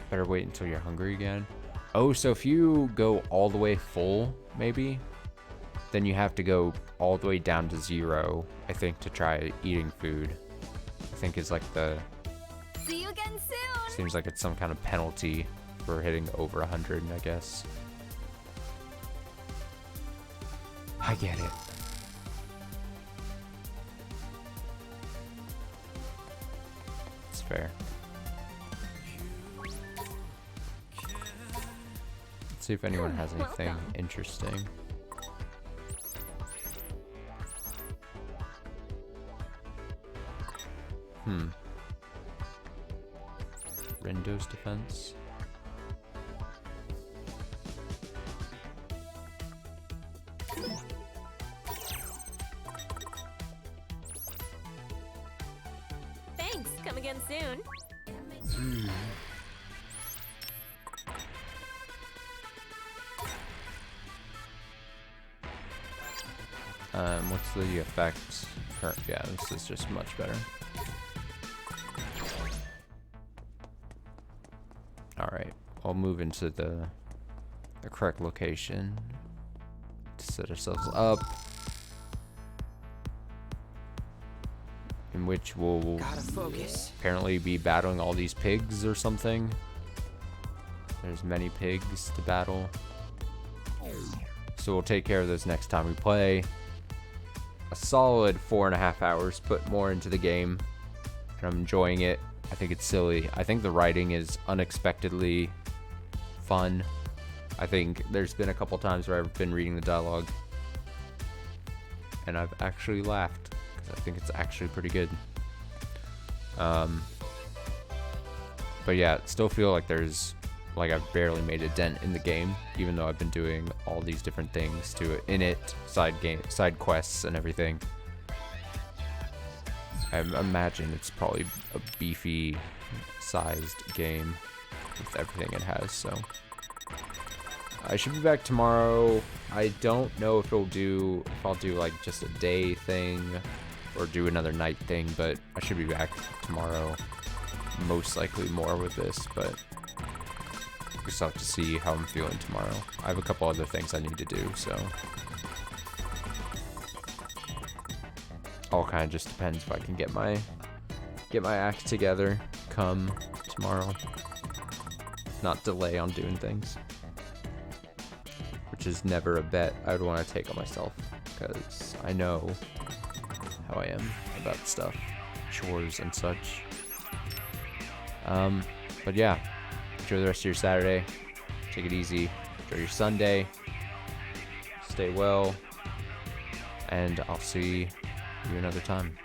Better wait until you're hungry again. Oh, so if you go all the way full, maybe, then you have to go all the way down to 0, I think, to try eating food. I think is like the... See you again soon. Seems like it's some kind of penalty for hitting over 100, I guess. I get it. It's fair. Let's see if anyone has anything Welcome. interesting. Rendo's defense. Thanks. Come again soon. What's the effect? Yeah, this is just much better. Alright, I'll move into the correct location to set ourselves up, in which we'll Gotta focus. apparently be battling all these pigs or something. There's many pigs to battle. So we'll take care of those next time we play. A solid 4.5 hours, put more into the game, and I'm enjoying it. I think it's silly. I think the writing is unexpectedly fun. I think there's been a couple times where I've been reading the dialogue and I've actually laughed because I think it's actually pretty good. But yeah, still feel like I've barely made a dent in the game, even though I've been doing all these different things to it in it, side quests and everything. I imagine it's probably a beefy sized game with everything it has, so I should be back tomorrow. I don't know if I'll do like just a day thing or do another night thing, but I should be back tomorrow, most likely more with this, but we still have to see how I'm feeling tomorrow. I have a couple other things I need to do, so all kind of just depends if I can get my act together come tomorrow, not delay on doing things, which is never a bet I would want to take on myself because I know how I am about stuff, chores and such. But yeah, enjoy the rest of your Saturday, take it easy, enjoy your Sunday, stay well, and I'll see you another time.